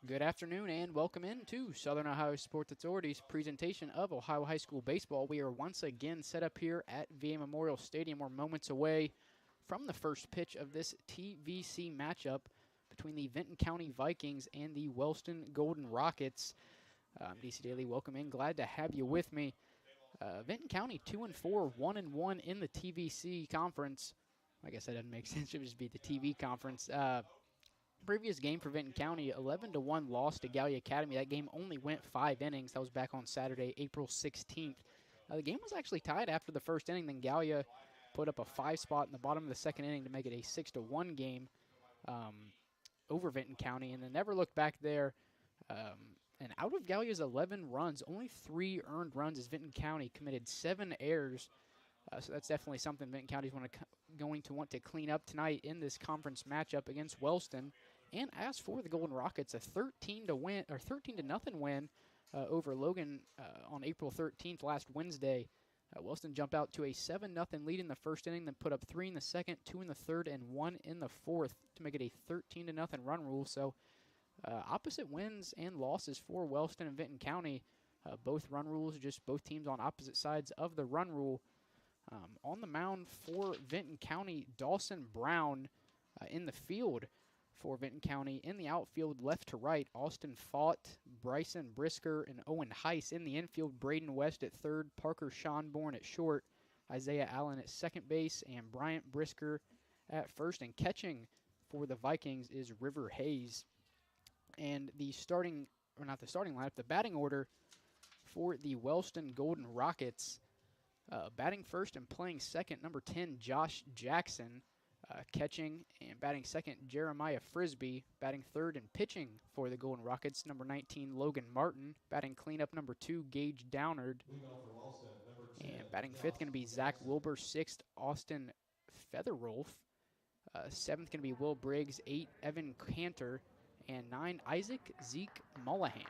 Good afternoon and welcome into Southern Ohio Sports Authority's presentation of Ohio High School Baseball. We are once again set up here at VA Memorial Stadium. We're moments away from the first pitch of this TVC matchup between the Vinton County Vikings and the Wellston Golden Rockets. I'm DC Daly, welcome in. Glad to have you with me. Vinton County 2-4, 1-1 in the TVC conference. I guess that doesn't make sense. It would just be the TV conference. Previous game for Vinton County, 11-1 loss to Gallia Academy. That game only went 5 innings. That was back on Saturday, April 16th. The game was actually tied after the first inning. Then Gallia put up a 5 spot in the bottom of the second inning to make it a 6-1 game over Vinton County, and then never looked back there. And out of Gallia's 11 runs, only 3 earned runs as Vinton County committed 7 errors. So that's definitely something Vinton County is going to want to clean up tonight in this conference matchup against Wellston. And as for the Golden Rockets, a 13-0 win over Logan on April 13th last Wednesday. Wellston jumped out to a 7-0 lead in the first inning, then put up 3 in the second, 2 in the third, and 1 in the fourth to make it a 13-0 run rule. So opposite wins and losses for Wellston and Vinton County. Both run rules, just both teams on opposite sides of the run rule. On the mound for Vinton County, Dawson Brown in the field for Vinton County. In the outfield, left to right, Austin Fott, Bryson Brisker, and Owen Heiss. In the infield, Braden West at third, Parker Schonborn at short, Isaiah Allen at second base, and Bryant Brisker at first. And catching for the Vikings is River Hayes. And the batting order for the Wellston Golden Rockets. Batting first and playing second, number 10, Josh Jackson. Catching and batting second, Jeremiah Frisbee. Batting third and pitching for the Golden Rockets, number 19, Logan Martin. Batting cleanup, number 2, Gage Downard. And batting fifth going to be Zach Wilbur. Sixth, Austin Featherwolf. Seventh going to be Will Briggs. 8, Evan Cantor. And 9, Isaac Zeke Mullahan.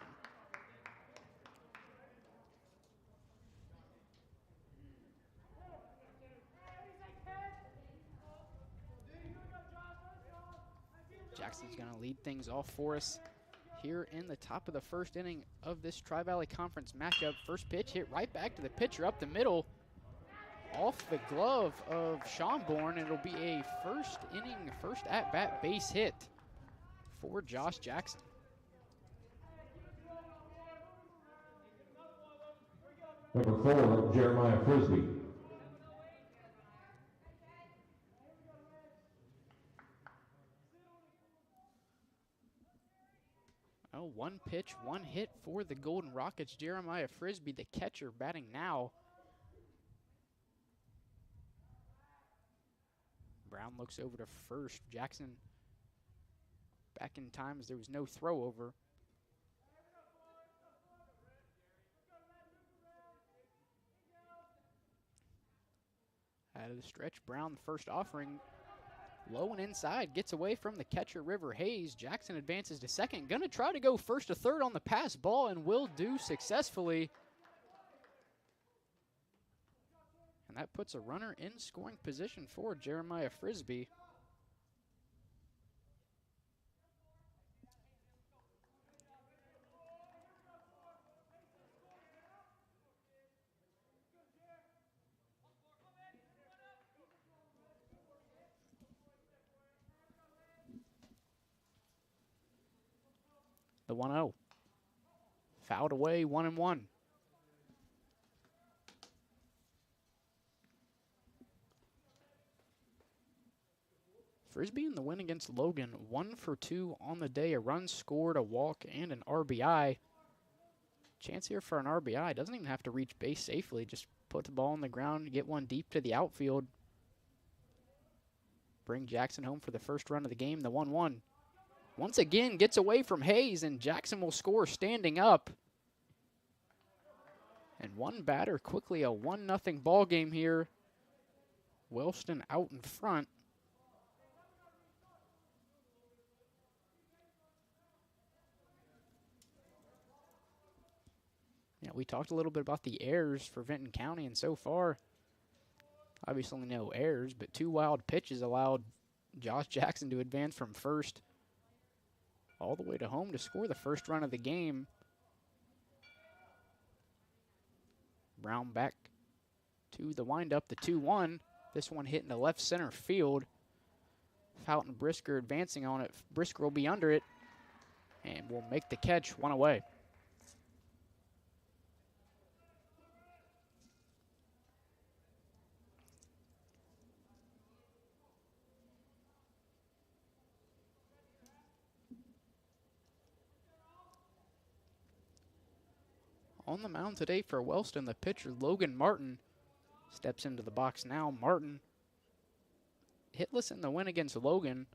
Jackson's going to lead things off for us here in the top of the first inning of this Tri-Valley Conference matchup. First pitch hit right back to the pitcher up the middle, off the glove of Schonborn, and it'll be a first at-bat base hit for Josh Jackson. Number 4, Jeremiah Frisbee. Oh, one pitch, one hit for the Golden Rockets. Jeremiah Frisbee, the catcher, batting now. Brown looks over to first. Jackson back in time as there was no throw over. Out of the stretch, Brown, the first offering. Low and inside, gets away from the catcher, River Hayes. Jackson advances to second. Gonna try to go first to third on the pass ball and will do successfully. And that puts a runner in scoring position for Jeremiah Frisbee. The 1-0. Fouled away, 1-1. Frisbee in the win against Logan, 1 for 2 on the day. A run scored, a walk, and an RBI. Chance here for an RBI. Doesn't even have to reach base safely. Just put the ball on the ground, get one deep to the outfield. Bring Jackson home for the first run of the game, the 1-1. Once again, gets away from Hayes, and Jackson will score standing up. And one batter, quickly a 1-0 ball game here. Wellston out in front. Yeah, we talked a little bit about the errors for Vinton County, and so far, obviously no errors, but 2 wild pitches allowed Josh Jackson to advance from first all the way to home to score the first run of the game. Brown back to the windup, the 2-1. This one hitting the left center field. Fountain Brisker advancing on it. Brisker will be under it and will make the catch, one away. On the mound today for Wellston, the pitcher Logan Martin steps into the box now. Martin hitless in the win against Logan.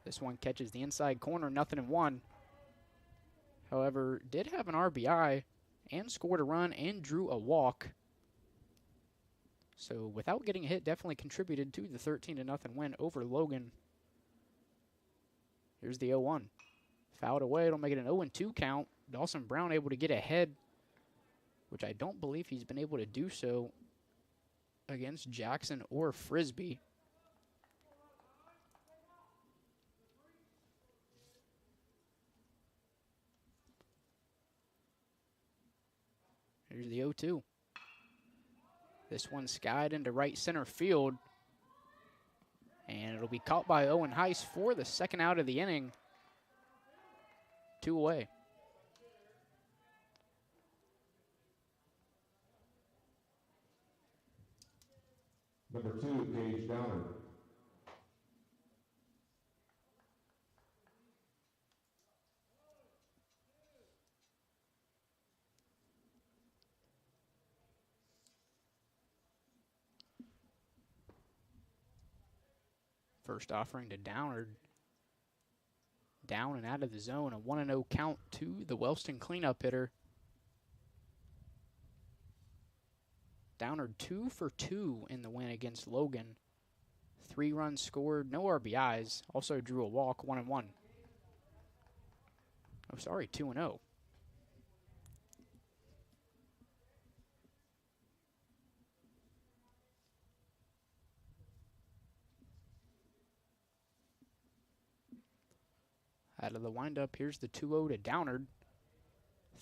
This one catches the inside corner, 0-1. However, did have an RBI and scored a run and drew a walk. So without getting a hit, definitely contributed to the 13-0 win over Logan. Here's the 0-1. Fouled away, it'll make it an 0-2 count. Dawson Brown able to get ahead, which I don't believe he's been able to do so against Jackson or Frisbee. Here's the 0-2. This one skied into right center field, and it'll be caught by Owen Heiss for the second out of the inning. 2 away. Number 2, Gage Downer. First offering to Downard. Down and out of the zone. A 1-0 count to the Wellston cleanup hitter. Downard 2 for 2 in the win against Logan. 3 runs scored, no RBIs. Also drew a walk, 1-1. Oh, sorry, 2-0. Out of the windup, here's the 2-0 to Downard.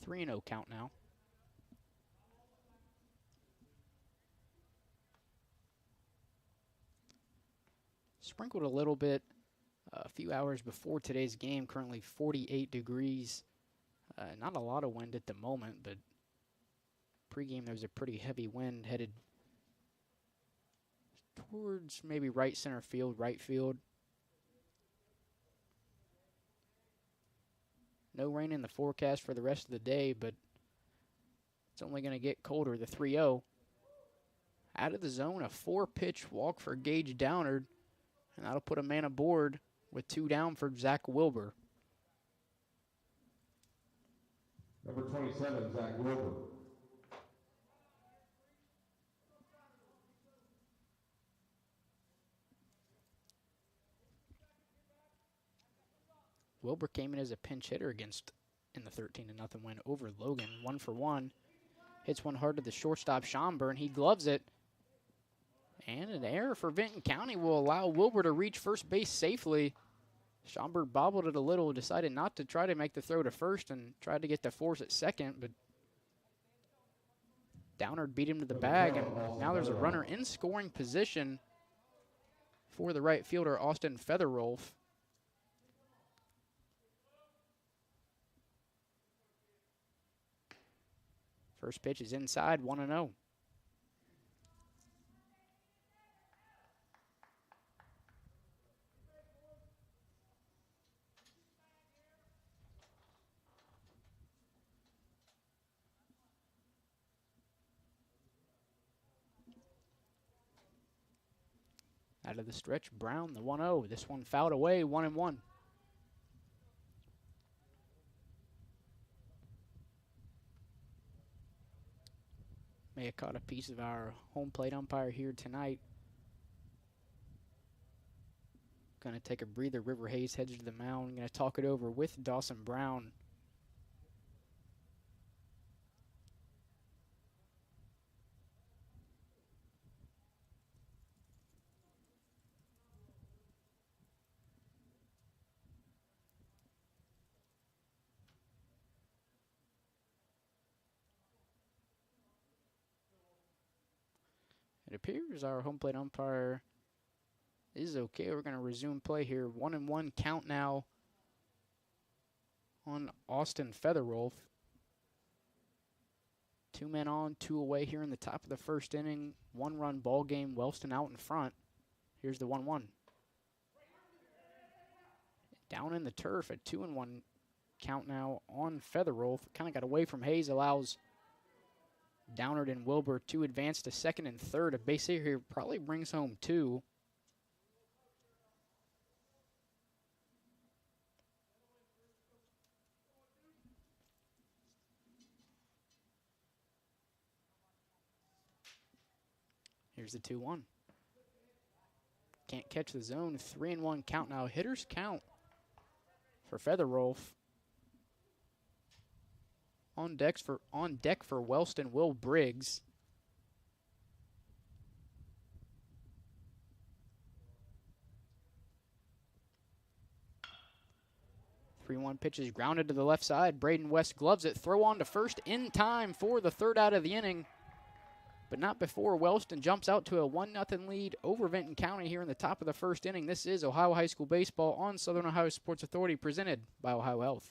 3-0 count now. Sprinkled a little bit a few hours before today's game, currently 48 degrees. Not a lot of wind at the moment, but pregame there was a pretty heavy wind headed towards maybe right center field, right field. No rain in the forecast for the rest of the day, but it's only going to get colder. The 3-0. Out of the zone, a 4-pitch walk for Gage Downard. And that'll put a man aboard with 2 down for Zach Wilbur. Number 27, Zach Wilbur. Wilbur came in as a pinch hitter in the 13-0 win over Logan. 1 for 1. Hits one hard to the shortstop, Schomburg. He gloves it. And an error for Vinton County will allow Wilbur to reach first base safely. Schomburg bobbled it a little, decided not to try to make the throw to first and tried to get the force at second, but Downard beat him to the bag, and now there's a runner in scoring position for the right fielder, Austin Featherwolf. First pitch is inside, 1-0. Out of the stretch, Brown, the 1-0. This one fouled away, 1-1. May have caught a piece of our home plate umpire here tonight. Going to take a breather. River Hayes heads to the mound. Going to talk it over with Dawson Brown. appears our home plate umpire is okay. We're going to resume play here. 1-1 count now on Austin Featherwolf. 2 men on, 2 away here in the top of the first inning. 1-run ball game. Wellston out in front. Here's the 1-1. Down in the turf at 2-1 count now on Featherwolf. Kind of got away from Hayes. Allows Downard and Wilbur to advance to second and third. A base hit here probably brings home 2. Here's the 2-1. Can't catch the zone. 3-1 count now. Hitters count for Featherwolf. On deck for Wellston, Will Briggs. 3-1 pitch is grounded to the left side. Braden West gloves it. Throw on to first in time for the third out of the inning. But not before Wellston jumps out to a 1-0 lead over Vinton County here in the top of the first inning. This is Ohio High School Baseball on Southern Ohio Sports Authority, presented by OhioHealth.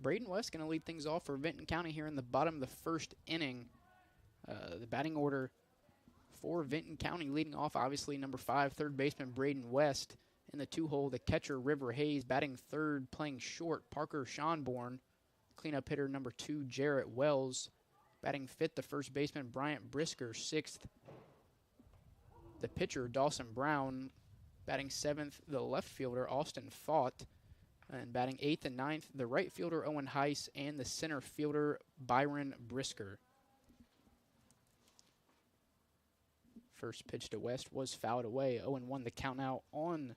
Braden West going to lead things off for Vinton County here in the bottom of the first inning. The batting order for Vinton County leading off, obviously, number 5, third baseman Braden West. In the 2-hole, the catcher River Hayes. Batting third, playing short, Parker Schonborn. Cleanup hitter number 2, Jarrett Wells. Batting fifth, the first baseman Bryant Brisker. 6th, the pitcher Dawson Brown. Batting 7th, the left fielder Austin Fott. And batting 8th and 9th, the right fielder Owen Heiss and the center fielder Byron Brisker. First pitch to West was fouled away. 0-1 the count now on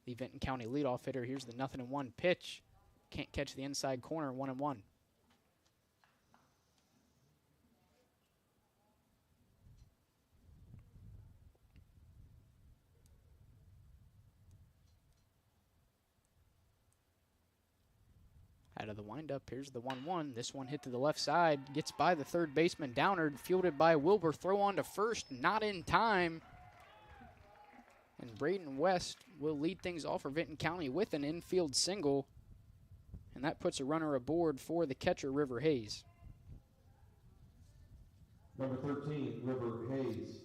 the Vinton County leadoff hitter. Here's the 0-1 pitch. Can't catch the inside corner. 1-1. Out of the windup, here's the 1-1. This one hit to the left side, gets by the third baseman Downard, fielded by Wilbur. Throw on to first, not in time. And Braden West will lead things off for Vinton County with an infield single. And that puts a runner aboard for the catcher, River Hayes. Number 13, River Hayes.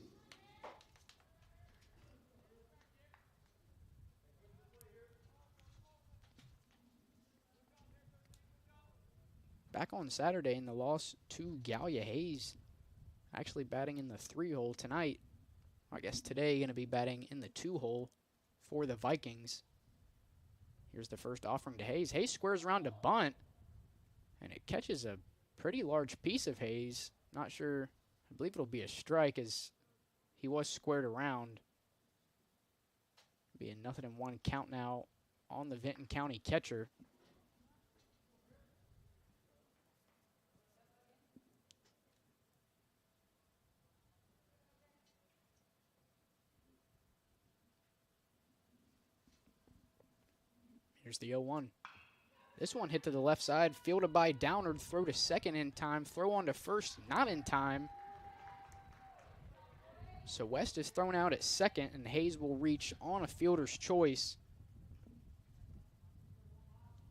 Back on Saturday in the loss to Gallia, Hayes actually batting in the 3-hole tonight. I guess today going to be batting in the 2-hole for the Vikings. Here's the first offering to Hayes. Hayes squares around to bunt, and it catches a pretty large piece of Hayes. Not sure. I believe it'll be a strike as he was squared around. Be a 0-1 count now on the Vinton County catcher. Here's the 0-1. This one hit to the left side, fielded by Downard, throw to second in time, throw on to first, not in time. So West is thrown out at second, and Hayes will reach on a fielder's choice.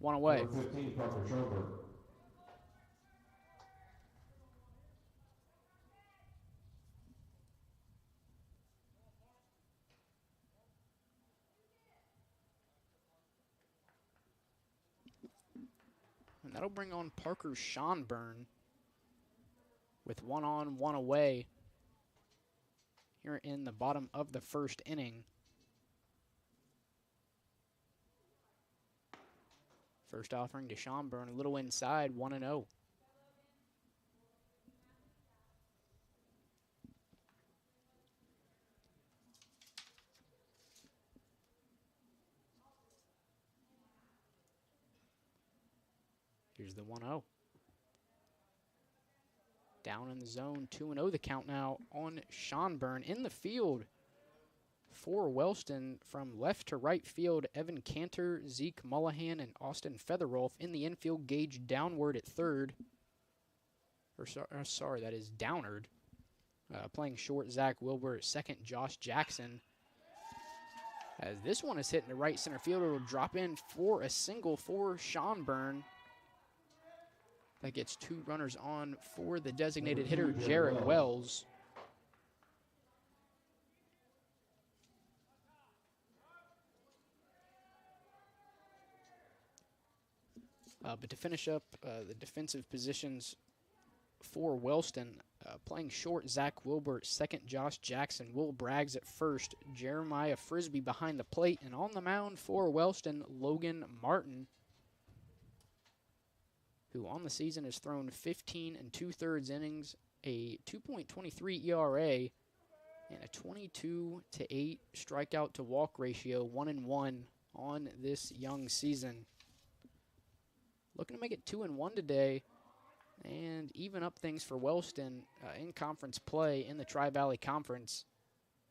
One away. Number 15, Parker Schoenberg. And that'll bring on Parker Schonburn with 1 on, 1 away here in the bottom of the first inning. First offering to Schonburn, a little inside, 1-0. Here's the 1-0. Down in the zone, 2-0 the count now on Schonburn. In the field for Wellston from left to right field, Evan Cantor, Zeke Mullahan, and Austin Featherwolf. In the infield, Gage Downward at third. Sorry, that is Downard. Playing short, Zach Wilbur at second, Josh Jackson. As this one is hitting the right center fielder, will drop in for a single for Schonburn. That gets 2 runners on for the designated hitter, Jarrett Wells. But to finish up the defensive positions for Wellston, playing short, Zach Wilbur at second, Josh Jackson, Will Braggs at first, Jeremiah Frisbee behind the plate, and on the mound for Wellston, Logan Martin, who on the season has thrown 15 2/3 innings, a 2.23 ERA, and a 22-8 strikeout to walk ratio, 1-1 on this young season. Looking to make it 2-1 today and even up things for Wellston in conference play in the Tri-Valley Conference,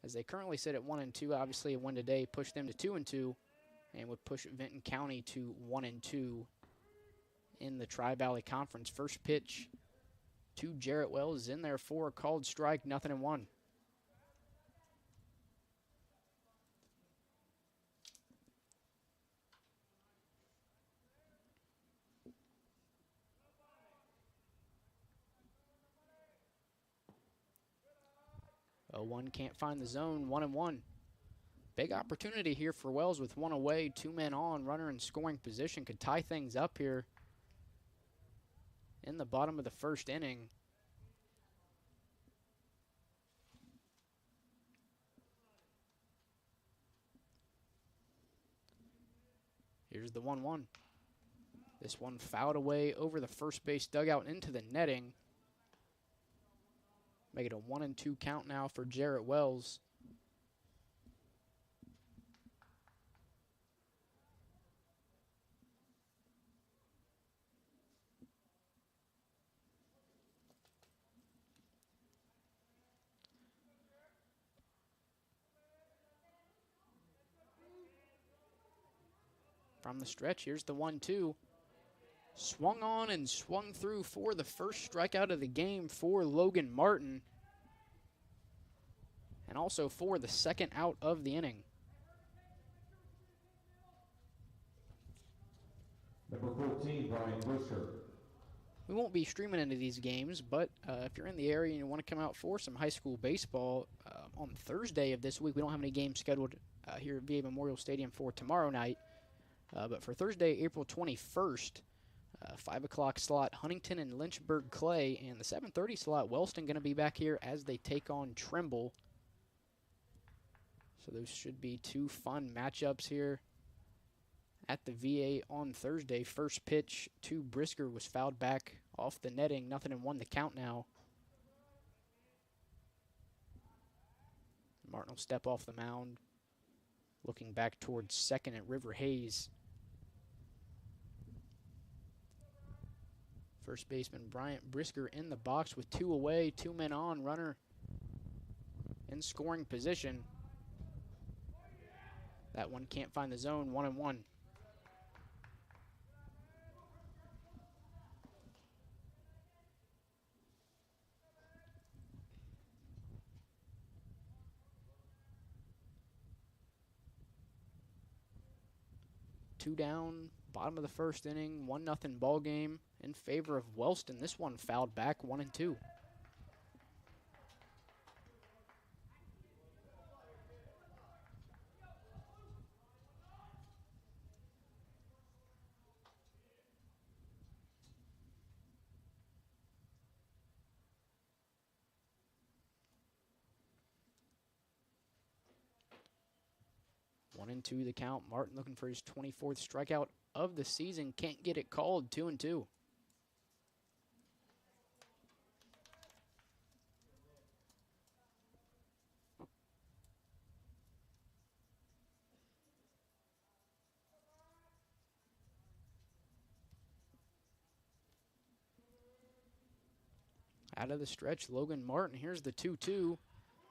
as they currently sit at 1-2. Obviously, a win today pushed them to 2-2 and would push Vinton County to 1-2 in the Tri-Valley Conference. First pitch to Jarrett Wells is in there for a called strike, 0-1. One can't find the zone, 1-1. Big opportunity here for Wells with 1 away, 2 men on, runner in scoring position, could tie things up here in the bottom of the first inning. Here's the 1-1. This one fouled away over the first base dugout into the netting. Make it a 1-2 count now for Jarrett Wells. From the stretch, here's the 1-2. Swung on and swung through for the first strikeout of the game for Logan Martin. And also for the second out of the inning. Number 14, Brian Busker. We won't be streaming into these games, but if you're in the area and you want to come out for some high school baseball on Thursday of this week, we don't have any games scheduled here at VA Memorial Stadium for tomorrow night. But for Thursday, April 21st, 5 o'clock slot, Huntington and Lynchburg Clay, and the 7:30 slot, Wellston going to be back here as they take on Trimble. So those should be two fun matchups here at the VA on Thursday. First pitch to Brisker was fouled back off the netting. 0-1 the count now. Martin will step off the mound, looking back towards second at River Hayes. First baseman Bryant Brisker in the box with 2 away, 2 men on, runner in scoring position. That one can't find the zone, 1-1. Two down, bottom of the first inning, 1-0 ball game in favor of Wellston. This one fouled back, 1-2. One and two the count. Martin looking for his 24th strikeout of the season. Can't get it called. 2-2. Out of the stretch, Logan Martin. Here's the 2-2.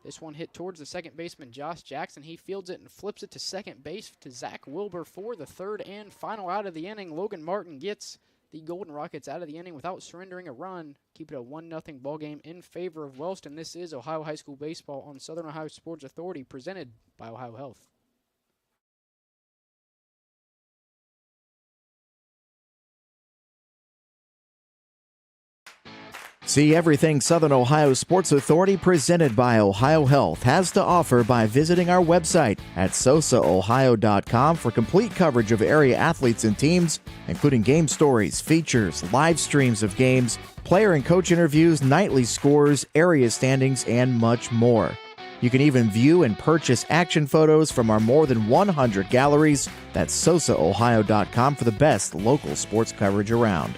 This one hit towards the second baseman, Josh Jackson. He fields it and flips it to second base to Zach Wilbur for the third and final out of the inning. Logan Martin gets the Golden Rockets out of the inning without surrendering a run. Keep it a 1-0 ball game in favor of Wellston. This is Ohio High School Baseball on Southern Ohio Sports Authority, presented by OhioHealth. See everything Southern Ohio Sports Authority presented by OhioHealth has to offer by visiting our website at SOSAOhio.com for complete coverage of area athletes and teams, including game stories, features, live streams of games, player and coach interviews, nightly scores, area standings, and much more. You can even view and purchase action photos from our more than 100 galleries. That's SOSAOhio.com for the best local sports coverage around.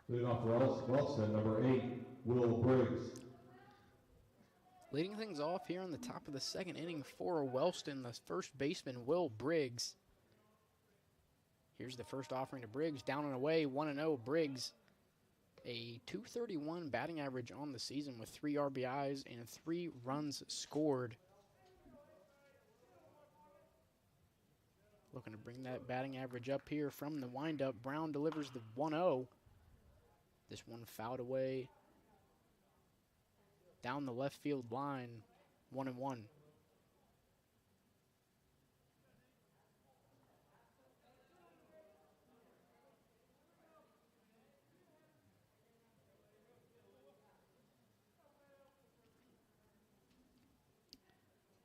Leading off Wellston, number 8, Will Briggs. Leading things off here on the top of the second inning for Wellston, the first baseman, Will Briggs. Here's the first offering to Briggs, down and away, 1-0. Briggs, a .231 batting average on the season with 3 RBIs and 3 runs scored. Looking to bring that batting average up here from the windup. Brown delivers the 1-0. This one fouled away down the left field line, 1-1.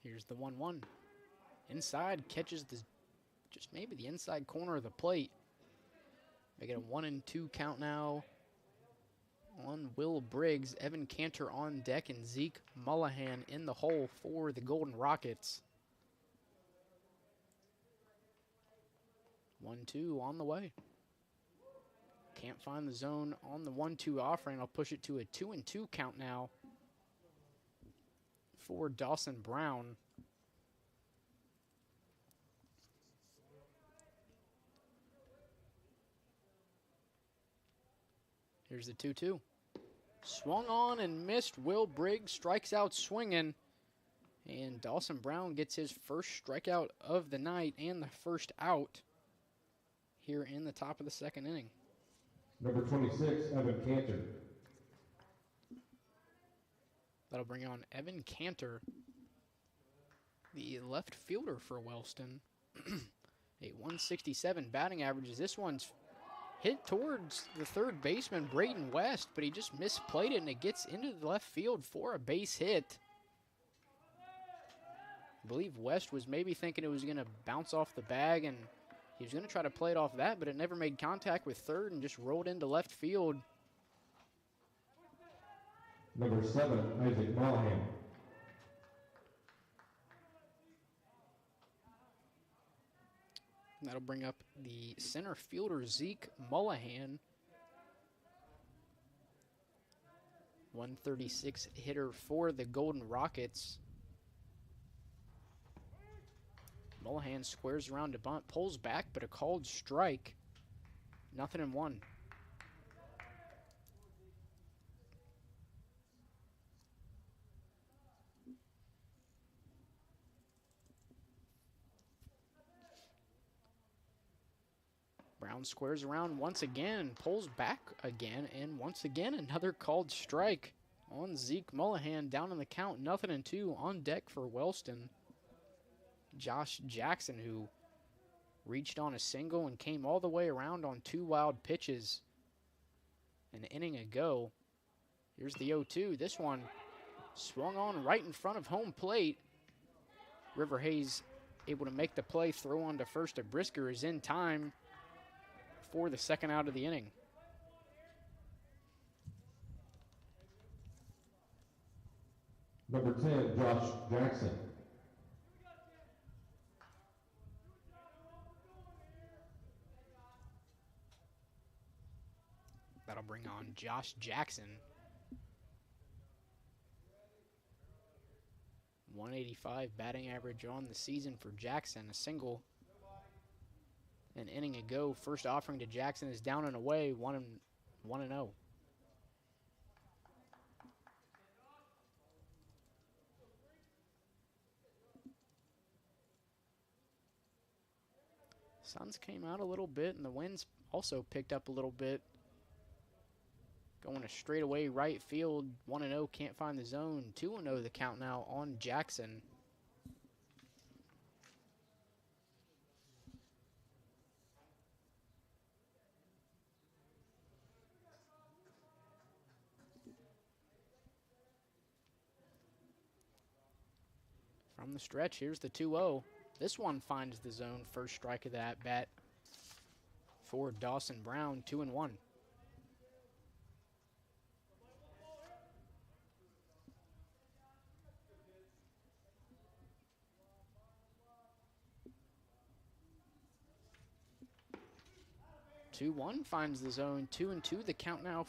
Here's the 1-1. Inside, catches just maybe the inside corner of the plate. They get a 1-2 count now on Will Briggs. Evan Cantor on deck and Zeke Mullahan in the hole for the Golden Rockets. 1-2 on the way. Can't find the zone on the 1-2 offering. I'll push it to a 2-2 count now for Dawson Brown. Here's the 2-2. Swung on and missed. Will Briggs strikes out swinging. And Dawson Brown gets his first strikeout of the night and the first out here in the top of the second inning. Number 26, Evan Cantor. That'll bring on Evan Cantor, the left fielder for Wellston. A 167 batting average. This one's hit towards the third baseman, Brayden West, but he just misplayed it, and it gets into the left field for a base hit. I believe West was maybe thinking it was going to bounce off the bag, and he was going to try to play it off that, but it never made contact with third and just rolled into left field. Number 7, Isaac Mullahan. That'll bring up the center fielder, Zeke Mullahan. 136 hitter for the Golden Rockets. Mullahan squares around to bunt, pulls back, but a called strike. 0-1. Brown squares around once again, pulls back again, and once again another called strike on Zeke Mullahan. Down in the count, 0-2 on deck for Wellston. Josh Jackson, who reached on a single and came all the way around on 2 wild pitches an inning ago. Here's the 0-2. This one swung on right in front of home plate. River Hayes able to make the play, throw on to first. Brisker is in time for the second out of the inning. Number 10, Josh Jackson. That'll bring on Josh Jackson. 185 batting average on the season for Jackson. A single an inning ago. First offering to Jackson is down and away, 1-0. Suns came out a little bit, and the winds also picked up a little bit. Going a straightaway right field, 1-0, can't find the zone. 2-0 the count now on Jackson. From the stretch, here's the 2-0. This one finds the zone. First strike of the at-bat for Dawson Brown, 2-1. Two-1 finds the zone. 2-2 the count now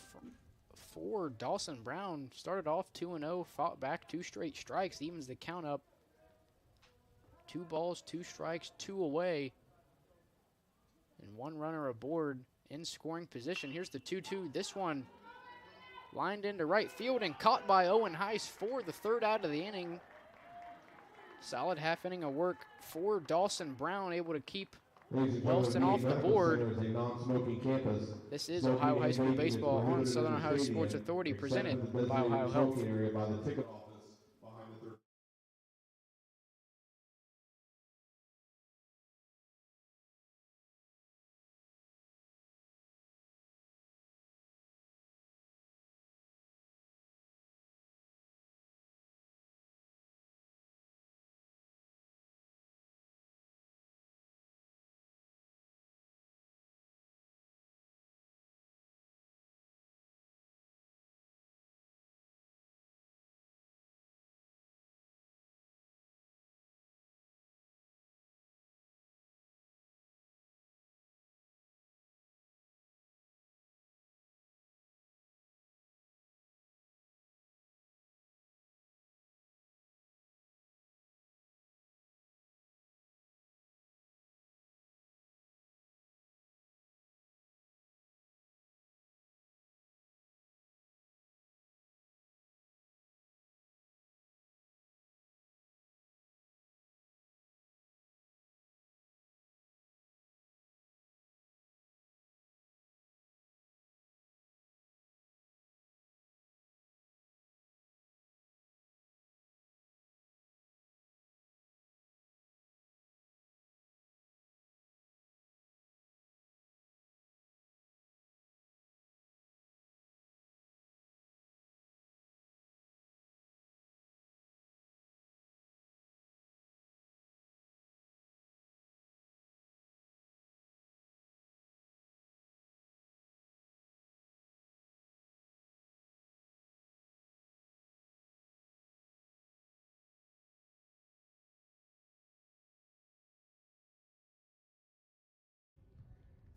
for Dawson Brown. Started off 2-0, fought back 2 straight strikes, evens the count up. 2 balls, 2 strikes, 2 away, and 1 runner aboard in scoring position. Here's the 2-2. This one lined into right field and caught by Owen Heiss for the third out of the inning. Solid half inning of work for Dawson Brown, able to keep Wellston off the board. Is a non-smoking campus. This is Ohio High School Baseball on Southern Ohio Sports Authority, presented by Ohio Health. Area by the ticket office behind the third.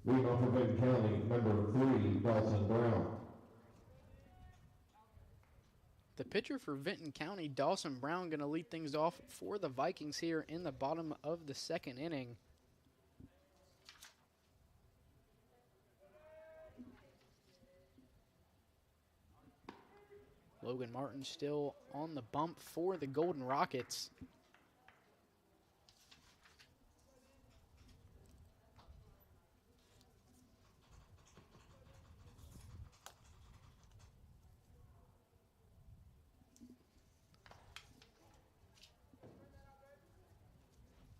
Leading off for Vinton County, number 3, Dawson Brown. The pitcher for Vinton County, Dawson Brown, going to lead things off for the Vikings here in the bottom of the second inning. Logan Martin still on the bump for the Golden Rockets.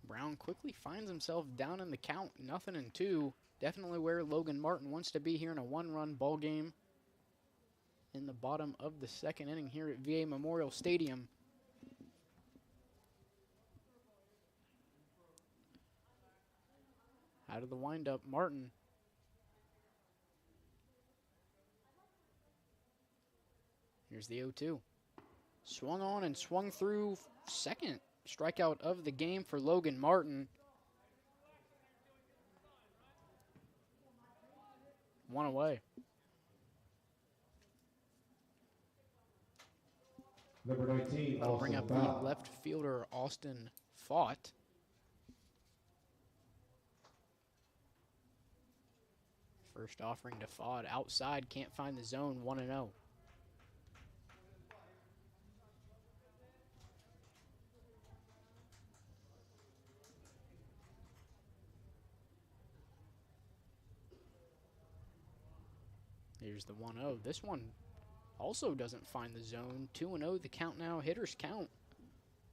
Brown quickly finds himself down in the count, 0-2. Definitely where Logan Martin wants to be here in a one-run ball game in the bottom of the second inning here at VA Memorial Stadium. Out of the windup, Martin. Here's the 0-2. Swung on and swung through. Second strikeout of the game for Logan Martin. One away. Number 19, That'll bring up the left fielder, Austin Fott. First offering to Fott. Outside, can't find the zone, 1-0. Here's the 1-0. This one also doesn't find the zone. 2-0 the count now. Hitter's count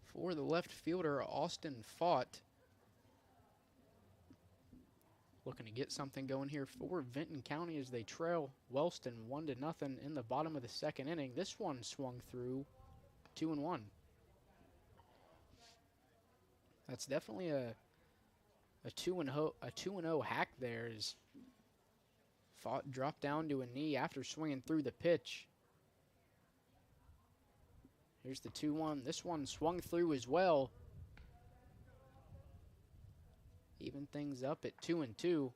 for the left fielder, Austin Fott. Looking to get something going here for Vinton County as they trail Wellston 1-0 in the bottom of the second inning. This one swung through, 2-1. That's definitely a 2-0 hack there as Fott dropped down to a knee after swinging through the pitch. Here's the 2-1. This one swung through as well. Even things up at 2-2.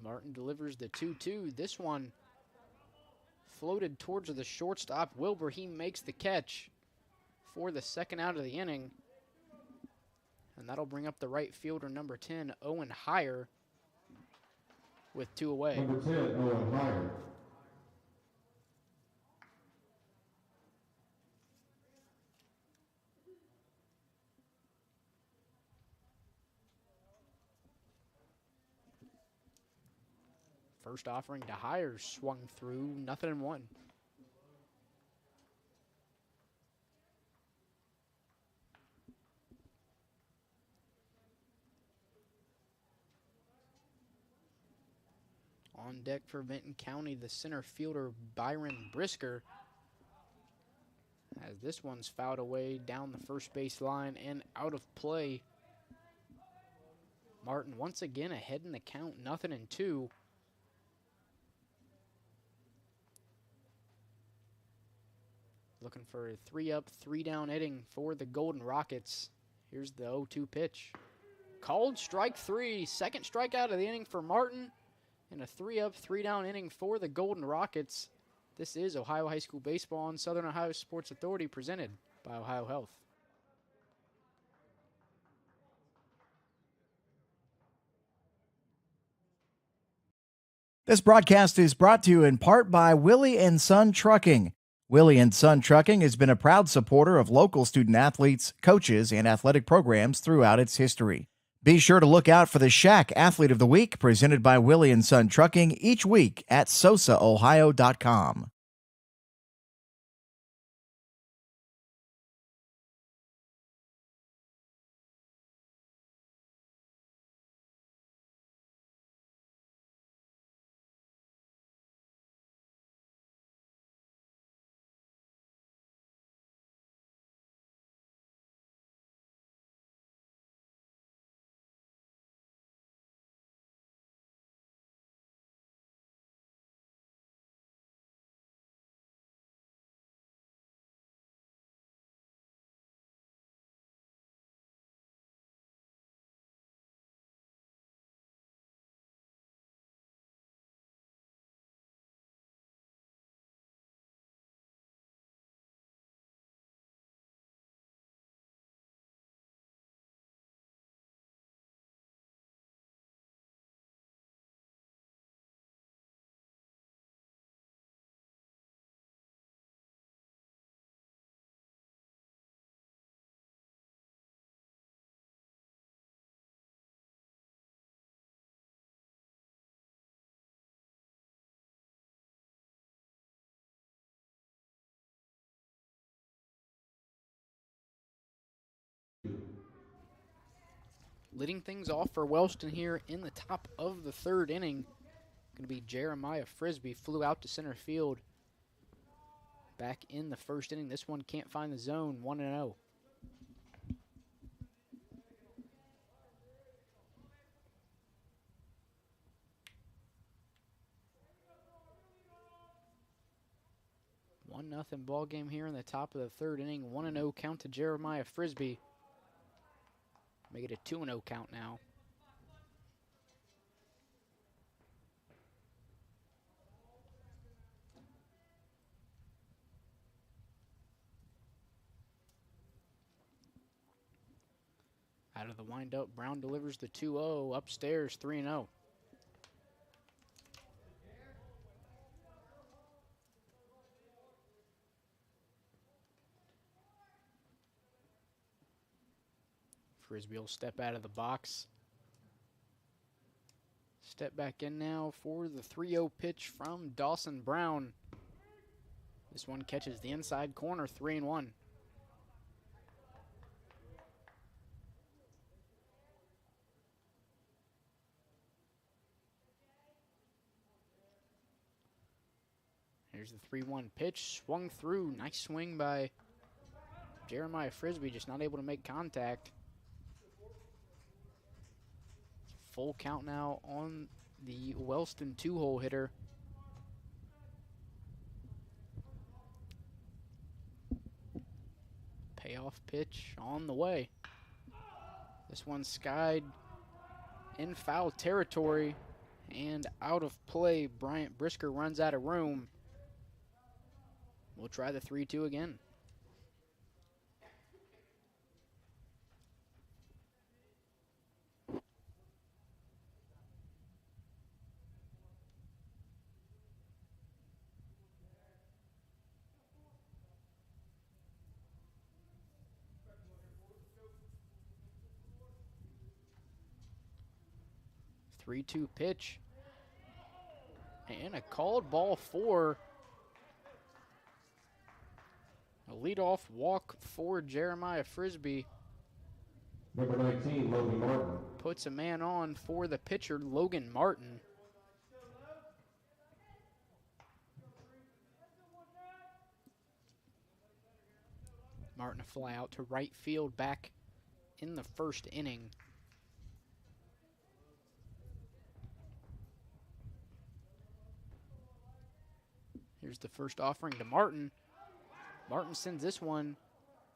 Martin delivers the 2-2. This one floated towards the shortstop, Wilbur. He makes the catch for the second out of the inning. And that'll bring up the right fielder, number 10, Owen Heyer, with 2 away. Number 10, Owen Heyer. First offering to Hires swung through, 0-1. On deck for Vinton County, the center fielder Byron Brisker, as this one's fouled away down the first base line and out of play. Martin once again ahead in the count, 0-2. Looking for a 3-up, 3-down inning for the Golden Rockets. Here's the 0-2 pitch. Called strike 3, second strikeout of the inning for Martin, and a 3-up, 3-down inning for the Golden Rockets. This is Ohio High School Baseball on Southern Ohio Sports Authority, presented by OhioHealth. This broadcast is brought to you in part by Willie and Son Trucking. Willie and Son Trucking has been a proud supporter of local student athletes, coaches, and athletic programs throughout its history. Be sure to look out for the Shack Athlete of the Week presented by Willie and Son Trucking each week at SOSAOhio.com. Leading things off for Wellston here in the top of the third inning. Going to be Jeremiah Frisbee, flew out to center field back in the first inning. This one can't find the zone, 1-0. Nothing ball game here in the top of the third inning. 1-0 count to Jeremiah Frisbee. Make it a 2-0 count now. Out of the windup, Brown delivers the 2-0. Upstairs, 3-0. Frisbee will step out of the box. Step back in now for the 3-0 pitch from Dawson Brown. This one catches the inside corner, 3-1. Here's the 3-1 pitch, swung through. Nice swing by Jeremiah Frisbee, just not able to make contact. Full count now on the Wellston 2-hole hitter. Payoff pitch on the way. This one skied in foul territory and out of play. Bryant Brisker runs out of room. We'll try the 3-2 again. Three-two pitch. And a called ball for a leadoff walk for Jeremiah Frisbee. Number 19, Logan Martin. Puts a man on for the pitcher, Logan Martin. Martin a fly out to right field back in the first inning. Here's the first offering to Martin. Martin sends this one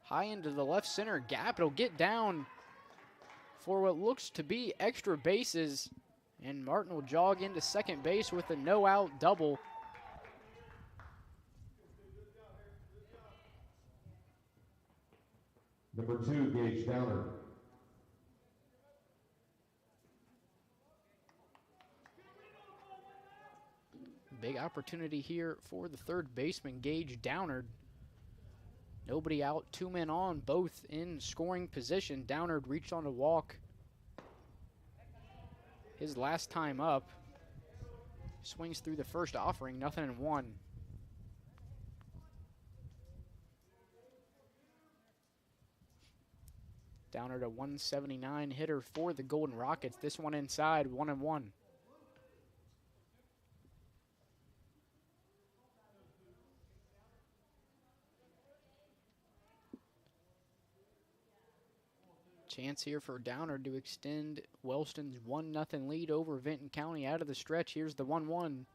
high into the left center gap. It'll get down for what looks to be extra bases, and Martin will jog into second base with a no-out double. Number 2, Gage Downer. Big opportunity here for the third baseman, Gage Downard. Nobody out, 2 men on, both in scoring position. Downard reached on a walk his last time up. Swings through the first offering, 0-1. Downard, a 179 hitter for the Golden Rockets. This one inside, 1-1. Chance here for Downard to extend Wellston's 1-0 lead over Vinton County out of the stretch. Here's the 1-1.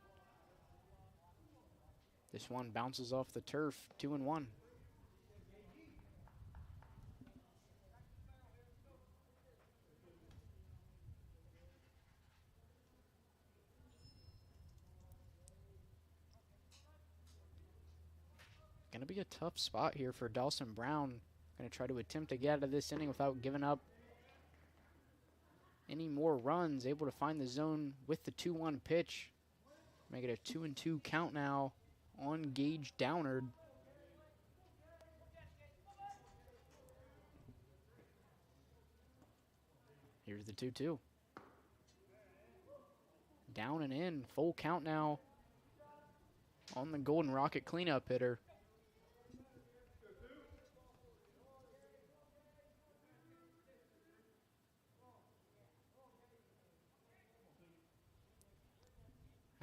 This one bounces off the turf, 2-1. Going to be a tough spot here for Dawson Brown. Going to try to attempt to get out of this inning without giving up any more runs. Able to find the zone with the 2-1 pitch. Make it a 2-2 count now on Gage Downard. Here's the 2-2. Down and in. Full count now on the Golden Rocket cleanup hitter.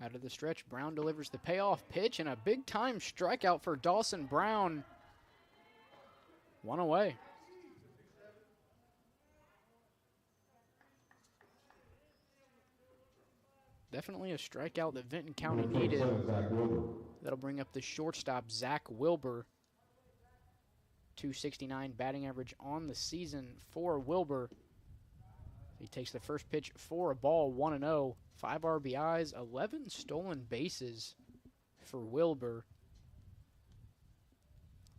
Out of the stretch, Brown delivers the payoff pitch and a big-time strikeout for Dawson Brown. 1 away. Definitely a strikeout that Vinton County needed. That'll bring up the shortstop, Zach Wilbur. 269 batting average on the season for Wilbur. He takes the first pitch for a ball, 1-0. 5 RBIs, 11 stolen bases for Wilbur.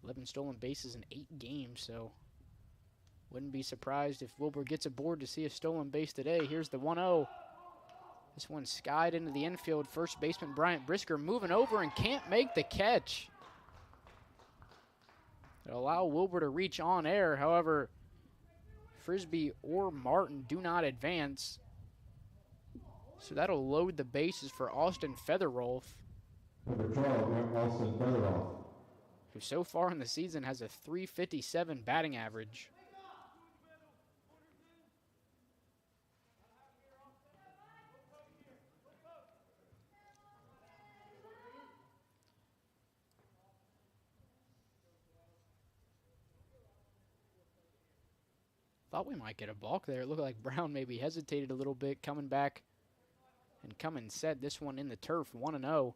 11 stolen bases in 8 games, so wouldn't be surprised if Wilbur gets aboard to see a stolen base today. Here's the 1-0. This one skied into the infield. First baseman Bryant Brisker moving over and can't make the catch. It'll allow Wilbur to reach on air. However, Frisbee or Martin do not advance. So that'll load the bases for Austin Featherwolf, Number 12, Austin Featherwolf. who so far in the season has a .357 batting average. Thought we might get a balk there. It looked like Brown maybe hesitated a little bit, coming back and coming set. This one in the turf, 1-0.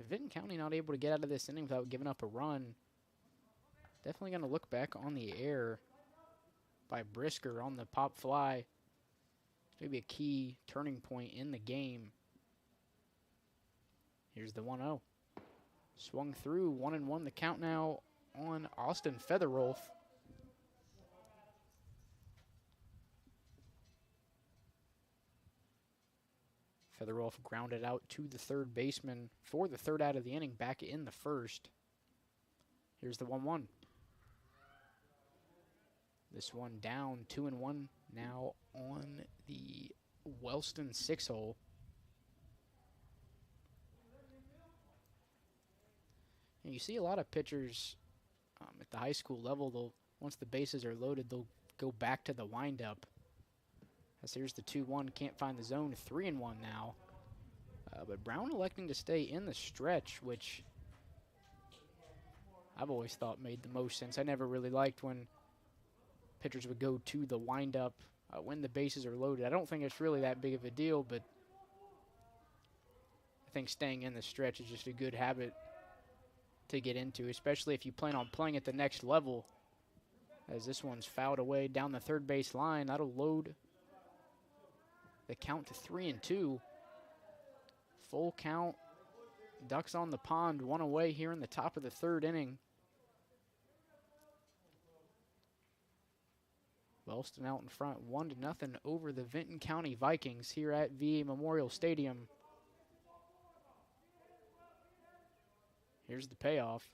Vinton County not able to get out of this inning without giving up a run. Definitely going to look back on the air by Brisker on the pop fly. Maybe a key turning point in the game. Here's the 1-0. Swung through, 1-1 the count now on Austin Featherwolf. Featherwolf grounded out to the third baseman for the third out of the inning, back in the first. Here's the 1-1. This one down 2-1 now on the Wellston 6-hole. And you see a lot of pitchers at the high school level, once the bases are loaded, they'll go back to the windup. As here's the 2-1, can't find the zone, 3-1 now. But Brown electing to stay in the stretch, which I've always thought made the most sense. I never really liked when pitchers would go to the windup when the bases are loaded. I don't think it's really that big of a deal, but I think staying in the stretch is just a good habit to get into, especially if you plan on playing at the next level. As this one's fouled away down the third base line, that'll load the count to 3-2. Full count, Ducks on the pond, one away here in the top of the third inning. Wellston out in front, 1-0 over the Vinton County Vikings here at VA Memorial Stadium. Here's the payoff.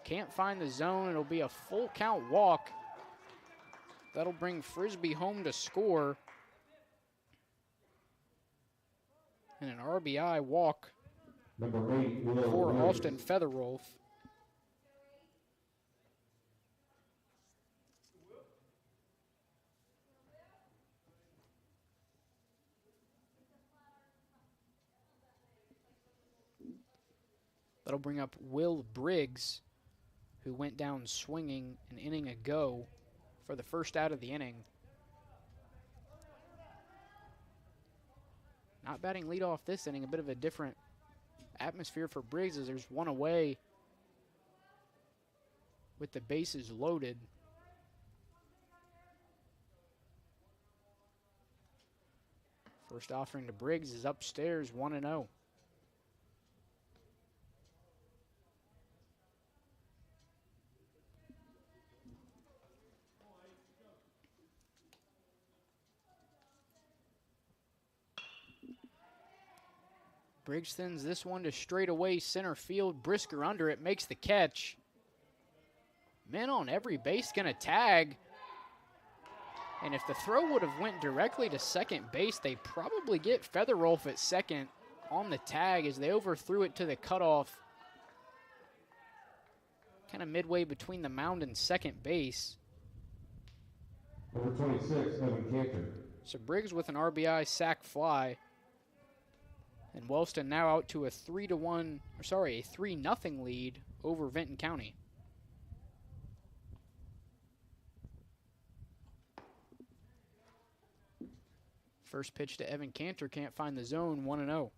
Can't find the zone. It'll be a full count walk. That'll bring Frisbee home to score. And an RBI walk Number 8, for Austin Featherwolf. That'll bring up Will Briggs, who went down swinging an inning ago for the first out of the inning. Not batting leadoff this inning, a bit of a different atmosphere for Briggs as there's one away with the bases loaded. First offering to Briggs is upstairs, 1-0. Briggs sends this one to straightaway center field. Brisker under it, makes the catch. Men on every base gonna tag. And if the throw would have went directly to second base, they probably get Featherwolf at second on the tag as they overthrew it to the cutoff. Kind of midway between the mound and second base. Number 26, Evan Cantor. So Briggs with an RBI sac fly. And Wellston now out to a 3-0 lead over Vinton County. First pitch to Evan Cantor, can't find the zone, 1-0.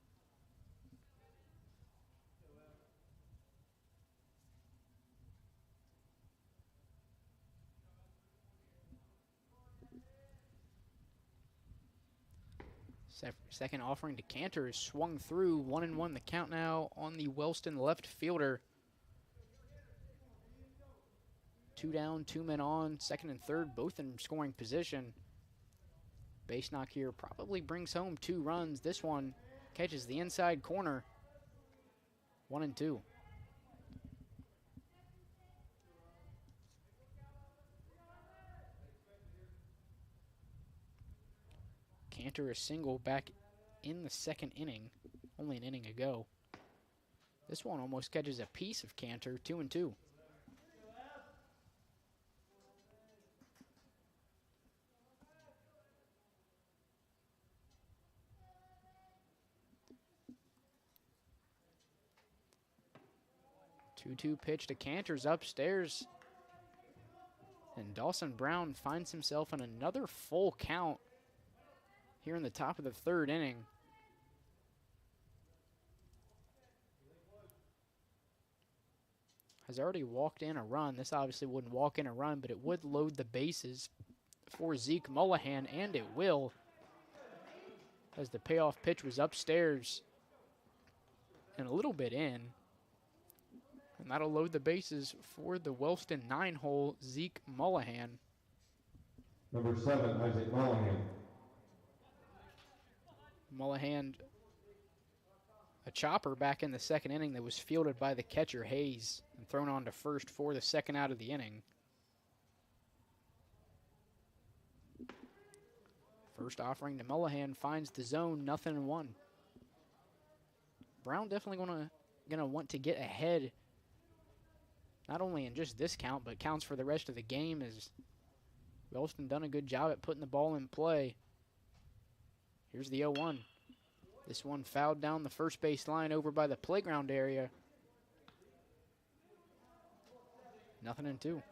Second offering to Cantor is swung through, 1-1 the count now on the Wellston left fielder. 2 down, 2 men on, second and third, both in scoring position. Base knock here probably brings home 2 runs. This one catches the inside corner, 1-2. Cantor a single back in the second inning, only an inning ago. This one almost catches a piece of Cantor, 2-2. Two pitch to Cantor's upstairs. And Dawson Brown finds himself in another full count here in the top of the third inning. Has already walked in a run. This obviously wouldn't walk in a run, but it would load the bases for Zeke Mullahan, and it will, as the payoff pitch was upstairs and a little bit in. And that'll load the bases for the Wellston 9-hole, Zeke Mullahan. Number 7, Isaac Mullahan. Mullahan, a chopper back in the second inning that was fielded by the catcher Hayes and thrown on to first for the second out of the inning. First offering to Mullahan finds the zone, 0-1. Brown definitely gonna want to get ahead, not only in just this count, but counts for the rest of the game, as Wellston done a good job at putting the ball in play. Here's the 0-1. This one fouled down the first base line over by the playground area. 0-2.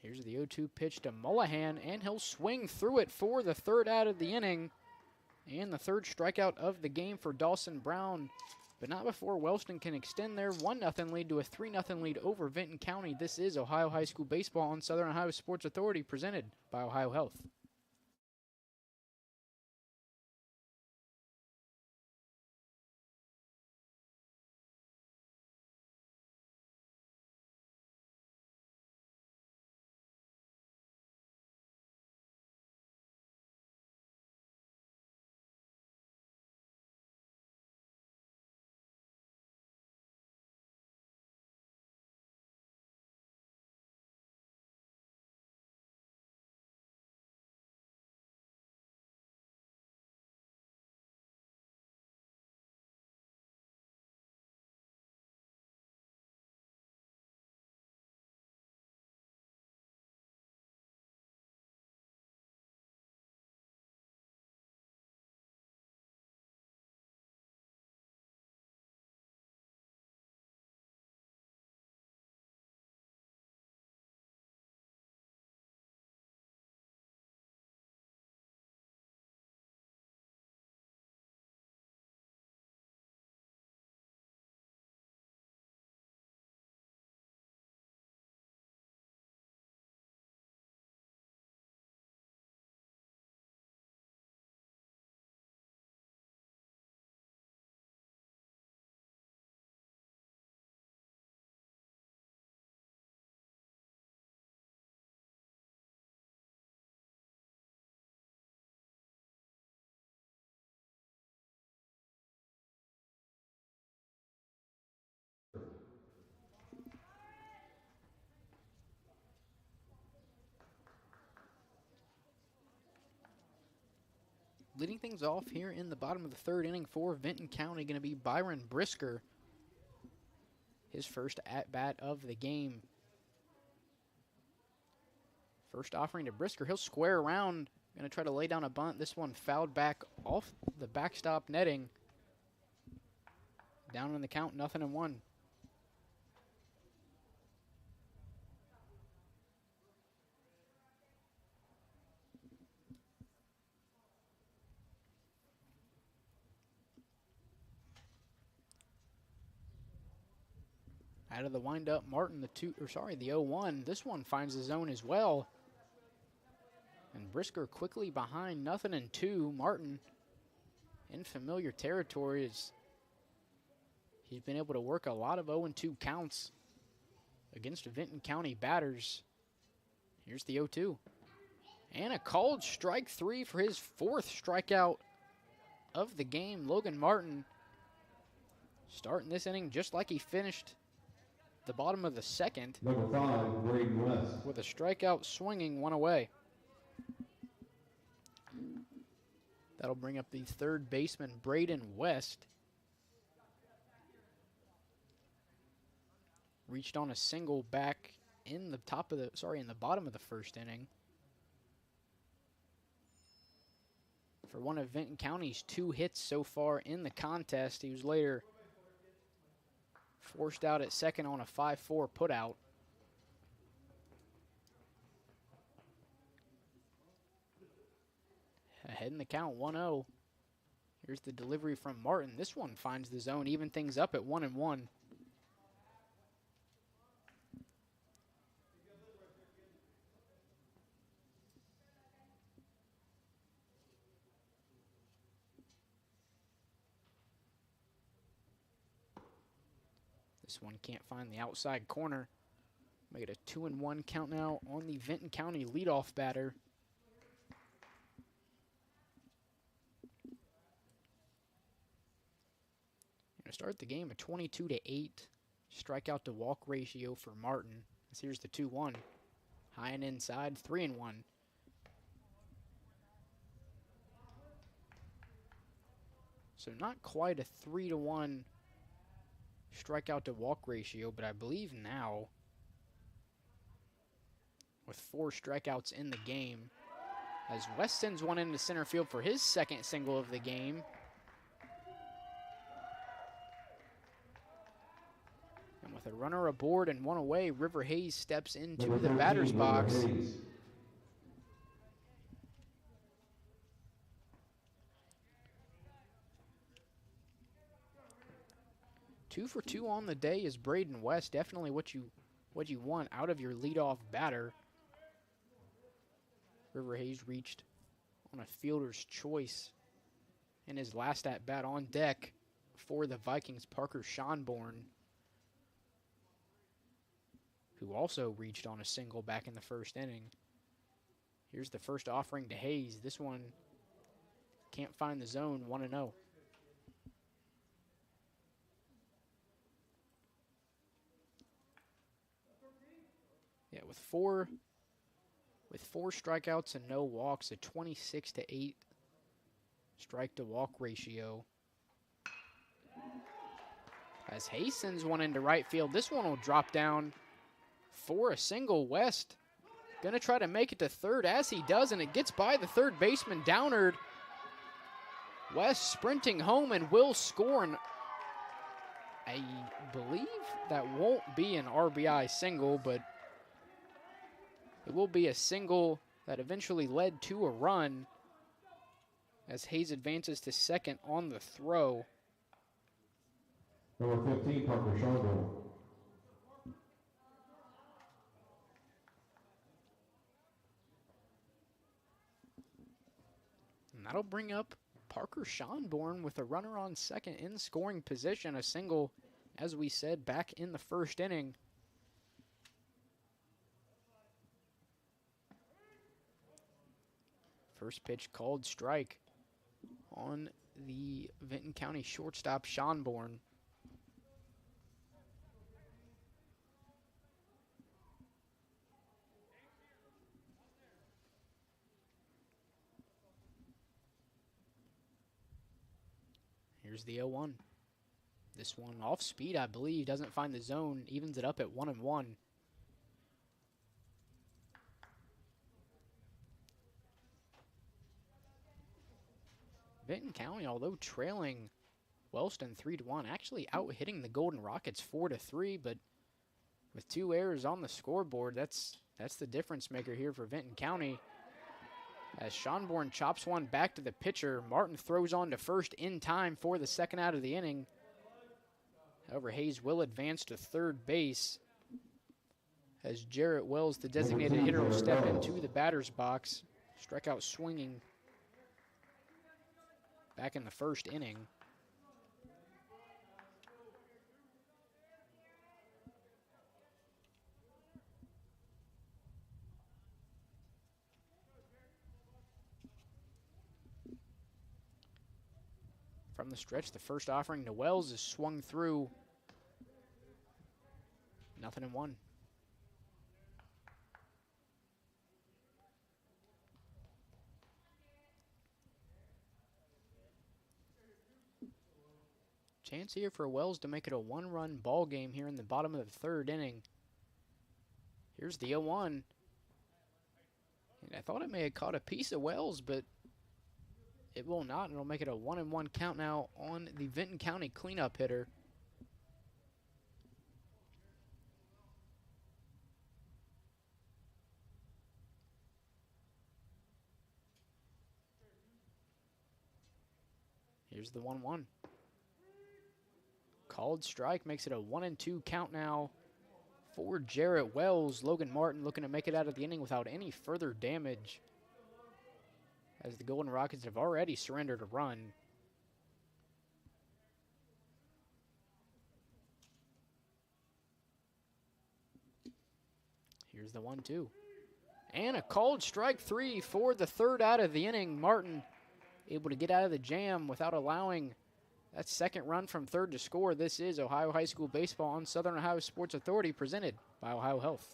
Here's the 0-2 pitch to Mullahan, and he'll swing through it for the third out of the inning. And the third strikeout of the game for Dawson Brown. But not before Wellston can extend their 1-0 lead to a 3-0 lead over Vinton County. This is Ohio High School Baseball on Southern Ohio Sports Authority, presented by OhioHealth. Leading things off here in the bottom of the third inning for Vinton County going to be Byron Brisker. His first at-bat of the game. First offering to Brisker. He'll square around. Going to try to lay down a bunt. This one fouled back off the backstop netting. Down in the count, 0-1. Out of the windup, Martin, the 0-1. This one finds the zone as well. And Brisker quickly behind, 0-2. Martin in familiar territory as he's been able to work a lot of 0-2 counts against Vinton County batters. Here's the 0-2. And a called strike 3 for his fourth strikeout of the game. Logan Martin starting this inning just like he finished the bottom of the second. Number 5, Braden West. With a strikeout swinging, one away. That'll bring up the third baseman, Braden West. Reached on a single back in the bottom of the first inning. For one of Vinton County's 2 hits so far in the contest. He was later forced out at second on a 5-4 putout. Ahead in the count, 1-0. Here's the delivery from Martin. This one finds the zone, even things up at 1-1. This one can't find the outside corner. Make it a 2-1 count now on the Vinton County leadoff batter. start the game, a 22-8 strikeout to walk ratio for Martin. Here's the 2-1. High and inside, 3-1. So not quite a 3-1 strikeout to walk ratio, but I believe now, with 4 strikeouts in the game, as West sends one into center field for his second single of the game. And with a runner aboard and one away, River Hayes steps into the batter's box. Two for two on the day is Braden West. Definitely what you want out of your leadoff batter. River Hayes reached on a fielder's choice in his last at-bat on deck for the Vikings, Parker Schonborn, who also reached on a single back in the first inning. Here's the first offering to Hayes. This one can't find the zone, 1-0. Yeah, with four strikeouts and no walks, a 26-8 strike to walk ratio. As Hayes sends one into right field, this one will drop down for a single. West gonna try to make it to third as he does, and it gets by the third baseman Downard. West sprinting home and will score, and I believe that won't be an RBI single, but it will be a single that eventually led to a run as Hayes advances to second on the throw. Number 15, Parker Schonborn. And that'll bring up Parker Schonborn with a runner on second in scoring position. A single, as we said, back in the first inning. First pitch called strike on the Vinton County shortstop, Schonborn. Here's the 0-1. This one off speed, I believe, doesn't find the zone, evens it up at 1-1. Vinton County, although trailing Wellston 3-1, actually out-hitting the Golden Rockets 4-3, but with 2 errors on the scoreboard, that's the difference maker here for Vinton County. As Schonborn chops one back to the pitcher, Martin throws on to first in time for the second out of the inning. However, Hayes will advance to third base as Jarrett Wells, the designated hitter, will step into the batter's box. Struck out swinging back in the first inning. From the stretch, the first offering to Wells is swung through. 0-1. Chance here for Wells to make it a 1-run ball game here in the bottom of the third inning. Here's the 0-1. And I thought it may have caught a piece of Wells, but it will not, and it'll make it a 1-1 count now on the Vinton County cleanup hitter. Here's the 1-1. Called strike makes it a 1-2 count now for Jarrett Wells. Logan Martin looking to make it out of the inning without any further damage, as the Golden Rockets have already surrendered a run. Here's the 1-2. And a called strike 3 for the third out of the inning. Martin able to get out of the jam without allowing That second run from third to score. This is Ohio High School Baseball on Southern Ohio Sports Authority, presented by OhioHealth.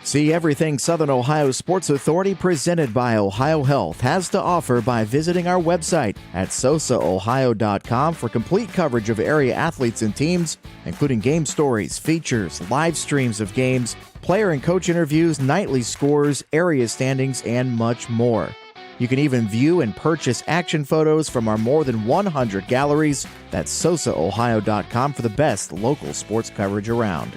See everything Southern Ohio Sports Authority presented by OhioHealth has to offer by visiting our website at SOSAOhio.com for complete coverage of area athletes and teams, including game stories, features, live streams of games, player and coach interviews, nightly scores, area standings, and much more. You can even view and purchase action photos from our more than 100 galleries. That's SOSAOhio.com for the best local sports coverage around.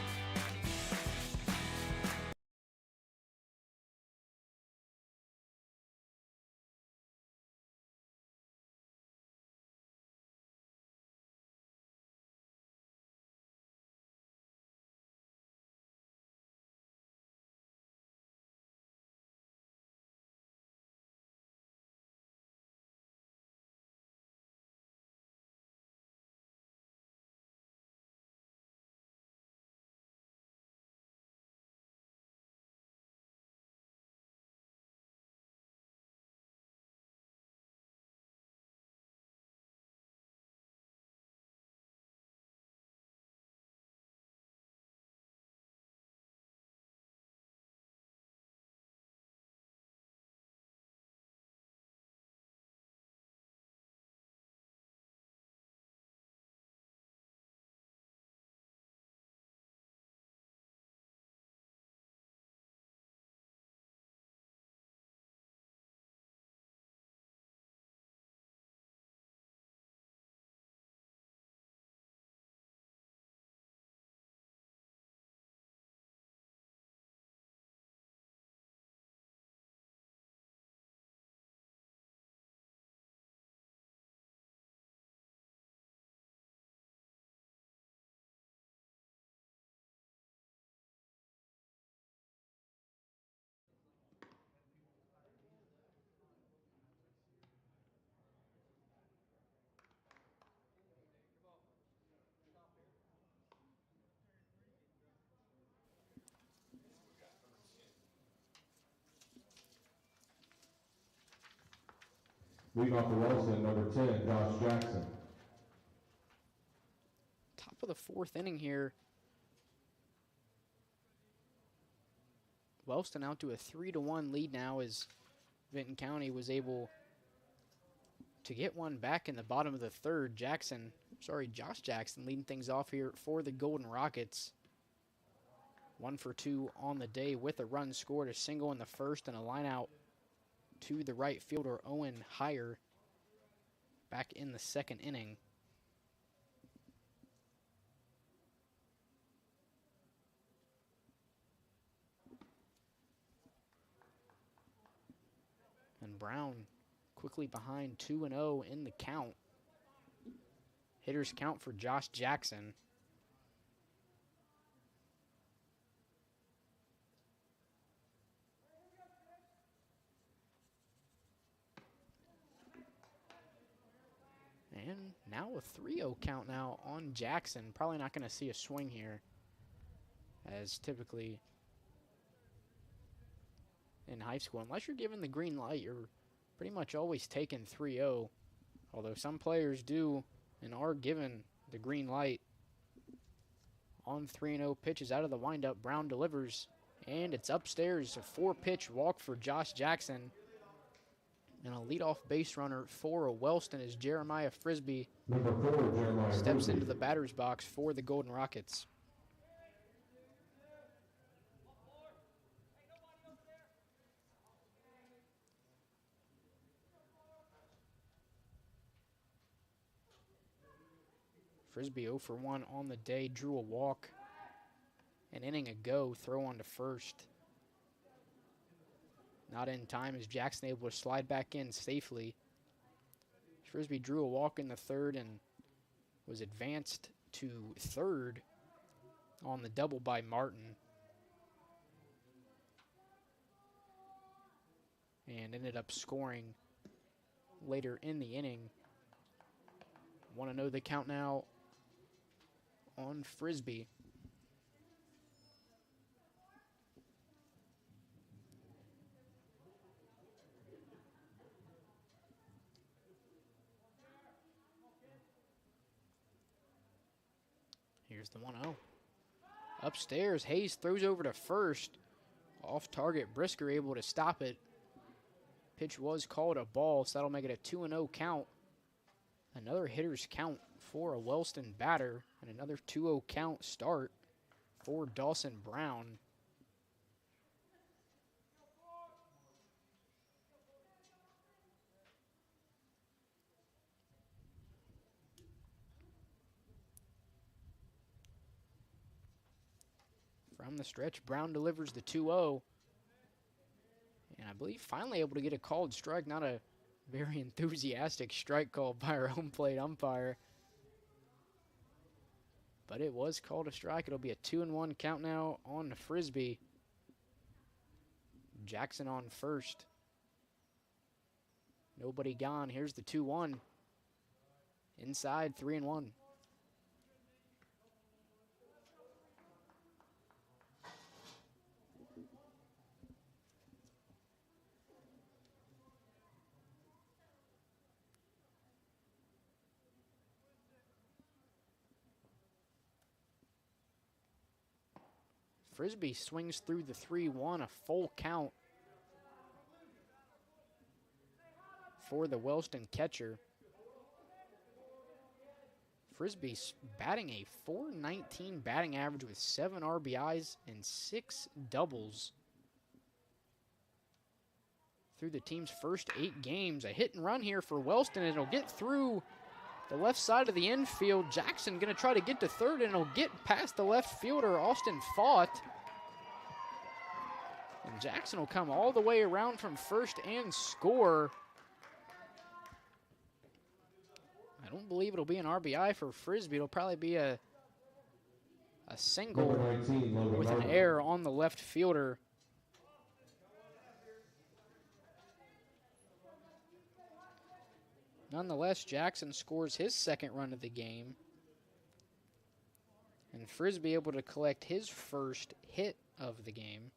Leading off the Wellston, number 10, Josh Jackson. Top of the fourth inning here. Wellston out to a 3-1 lead now as Vinton County was able to get one back in the bottom of the third. Josh Jackson leading things off here for the Golden Rockets. 1 for 2 on the day with a run scored, a single in the first, and a line out to the right fielder, Owen Heyer, back in the second inning. And Brown quickly behind 2-0 in the count. Hitters count for Josh Jackson. And now a 3-0 count now on Jackson. Probably not going to see a swing here, as typically in high school, unless you're given the green light, you're pretty much always taking 3-0. Although some players do and are given the green light on 3-0 pitches out of the windup. Brown delivers, and it's upstairs. A 4-pitch walk for Josh Jackson. And a leadoff base runner for Wellston as Jeremiah Frisbee steps into the batter's box for the Golden Rockets. Frisbee 0 for 1 on the day, drew a walk. An inning ago, throw on to first. Not in time as Jackson able to slide back in safely. Frisbee drew a walk in the third and was advanced to third on the double by Martin. And ended up scoring later in the inning. Want to know the count now on Frisbee. Here's the 1-0. Upstairs, Hayes throws over to first. Off target, Brisker able to stop it. Pitch was called a ball, so that'll make it a 2-0 count. Another hitter's count for a Wellston batter, and another 2-0 count start for Dawson Brown. From the stretch, Brown delivers the 2-0. And I believe finally able to get a called strike, not a very enthusiastic strike call by our home plate umpire. But it was called a strike. It'll be a 2-1 count now on the Frisbee. Jackson on first. Nobody gone. Here's the 2-1. Inside, 3-1. Frisbee swings through the 3-1, a full count for the Wellston catcher. Frisbee's batting a .419 batting average with 7 RBIs and 6 doubles through the team's first 8 games. A hit and run here for Wellston, and it'll get through the left side of the infield. Jackson going to try to get to third, and he'll get past the left fielder, Austin Fought. And Jackson will come all the way around from first and score. I don't believe it'll be an RBI for Frisbee. It'll probably be a single with an error on the left fielder. Nonetheless, Jackson scores his second run of the game. And Frisbee able to collect his first hit of the game.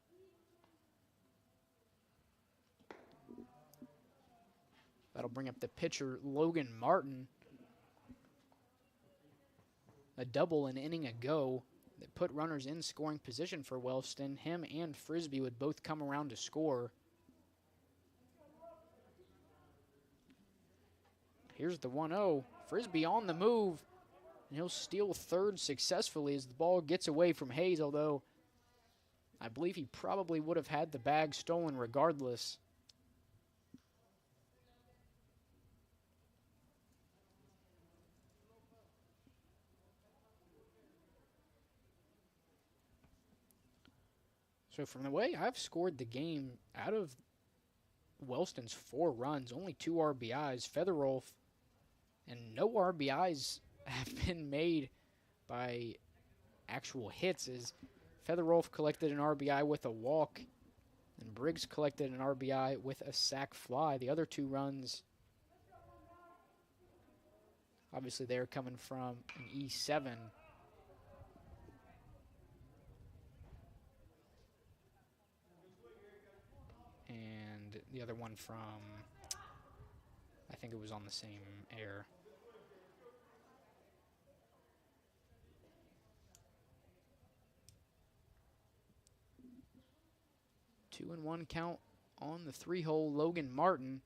That'll bring up the pitcher, Logan Martin. A double an inning ago that put runners in scoring position for Wellston. Him and Frisbee would both come around to score. Here's the 1-0. Frisbee on the move, and he'll steal third successfully as the ball gets away from Hayes, although I believe he probably would have had the bag stolen regardless. So from the way I've scored the game, out of Wellston's 4 runs, only 2 RBIs. Featherwolf, and no RBIs have been made by actual hits, as Featherwolf collected an RBI with a walk, and Briggs collected an RBI with a sac fly. The other 2 runs, obviously they're coming from an E7. And the other one from, I think it was on the same air. Two and one count on the 3-hole Logan Martin,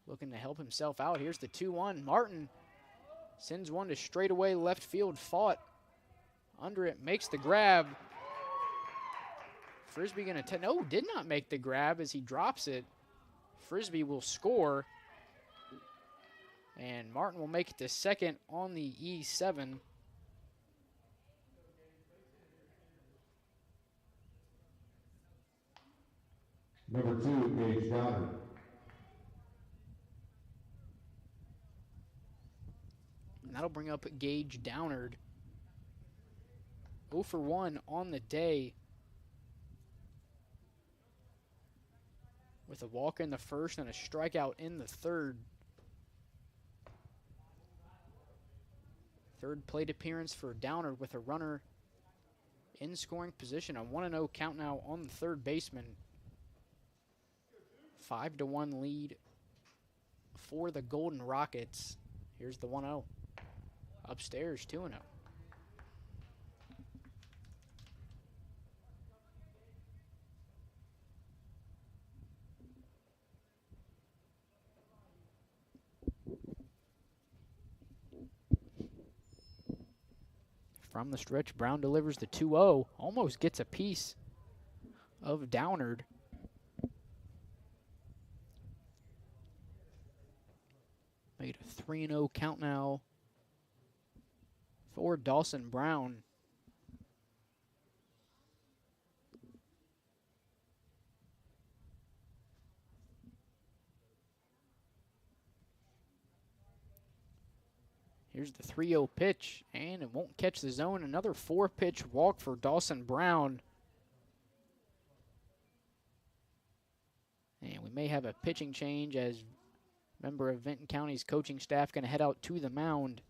looking to help himself out. Here's the 2-1. Martin sends one to straightaway left field. Fought under it, makes the grab. Frisbee going to, no, did not make the grab as he drops it. Frisbee will score. And Martin will make it to second on the E7. Number 2, Gage Downard. And that'll bring up Gage Downard. 0 for 1 on the day, with a walk in the first and a strikeout in the third. Third plate appearance for Downard with a runner in scoring position. A 1-0 count now on the third baseman. 5-1 lead for the Golden Rockets. Here's the 1-0. Upstairs, 2-0. From the stretch, Brown delivers the 2-0. Almost gets a piece of Downard. Made a 3-0 count now for Dawson Brown. Here's the 3-0 pitch, and it won't catch the zone. Another 4-pitch walk for Dawson Brown. And we may have a pitching change as a member of Vinton County's coaching staff going to head out to the mound.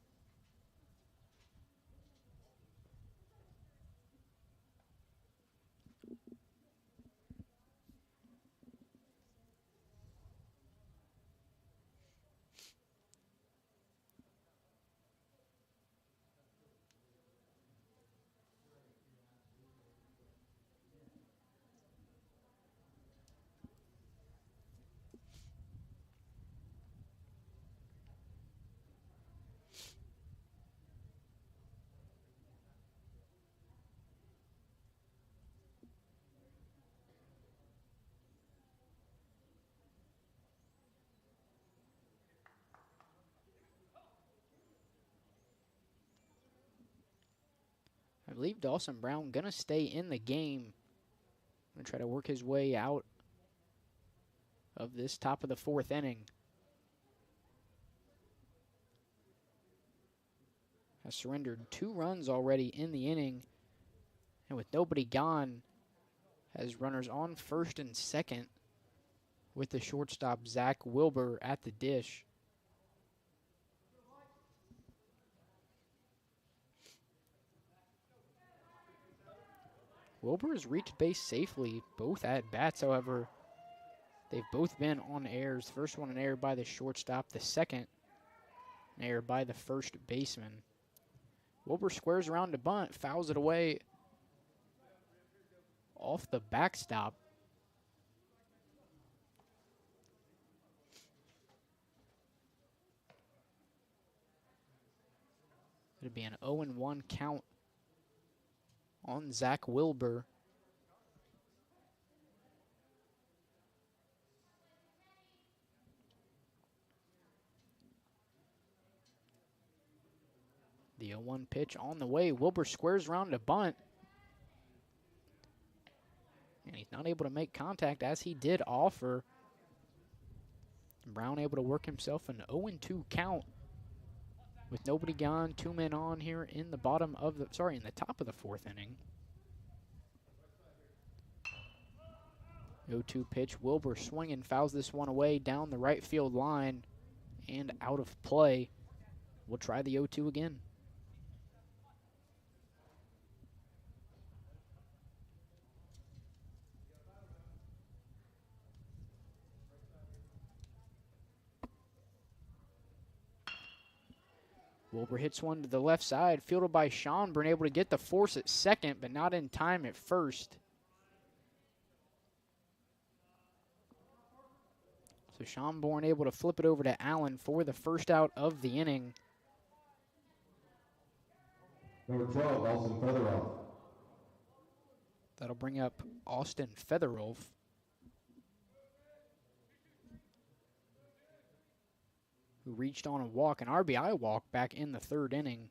I believe Dawson Brown going to stay in the game. Going to try to work his way out of this top of the 4th inning. Has surrendered 2 runs already in the inning. And with nobody gone, has runners on first and second with the shortstop Zach Wilbur at the dish. Wilbur has reached base safely, both at bats, however. They've both been on errors. First one an error by the shortstop, the second an error by the first baseman. Wilbur squares around to bunt, fouls it away off the backstop. It'll be an 0-1 count on Zach Wilbur. The 0-1 pitch on the way. Wilbur squares around to bunt. And he's not able to make contact as he did offer. Brown able to work himself an 0-2 count with nobody gone, 2 men on here in the in the top of the 4th inning. 0-2 pitch. Wilbur swinging, fouls this one away down the right field line and out of play. We'll try the 0-2 again. Wilbur hits one to the left side, fielded by Schonborn, able to get the force at second, but not in time at first. So Schonborn able to flip it over to Allen for the first out of the inning. Number 12, Austin Featheroff. That'll bring up Austin Featherolf. Who reached on a walk, an RBI walk back in the 3rd inning.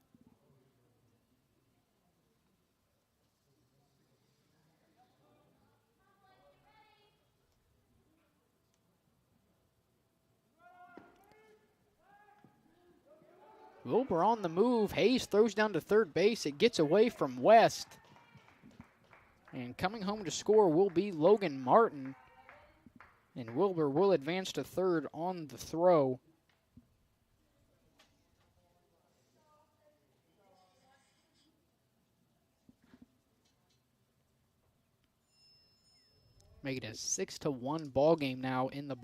Wilbur on the move. Hayes throws down to third base. It gets away from West. And coming home to score will be Logan Martin. And Wilbur will advance to third on the throw. Make it a 6-1 ball game now in the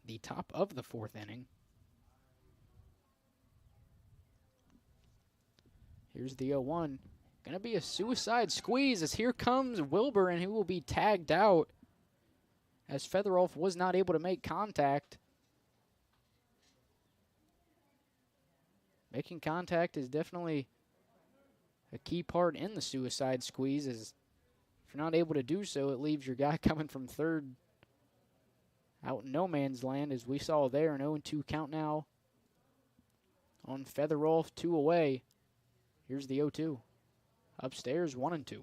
the top of the 4th inning. Here's the 0-1. Gonna be a suicide squeeze as here comes Wilbur, and he will be tagged out as Featherolf was not able to make contact. Making contact is definitely a key part in the suicide squeeze. Is if you're not able to do so, it leaves your guy coming from third out in no man's land, as we saw there. An 0-2 count now on Featherwolf, 2 away. Here's the 0-2. Upstairs, 1-2.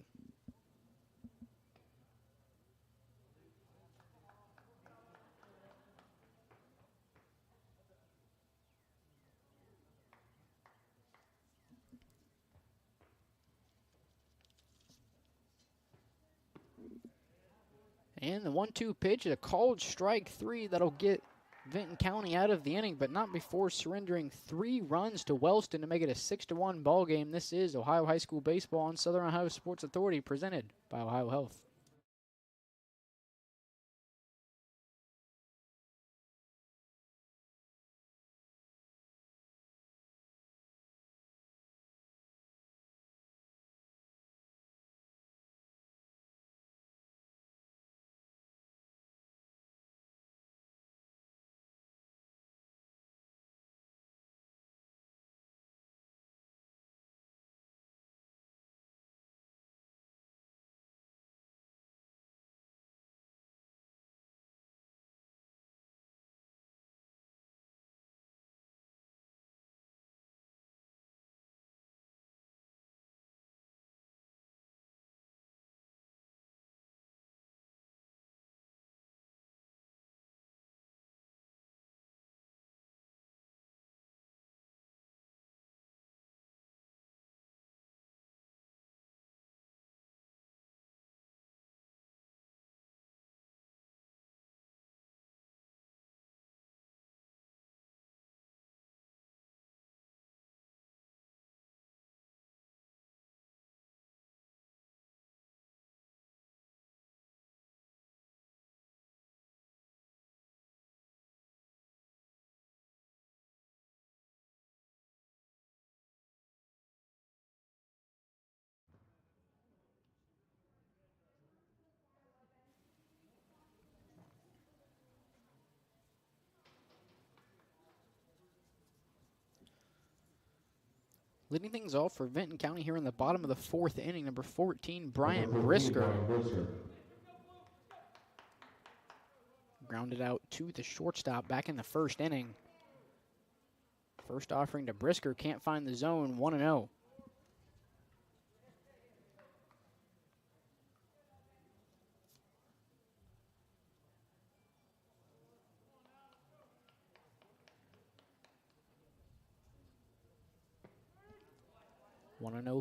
And the 1-2 pitch is a called strike 3 that'll get Vinton County out of the inning, but not before surrendering 3 runs to Wellston to make it a 6-1 ball game. This is Ohio High School Baseball on Southern Ohio Sports Authority, presented by OhioHealth. Leading things off for Vinton County here in the bottom of the 4th inning, number 14, Bryant Brisker. Grounded out to the shortstop back in the 1st inning. First offering to Brisker, can't find the zone, 1-0.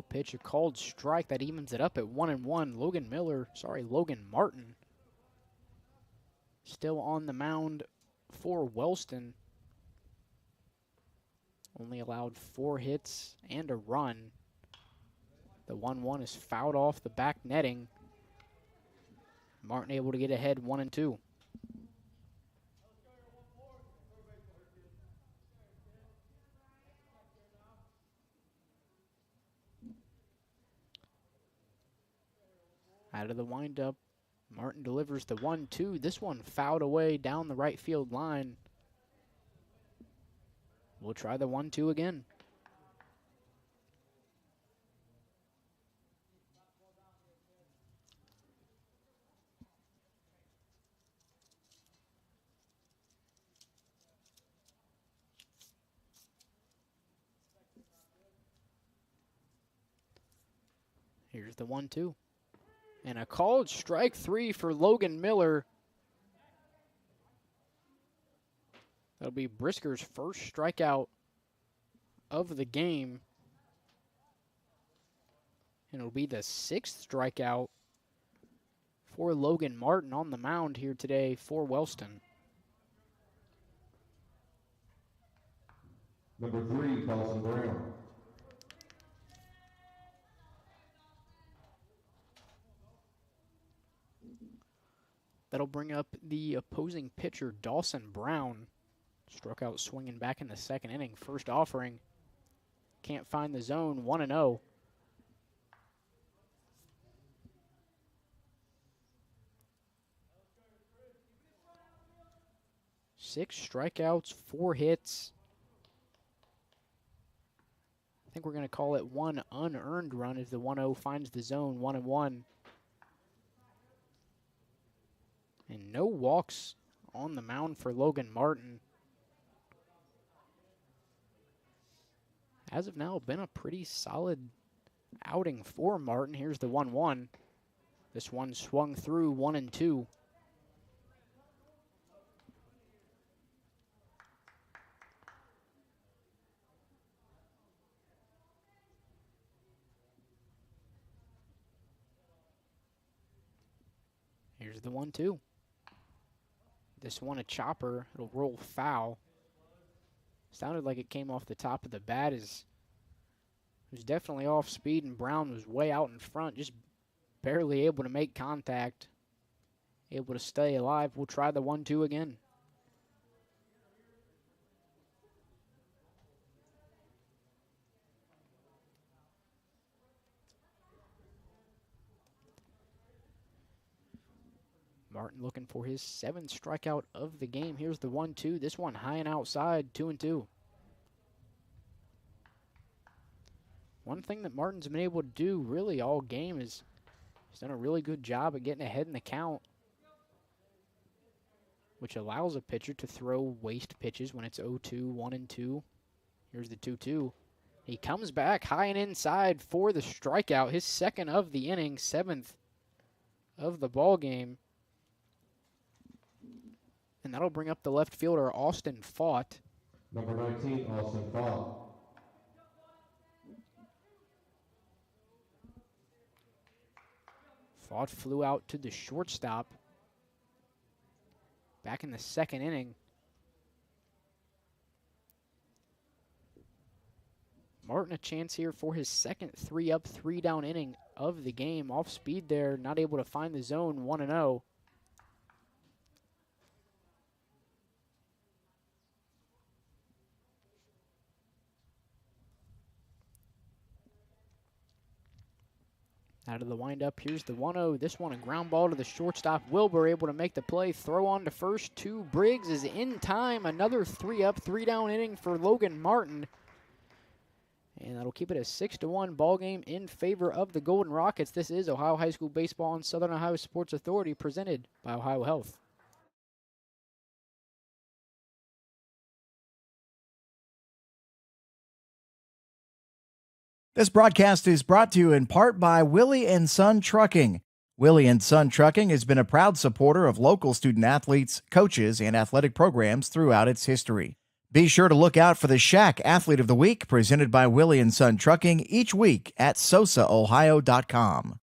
Pitch, a called strike that evens it up at 1-1. Logan Martin still on the mound for Wellston. Only allowed 4 hits and a run. The 1-1 is fouled off the back netting. Martin able to get ahead 1-2. Out of the windup, Martin delivers the 1-2. This one fouled away down the right field line. We'll try the 1-2 again. Here's the 1-2. And a called strike 3 for Logan Miller. That'll be Brisker's first strikeout of the game. And it'll be the 6th strikeout for Logan Martin on the mound here today for Wellston. Number 3, Dawson Brown. That'll bring up the opposing pitcher, Dawson Brown. Struck out swinging back in the 2nd inning. First offering. Can't find the zone, 1-0. Six strikeouts, 4 hits. I think we're going to call it one unearned run as the 1-0 finds the zone, 1-1. And no walks on the mound for Logan Martin. As of now, been a pretty solid outing for Martin. Here's the 1-1. This one swung through 1-2. Here's the 1-2. This one a chopper. It'll roll foul. Sounded like it came off the top of the bat. It was definitely off speed, and Brown was way out in front, just barely able to make contact. Able to stay alive. We'll try the 1-2 again. Martin looking for his 7th strikeout of the game. Here's the 1-2. This one high and outside, 2-2. One thing that Martin's been able to do really all game is he's done a really good job at getting ahead in the count, which allows a pitcher to throw waste pitches when it's 0-2, 1-2. Here's the 2-2. He comes back high and inside for the strikeout, his 2nd of the inning, 7th of the ball game. And that'll bring up the left fielder, Austin Fought. Number 19, Austin Fought. Fought flew out to the shortstop back in the 2nd inning. Martin a chance here for his 2nd 3-up, 3-down inning of the game. Off speed there, not able to find the zone, 1-0. Out of the windup, here's the 1-0. This one a ground ball to the shortstop. Wilbur able to make the play. Throw on to first. Briggs is in time. Another 3-up, 3-down inning for Logan Martin. And that'll keep it a 6-1 ball game in favor of the Golden Rockets. This is Ohio High School Baseball on Southern Ohio Sports Authority, presented by OhioHealth. This broadcast is brought to you in part by Willie and Son Trucking. Willie and Son Trucking has been a proud supporter of local student athletes, coaches, and athletic programs throughout its history. Be sure to look out for the Shack Athlete of the Week presented by Willie and Son Trucking each week at SOSAOhio.com.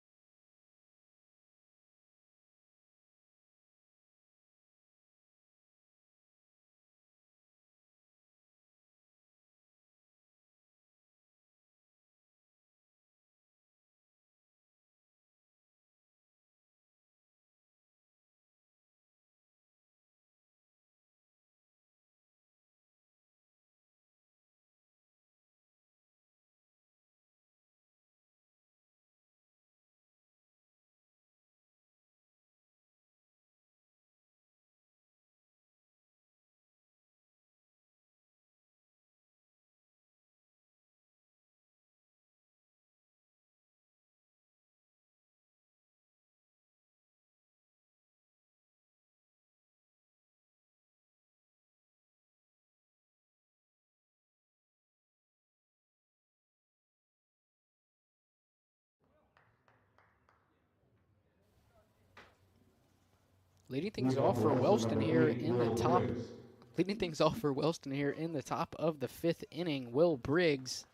Leading things off for Wellston here in the top. Leading things off for Wellston here in the top of the 5th inning, Will Briggs.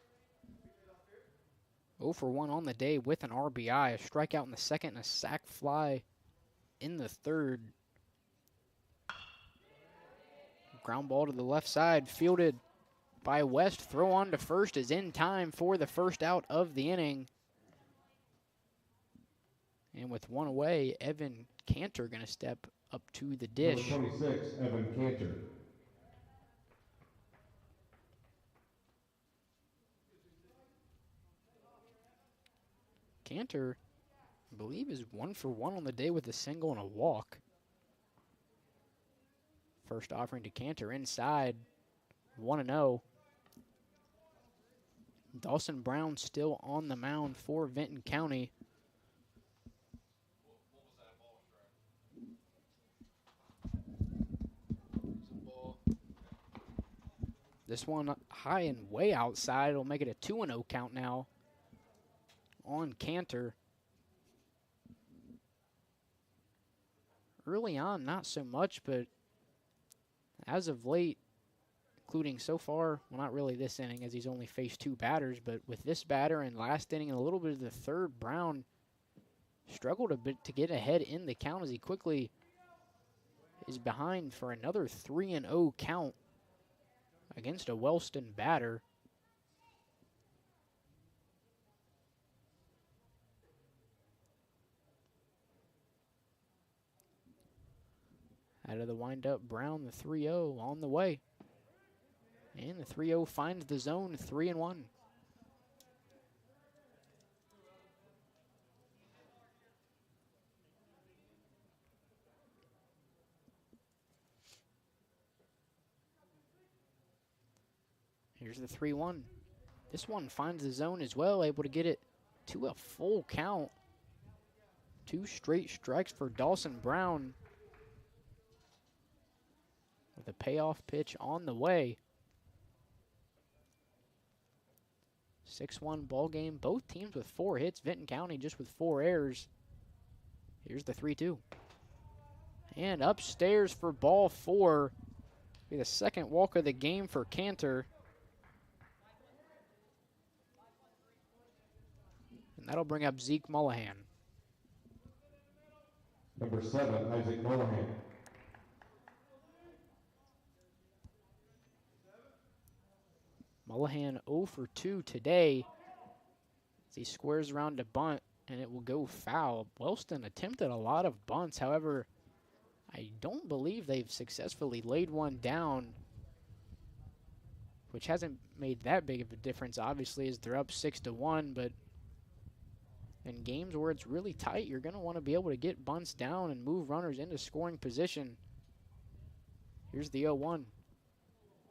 0 for 1 on the day with an RBI, a strikeout in the 2nd, and a sac fly in the 3rd. Ground ball to the left side, fielded by West. Throw on to first is in time for the first out of the inning. And with one away, Evan Cantor going to step up to the dish. Number 26, Evan Cantor. Cantor, I believe, is 1 for 1 on the day with a single and a walk. First offering to Cantor inside, 1-0. Dawson Brown still on the mound for Vinton County. This one high and way outside. It'll make it a 2-0 count now on Cantor. Early on, not so much, but as of late, including so far, well, not really this inning as he's only faced 2 batters, but with this batter and last inning and a little bit of the third, Brown struggled a bit to get ahead in the count as he quickly is behind for another 3-0 count against a Wellston batter. Out of the windup, Brown, the 3-0 on the way. And the 3-0 finds the zone, 3-1. Here's the 3-1. This one finds the zone as well, able to get it to a full count. 2 straight strikes for Dawson Brown, with a payoff pitch on the way. 6-1 ball game. Both teams with 4 hits. Vinton County just with 4 errors. Here's the 3-2. And upstairs for ball 4. Be the second walk of the game for Cantor. And that'll bring up Zeke Mullahan. Number 7, Isaac Mullahan. Mullahan 0 for 2 today as he squares around a bunt, and it will go foul. Wellston attempted a lot of bunts. However, I don't believe they've successfully laid one down, which hasn't made that big of a difference, obviously, as they're up 6-1. But in games where it's really tight, you're going to want to be able to get bunts down and move runners into scoring position. Here's the 0-1.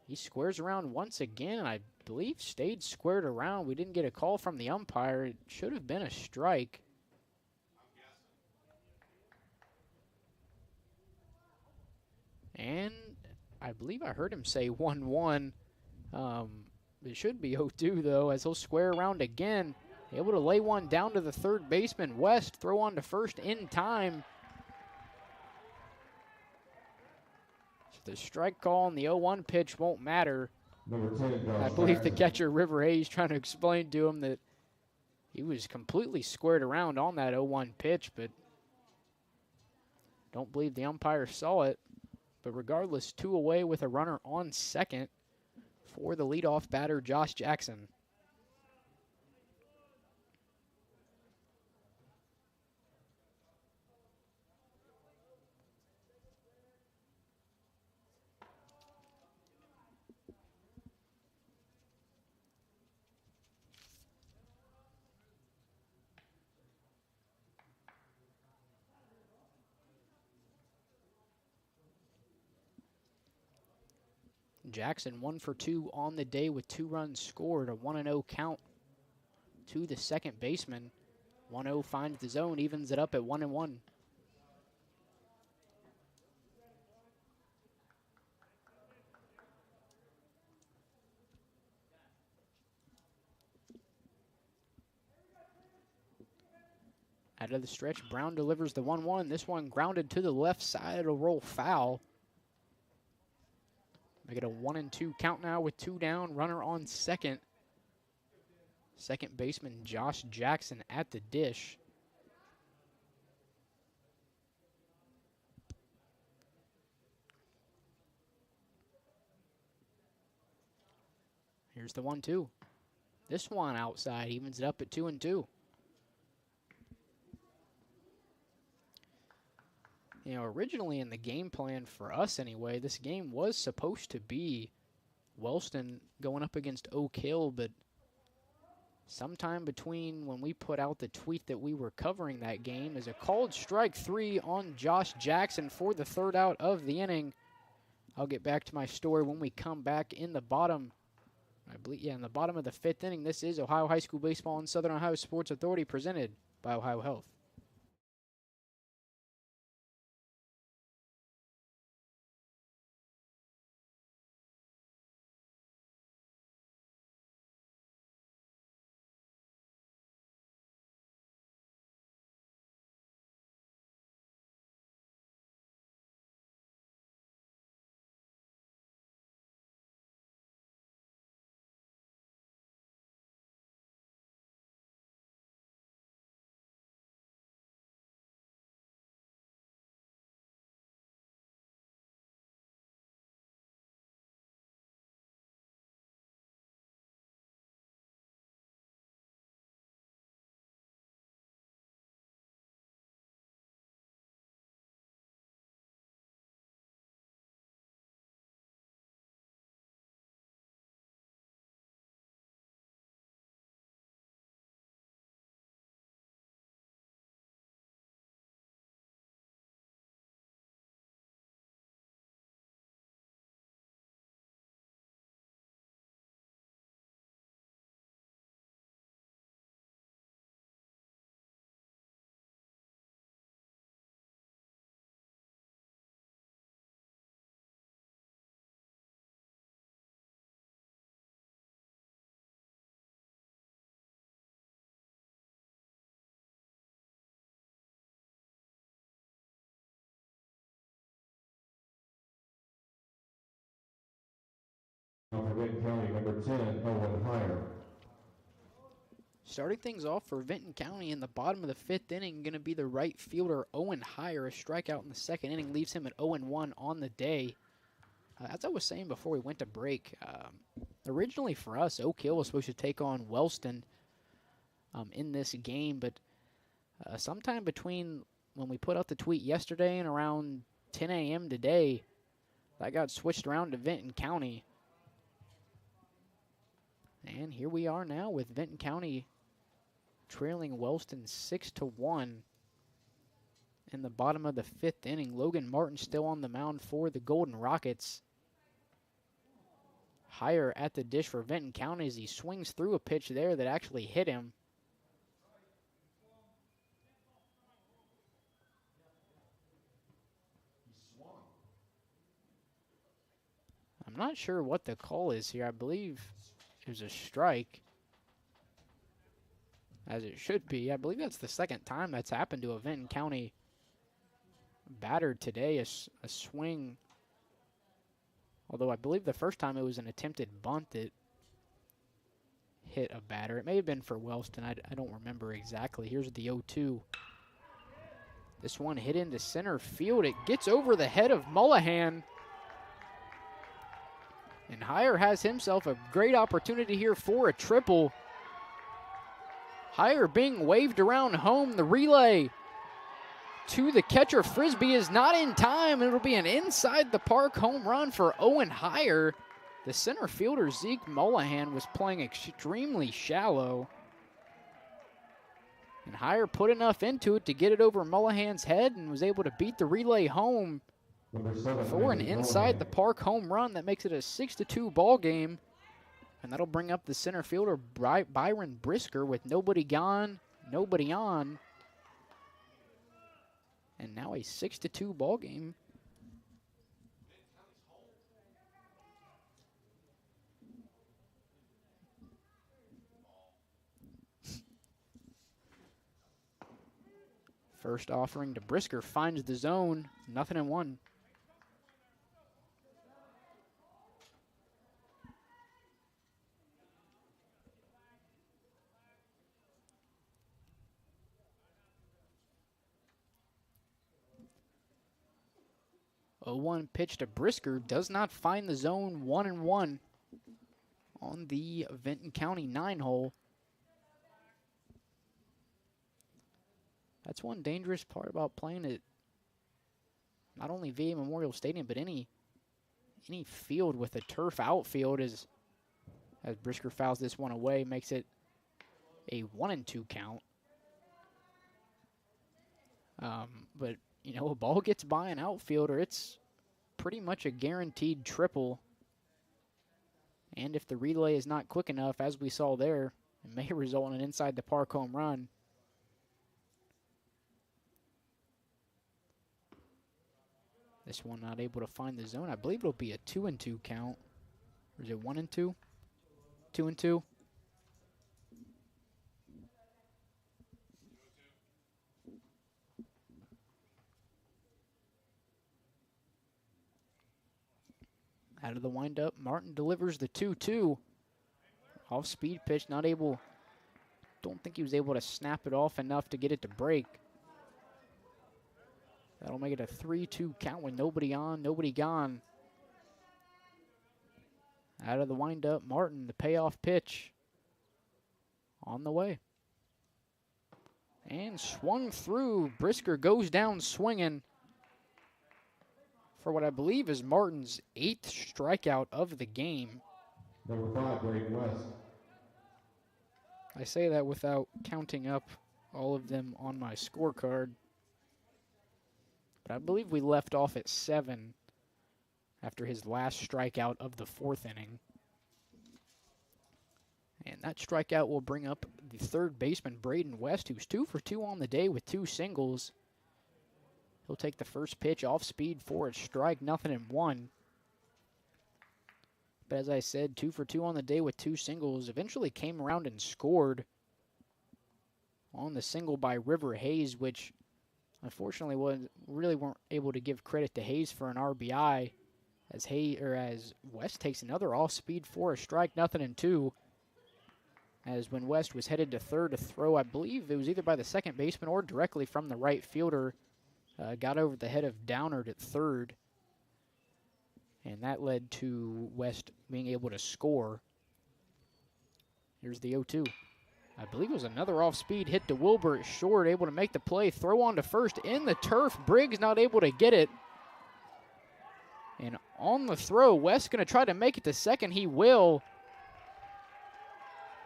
He squares around once again, and I believe stayed squared around. We didn't get a call from the umpire. It should have been a strike. And I believe I heard him say 1-1. It should be 0-2, though, as he'll square around again. Able to lay one down to the third baseman, West. Throw on to first in time. The strike call on the 0-1 pitch won't matter. Number 10, I believe the catcher, River Hayes, trying to explain to him that he was completely squared around on that 0-1 pitch, but don't believe the umpire saw it. But regardless, 2 away with a runner on second for the leadoff batter, Josh Jackson. Jackson 1 for 2 on the day with 2 runs scored, a 1-0 count to the second baseman. 1-0 finds the zone, evens it up at 1-1. Out of the stretch, Brown delivers the 1-1. This one grounded to the left side. It'll roll foul. Make it a 1-2 count now with 2 down. Runner on second. Second baseman Josh Jackson at the dish. Here's the 1-2. This one outside evens it up at 2-2. You know, originally in the game plan for us anyway, this game was supposed to be Wellston going up against Oak Hill, but sometime between when we put out the tweet that we were covering that game is a called strike 3 on Josh Jackson for the 3rd out of the inning. I'll get back to my story when we come back in the bottom I believe, yeah, in the bottom of the 5th inning. This is Ohio High School Baseball on Southern Ohio Sports Authority, presented by OhioHealth. Now for Vinton County, number 10, Owen Heyer. Starting things off for Vinton County in the bottom of the 5th inning, going to be the right fielder, Owen Heyer. A strikeout in the 2nd inning leaves him at 0-1 on the day. As I was saying before we went to break, originally for us, Oak Hill was supposed to take on Wellston in this game, but sometime between when we put out the tweet yesterday and around 10 a.m. today, that got switched around to Vinton County. And here we are now with Vinton County trailing Wellston 6-1 in the bottom of the 5th inning. Logan Martin still on the mound for the Golden Rockets. Heyer at the dish for Vinton County as he swings through a pitch there that actually hit him. I'm not sure what the call is here. I believe it was a strike, as it should be. I believe that's the 2nd time that's happened to a Vinton County batter today, a swing. Although I believe the first time it was an attempted bunt that hit a batter. It may have been for Wellston. I don't remember exactly. Here's the 0-2. This one hit into center field. It gets over the head of Mullahan. And Heyer has himself a great opportunity here for a triple. Heyer being waved around home. The relay to the catcher Frisbee is not in time. It'll be an inside the park home run for Owen Heyer. The center fielder Zeke Mullahan was playing extremely shallow. And Heyer put enough into it to get it over Mullahan's head and was able to beat the relay home for an inside the park home run that makes it a 6-2 ball game. And that'll bring up the center fielder Byron Brisker with nobody gone, nobody on. And now a 6-2 ball game. First offering to Brisker finds the zone, 0-1. A 0-1 pitch to Brisker does not find the zone, 1-1 on the Vinton County 9-hole. That's one dangerous part about playing at not only VA Memorial Stadium, but any field with a turf outfield as Brisker fouls this one away, makes it a 1-2 count. But, you know, a ball gets by an outfielder, it's pretty much a guaranteed triple. And if the relay is not quick enough, as we saw there, it may result in an inside the park home run. This one not able to find the zone. I believe it'll be a 2-2 count. Or is it 1-2? 2-2. Out of the windup, Martin delivers the 2-2. Off-speed pitch, not able. Don't think he was able to snap it off enough to get it to break. That'll make it a 3-2 count with nobody on, nobody gone. Out of the windup, Martin, the payoff pitch. On the way. And swung through. Brisker goes down swinging for what I believe is Martin's 8th strikeout of the game. Number 5, Braden West. I say that without counting up all of them on my scorecard. But I believe we left off at 7 after his last strikeout of the 4th inning. And that strikeout will bring up the third baseman, Braden West, who's 2 for 2 on the day with 2 singles. He'll take the first pitch off speed for a strike, 0-1. But as I said, 2 for 2 on the day with 2 singles. Eventually came around and scored on the single by River Hayes, which unfortunately really weren't able to give credit to Hayes for an RBI, as West takes another off speed for a strike, 0-2. As when West was headed to third to throw, I believe it was either by the second baseman or directly from the right fielder. Got over the head of Downard at third. And that led to West being able to score. Here's the 0-2. I believe it was another off-speed hit to Wilbur at short, able to make the play, throw on to first in the turf. Briggs not able to get it. And on the throw, West going to try to make it to second. He will.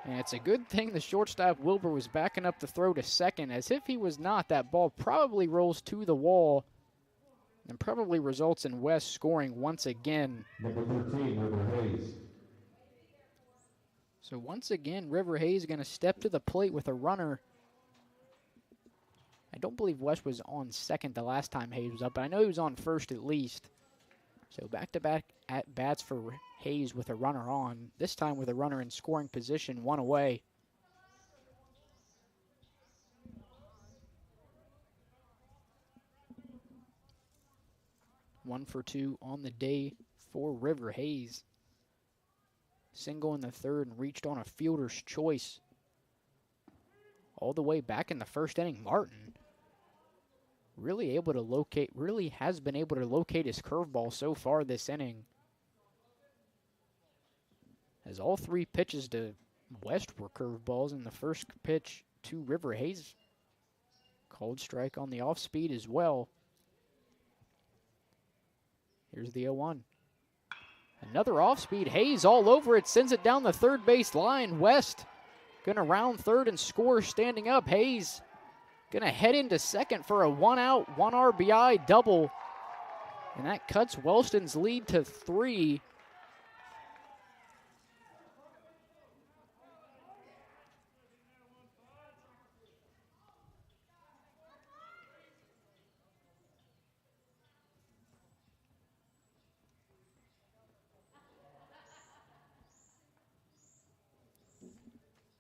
And it's a good thing the shortstop Wilbur was backing up the throw to second, as if he was not, that ball probably rolls to the wall and probably results in West scoring once again. Number 13, River Hayes. So once again, River Hayes going to step to the plate with a runner. I don't believe West was on second the last time Hayes was up, but I know he was on first at least. So back-to-back at-bats for Hayes with a runner on, this time with a runner in scoring position, 1 away. One for 2 on the day for River Hayes. Single in the third and reached on a fielder's choice. All the way back in the first inning, Martin really has been able to locate his curveball so far this inning. As all 3 pitches to West were curveballs, and the first pitch to River Hayes, called strike on the off speed as well. Here's the 0-1. Another off speed. Hayes all over it, sends it down the third base line. West gonna round third and score standing up. Hayes gonna head into second for a 1-out, 1 RBI double. And that cuts Wellston's lead to 3.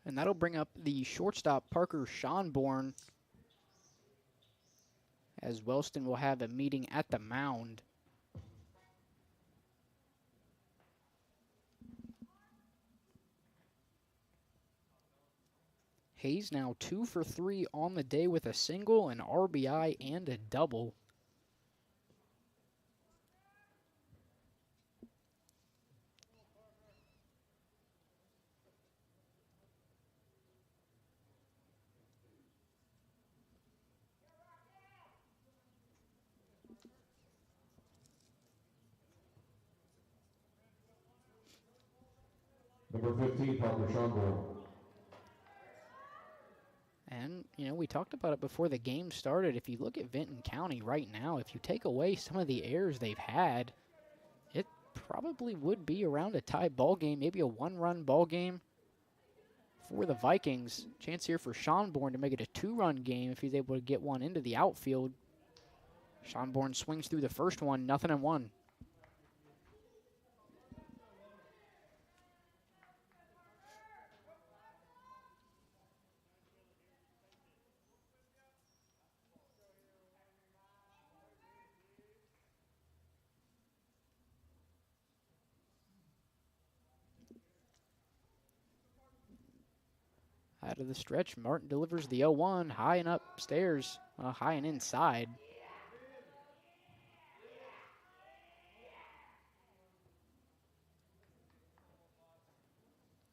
And that'll bring up the shortstop, Parker Schonborn, as Wellston will have a meeting at the mound. Hayes now 2 for 3 on the day with a single, an RBI, and a double. Number 15, Parker Schonborn. And, we talked about it before the game started. If you look at Vinton County right now, if you take away some of the errors they've had, it probably would be around a tie ball game, maybe a one-run ball game for the Vikings. Chance here for Schonborn to make it a two-run game if he's able to get one into the outfield. Schonborn swings through the first one, 0-1. Out of the stretch, Martin delivers the 0-1, high and upstairs, high and inside.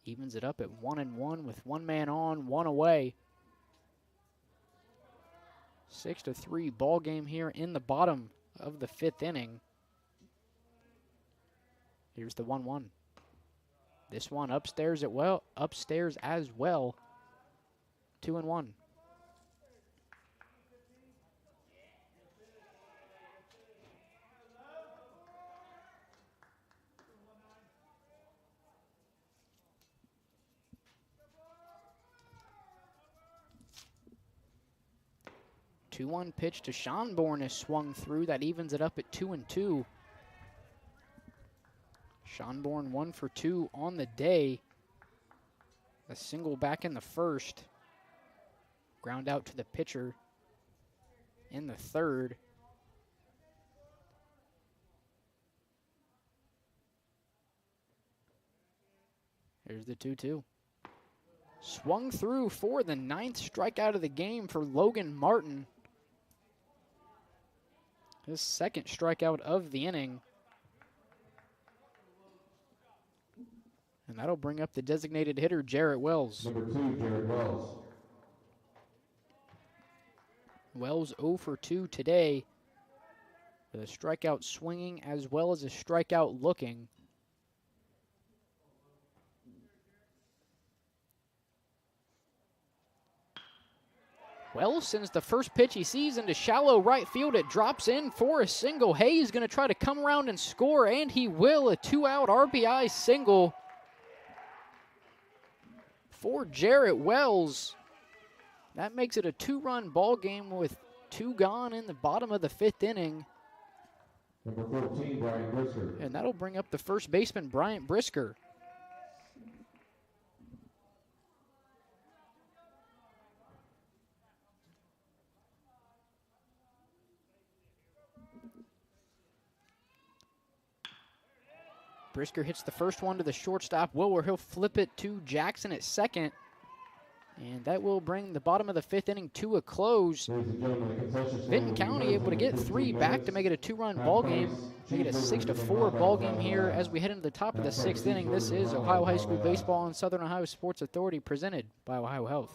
Evens it up at 1-1 with one man on, one away. 6-3 ball game here in the bottom of the fifth inning. Here's the 1-1. This one upstairs as well. 2-1. The 2-1 pitch to Schonborn is swung through. That evens it up at 2-2. Schonborn 1 for 2 on the day. A single back in the first. Ground out to the pitcher in the third. Here's the 2-2. Swung through for the 9th strikeout of the game for Logan Martin. His 2nd strikeout of the inning. And that'll bring up the designated hitter, Jarrett Wells. Number 2, Jarrett Wells. Wells 0 for 2 today, with a strikeout swinging as well as a strikeout looking. Wells sends the first pitch he sees into shallow right field. It drops in for a single. Hayes going to try to come around and score, and he will. A 2-out RBI single for Jarrett Wells. That makes it a 2-run ball game with 2 gone in the bottom of the 5th inning. Number 14, Bryant Brisker. And that'll bring up the first baseman, Bryant Brisker. Brisker hits the first one to the shortstop, where he'll flip it to Jackson at second. And that will bring the bottom of the 5th inning to a close. Vinton County able to get 3 back to make it a 2-run ball game. Make it a 6-4 ball game here as we head into the top of the 6th inning. This is Ohio High School Baseball on Southern Ohio Sports Authority, presented by OhioHealth.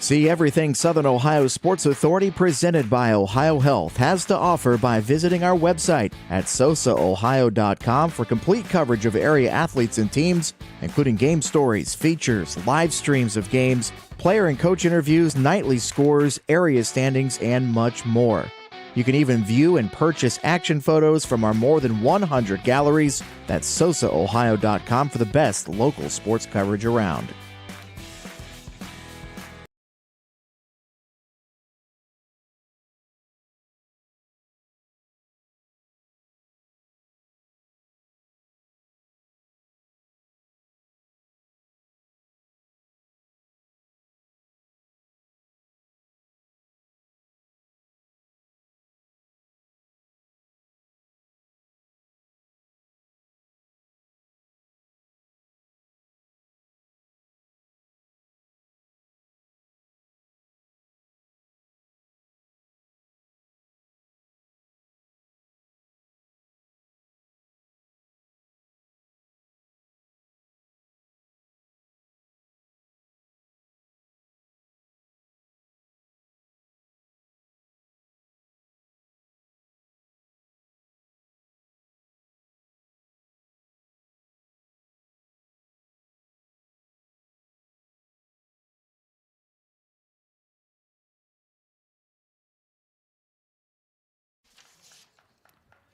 See everything Southern Ohio Sports Authority presented by OhioHealth has to offer by visiting our website at SOSAOhio.com for complete coverage of area athletes and teams, including game stories, features, live streams of games, player and coach interviews, nightly scores, area standings, and much more. You can even view and purchase action photos from our more than 100 galleries. That's SOSAOhio.com for the best local sports coverage around.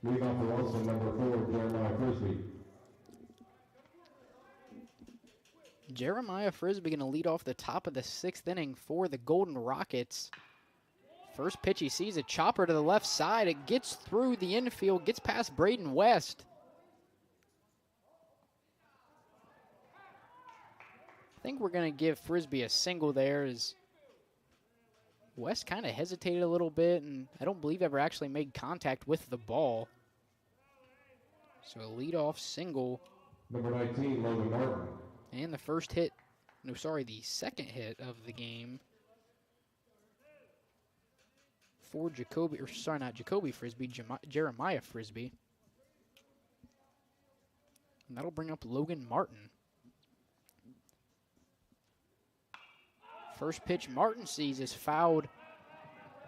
Leadoff for Wellston, number 4, Jeremiah Frisbee. Jeremiah Frisbee going to lead off the top of the 6th inning for the Golden Rockets. First pitch he sees, a chopper to the left side. It gets through the infield, gets past Braden West. I think we're going to give Frisbee a single there, as West kind of hesitated a little bit, and I don't believe ever actually made contact with the ball. So a leadoff single. Number 19, Logan Martin. And the the second hit of the game for Jacoby Frisbee, Jeremiah Frisbee. And that'll bring up Logan Martin. First pitch Martin sees is fouled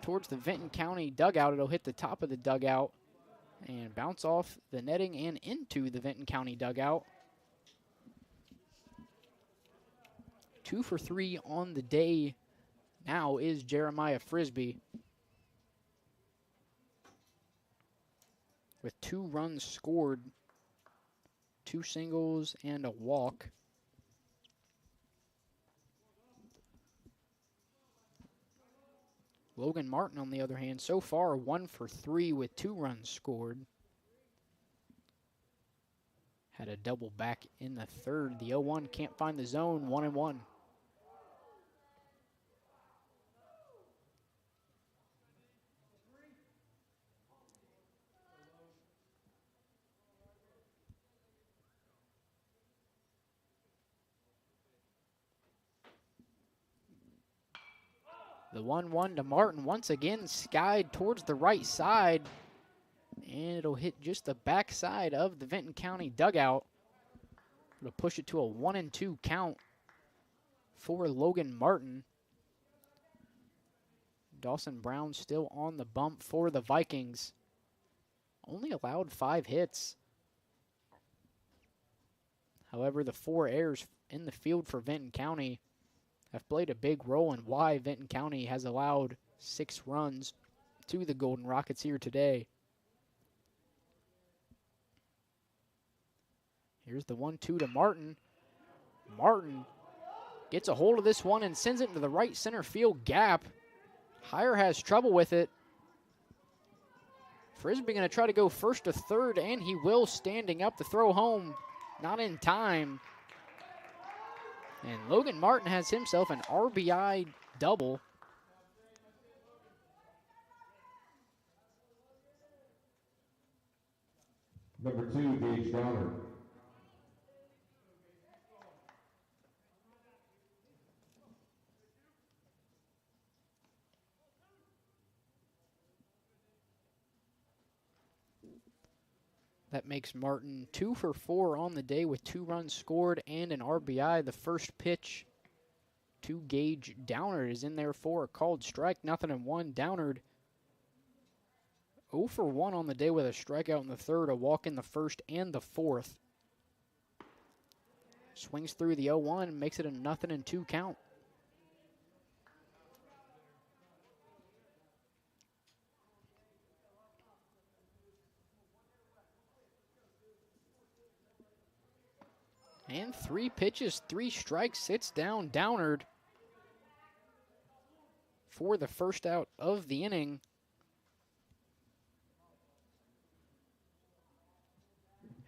towards the Vinton County dugout. It'll hit the top of the dugout and bounce off the netting and into the Vinton County dugout. 2 for 3 on the day now is Jeremiah Frisbee, with 2 runs scored, 2 singles and a walk. Logan Martin, on the other hand, so far 1 for 3 with 2 runs scored. Had a double back in the 3rd. The 0-1 can't find the zone, 1-1. The 1-1 to Martin, once again skied towards the right side, and it'll hit just the back side of the Vinton County dugout. It'll push it to a 1-2 count for Logan Martin. Dawson Brown still on the bump for the Vikings. Only allowed 5 hits. However, the 4 errors in the field for Vinton County have played a big role in why Vinton County has allowed 6 runs to the Golden Rockets here today. Here's the 1-2 to Martin. Martin gets a hold of this one and sends it into the right center field gap. Heyer has trouble with it. Frisbee going to try to go first to third, and he will, standing up to throw home. Not in time. And Logan Martin has himself an RBI double. Number 2, Gage Downer. That makes Martin 2 for 4 on the day with 2 runs scored and an RBI. The first pitch to Gage Downard is in there for a called strike. 0-1. Downard 0 for 1 on the day with a strikeout in the 3rd, a walk in the 1st and the 4th. Swings through the 0-1, makes it a 0-2 count. And 3 pitches, 3 strikes, sits down Downard for the first out of the inning.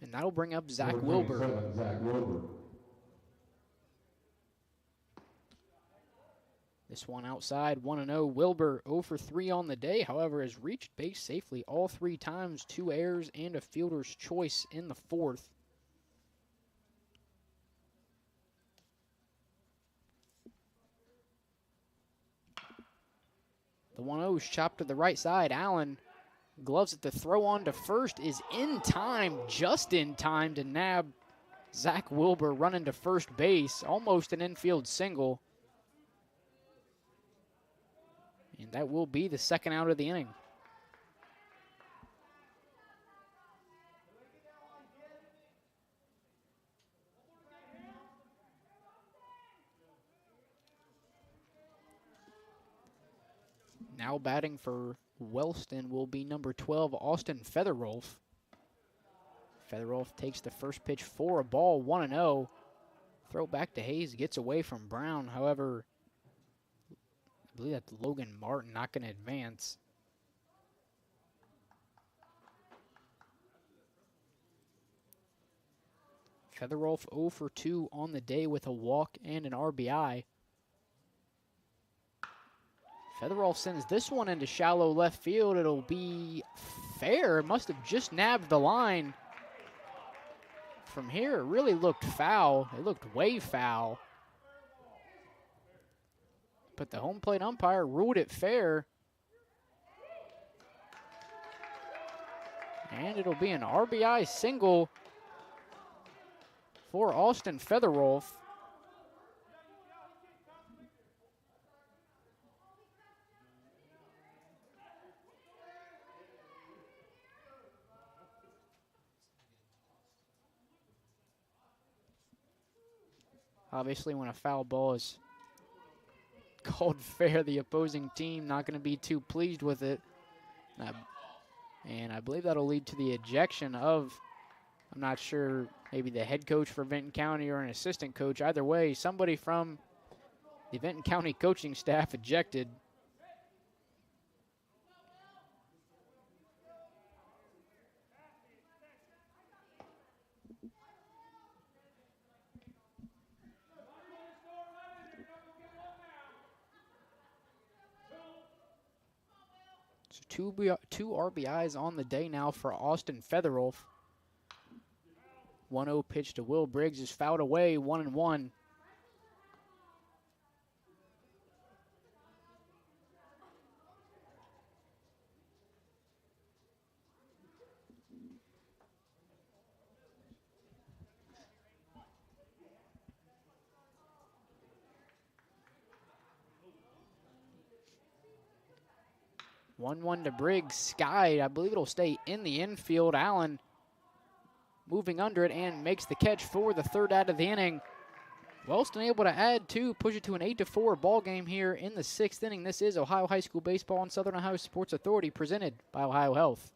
And that'll bring up Zach Wilbur. Zach Wilbur. This one outside, 1-0. Wilbur 0 for 3 on the day, however, has reached base safely all 3 times, 2 errors and a fielder's choice in the 4th. The 1-0's chopped to the right side. Allen gloves it. The throw on to first is in time, just in time to nab Zach Wilbur running to first base. Almost an infield single. And that will be the second out of the inning. Now Now batting for Wellston will be number 12, Austin Featherwolf. Featherwolf takes the first pitch for a ball, 1-0. Throw back to Hayes, gets away from Brown. However, I believe that's Logan Martin not going to advance. Featherwolf 0 for 2 on the day with a walk and an RBI. Featherwolf sends this one into shallow left field. It'll be fair. It must have just nabbed the line. From here, it really looked foul. It looked way foul. But the home plate umpire ruled it fair. And it'll be an RBI single for Austin Featherwolf. Obviously, when a foul ball is called fair, the opposing team not going to be too pleased with it. And I believe that'll lead to the ejection of, I'm not sure, maybe the head coach for Vinton County or an assistant coach. Either way, somebody from the Vinton County coaching staff ejected. So two RBIs on the day now for Austin Featherwolf. 1-0 pitch to Will Briggs is fouled away, 1-1. One to Briggs, skied. I believe it'll stay in the infield. Allen moving under it and makes the catch for the third out of the inning. Wellston able to add 2, push it to an 8-4 ball game here in the 6th inning. This is Ohio High School Baseball on Southern Ohio Sports Authority, presented by OhioHealth.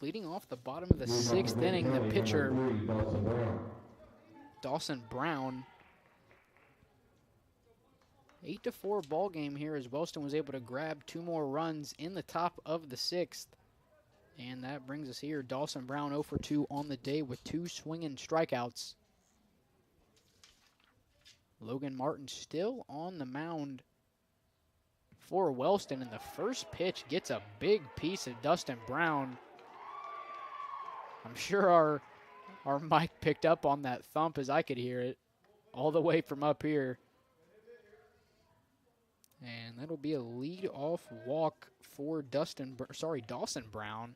Leading off the bottom of the 6th inning, the pitcher, Dawson Brown. 8-4 ball game here as Wellston was able to grab 2 more runs in the top of the 6th. And that brings us here. Dawson Brown 0 for 2 on the day with 2 swinging strikeouts. Logan Martin still on the mound for Wellston, and the first pitch gets a big piece of Dustin Brown. I'm sure our mic picked up on that thump as I could hear it all the way from up here. And that'll be a lead-off walk for Dawson Brown.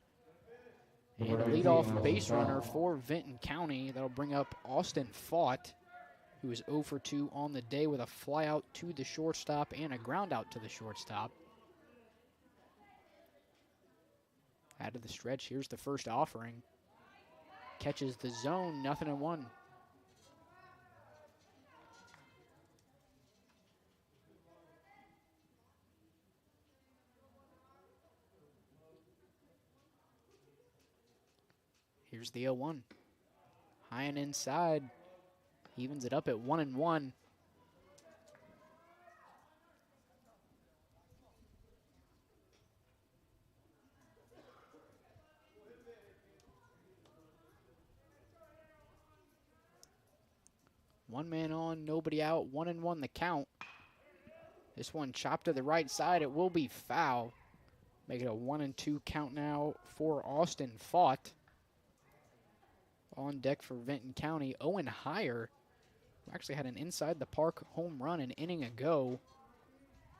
And a leadoff base runner for Vinton County. That'll bring up Austin Fott, who is 0 for 2 on the day with a fly out to the shortstop and a ground out to the shortstop. Out of the stretch, here's the first offering. Catches the zone, 0-1. Here's the 0-1. High and inside. Evens it up at 1-1. One man on, nobody out, 1-1 the count. This one chopped to the right side. It will be foul. Make it a 1-2 count now for Austin Fott. On deck for Vinton County, Owen Heyer actually had an inside the park home run an inning ago.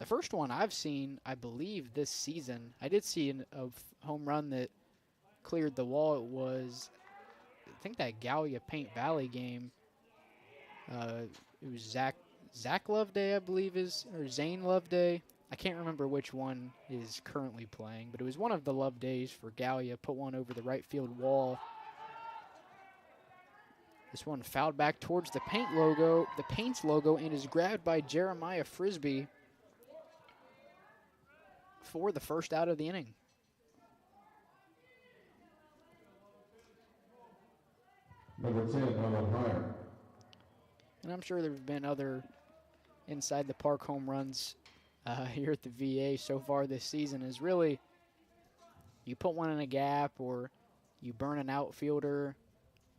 The first one I've seen, I believe, this season. I did see a home run that cleared the wall. It was, I think, that Gallia Paint Valley game. It was Zach Loveday, I believe, or Zane Loveday. I can't remember which one is currently playing, but it was one of the Lovedays for Gallia. Put one over the right field wall. This one fouled back towards the Paints logo, and is grabbed by Jeremiah Frisbee for the first out of the inning. Number 10, Owen Heyer. And I'm sure there have been other inside the park home runs here at the VA so far this season. Is really, you put one in a gap, or you burn an outfielder,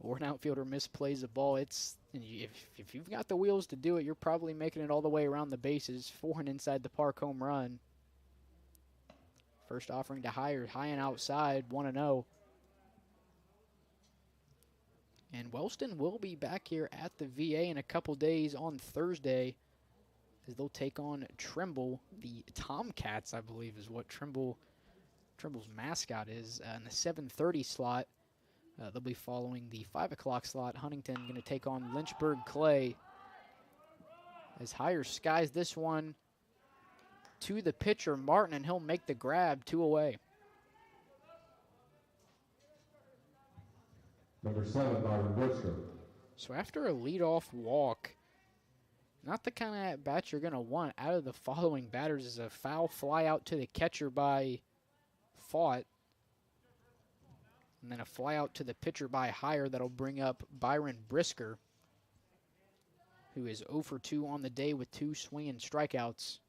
or an outfielder misplays the ball. If you've got the wheels to do it, you're probably making it all the way around the bases for an inside the park home run. First offering to Heyer, high and outside, 1-0. And Wellston will be back here at the VA in a couple days on Thursday, as they'll take on Trimble. The Tomcats, I believe, is what Trimble's mascot is, in the 7:30 slot. They'll be following the 5 o'clock slot. Huntington going to take on Lynchburg Clay. As Heyer skies this one to the pitcher, Martin, and he'll make the grab, 2 away. Number 7, Byron Brisker. So after a leadoff walk, not the kind of at-bat you're going to want out of the following batters, is a foul fly out to the catcher by Fott. And then a fly out to the pitcher by Heyer that'll bring up Byron Brisker, who is 0 for 2 on the day with 2 swinging strikeouts.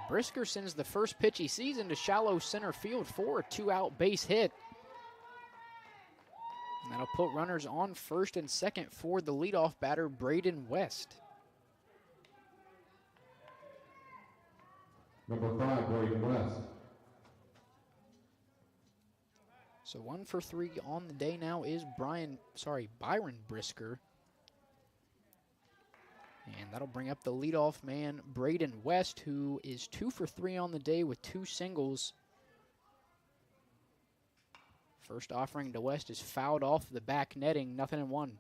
Brisker sends the first pitch he sees into shallow center field for a 2-out base hit. And that'll put runners on first and second for the leadoff batter, Braden West. Number 5, Braden West. So 1 for 3 on the day now is Byron Brisker. And that'll bring up the leadoff man, Braden West, who is 2 for 3 on the day with 2 singles. First offering to West is fouled off the back netting, 0-1.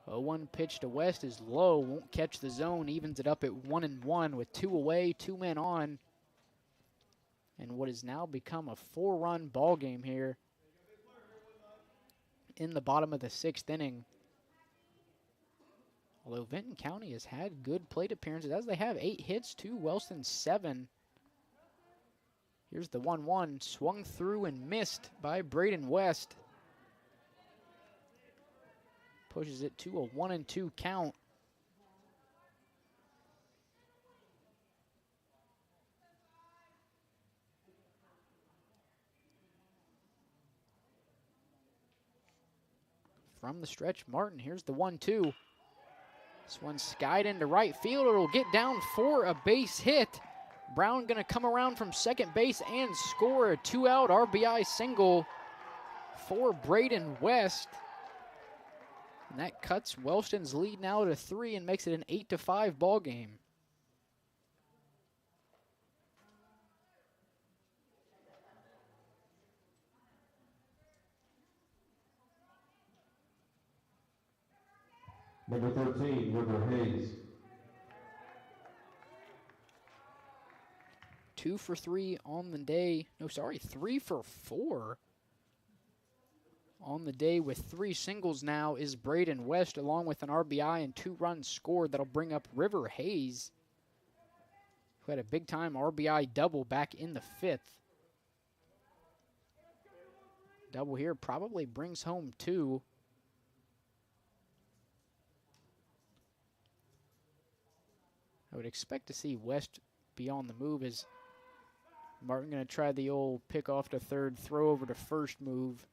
A 1 pitch to West is low, won't catch the zone, evens it up at 1-1 with 2 away, 2 men on. And what has now become a 4-run ball game here in the bottom of the 6th inning. Although Vinton County has had good plate appearances, as they have 8 hits to Wellston's 7. Here's the 1-1, swung through and missed by Braden West. Pushes it to a 1-2 count. from the stretch. Martin, here's the 1-2. This one skied into right field. It'll get down for a base hit. Brown going to come around from second base and score a 2-out RBI single for Braden West. And that cuts Wellston's lead now to 3 and makes it an 8-5 ball game. Number 13, River Hayes. 2 for 3 on the day. No, sorry, 3 for 4 on the day with 3 singles now is Braden West, along with an RBI and 2 runs scored. That'll bring up River Hayes, who had a big-time RBI double back in the 5th. Double here probably brings home 2. I would expect to see West be on the move as Martin going to try the old pick off to third, throw over to first move.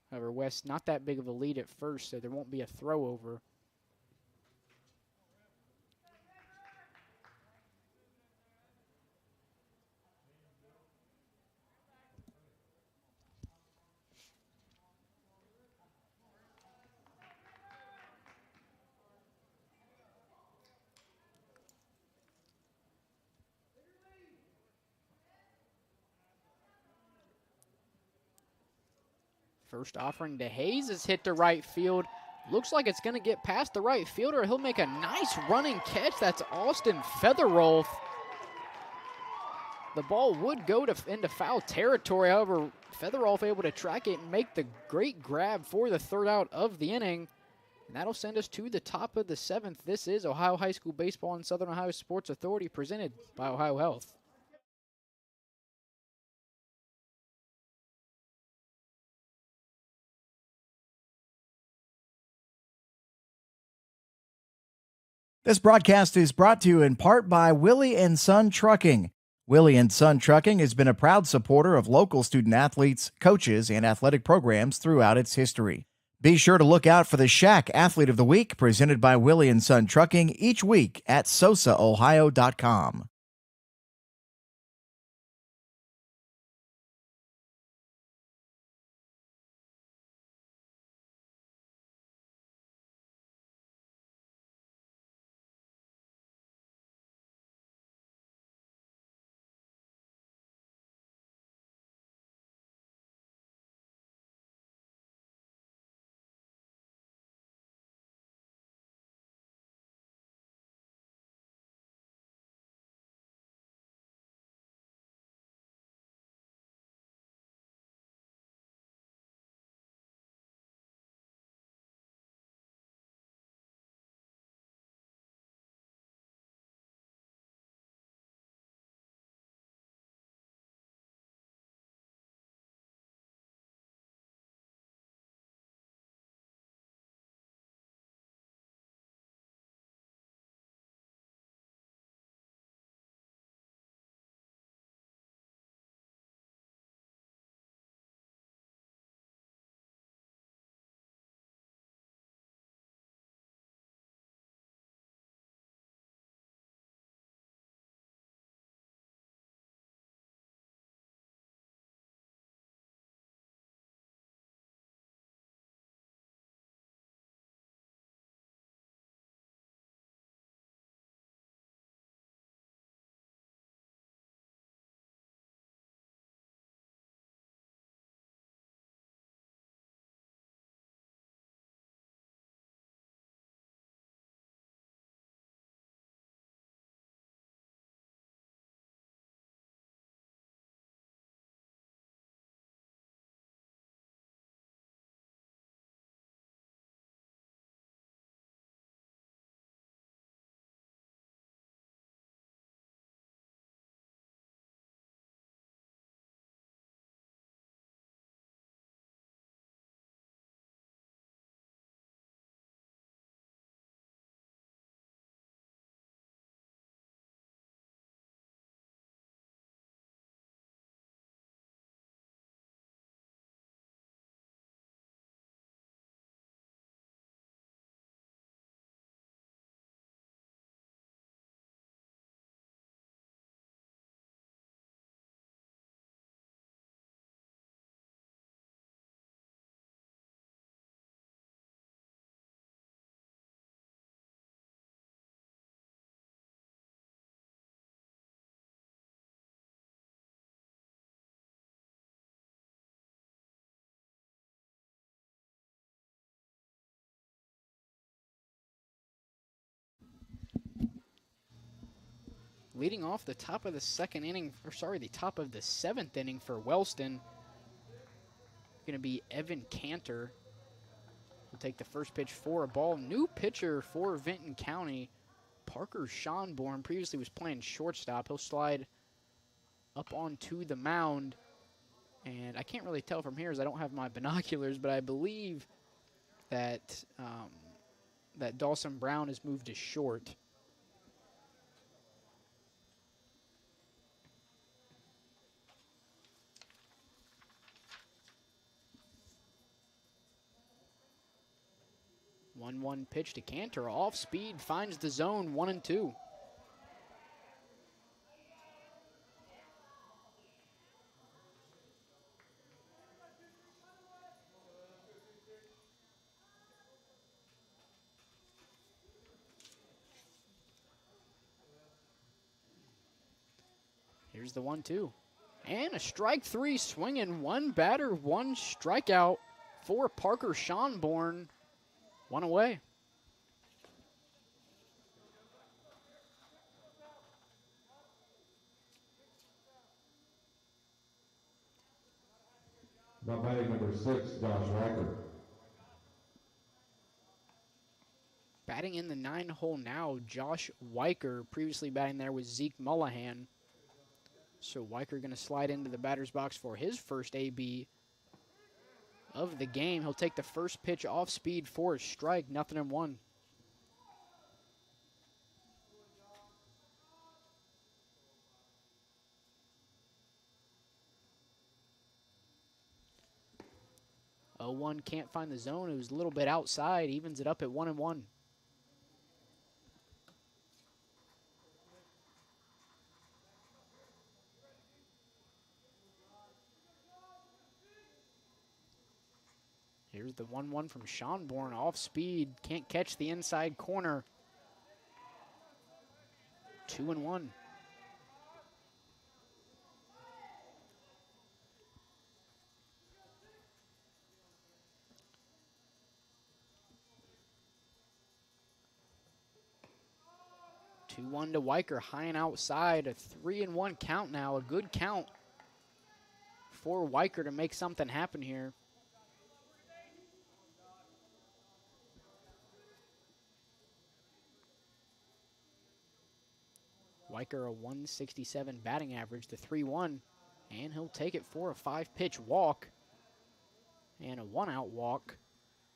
However, West not that big of a lead at first, so there won't be a throw over. First offering to Hayes is hit to right field. Looks like it's going to get past the right fielder. He'll make a nice running catch. That's Austin Featherolf. The ball would go into foul territory. However, Featherolf able to track it and make the great grab for the 3rd out of the inning. And that'll send us to the top of the 7th. This is Ohio High School Baseball and Southern Ohio Sports Authority, presented by OhioHealth. This broadcast is brought to you in part by Willie & Son Trucking. Willie & Son Trucking has been a proud supporter of local student-athletes, coaches, and athletic programs throughout its history. Be sure to look out for the Shack Athlete of the Week, presented by Willie & Son Trucking, each week at SOSAOhio.com. Leading off the top of the the top of the 7th inning for Wellston, going to be Evan Cantor. He'll take the first pitch for a ball. New pitcher for Vinton County, Parker Schonborn, previously was playing shortstop. He'll slide up onto the mound. And I can't really tell from here as I don't have my binoculars, but I believe that that Dawson Brown has moved to short. One pitch to Cantor, off speed, finds the zone, 1-2. Here's the 1-2. And a strike 3 swinging. One batter, one strikeout for Parker Schonborn. One away. Now batting number 6, Josh Riker. Batting in the 9-hole now, Josh Weicker. Previously batting there was Zeke Mullahan. So Weicker going to slide into the batter's box for his first AB of the game. He'll take the first pitch off speed for a strike, 0-1. Oh, 1 can't find the zone. It was a little bit outside. Evens it up at 1-1. Here's the 1-1 from Schonborn, off speed, can't catch the inside corner. 2-1. Two 2-1 to Weicker, high and outside, a 3-1 count now, a good count for Weicker to make something happen here. Weicker a 167 batting average, the 3-1, and he'll take it for a 5-pitch walk and a 1-out walk,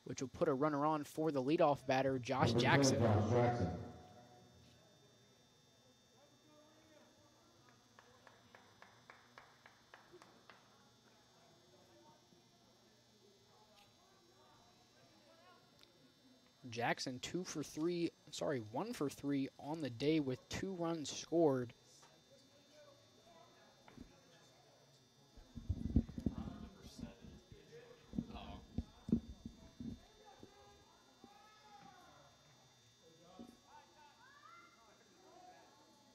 which will put a runner on for the leadoff batter, Josh Jackson. Jackson 1 for 3 on the day with 2 runs scored.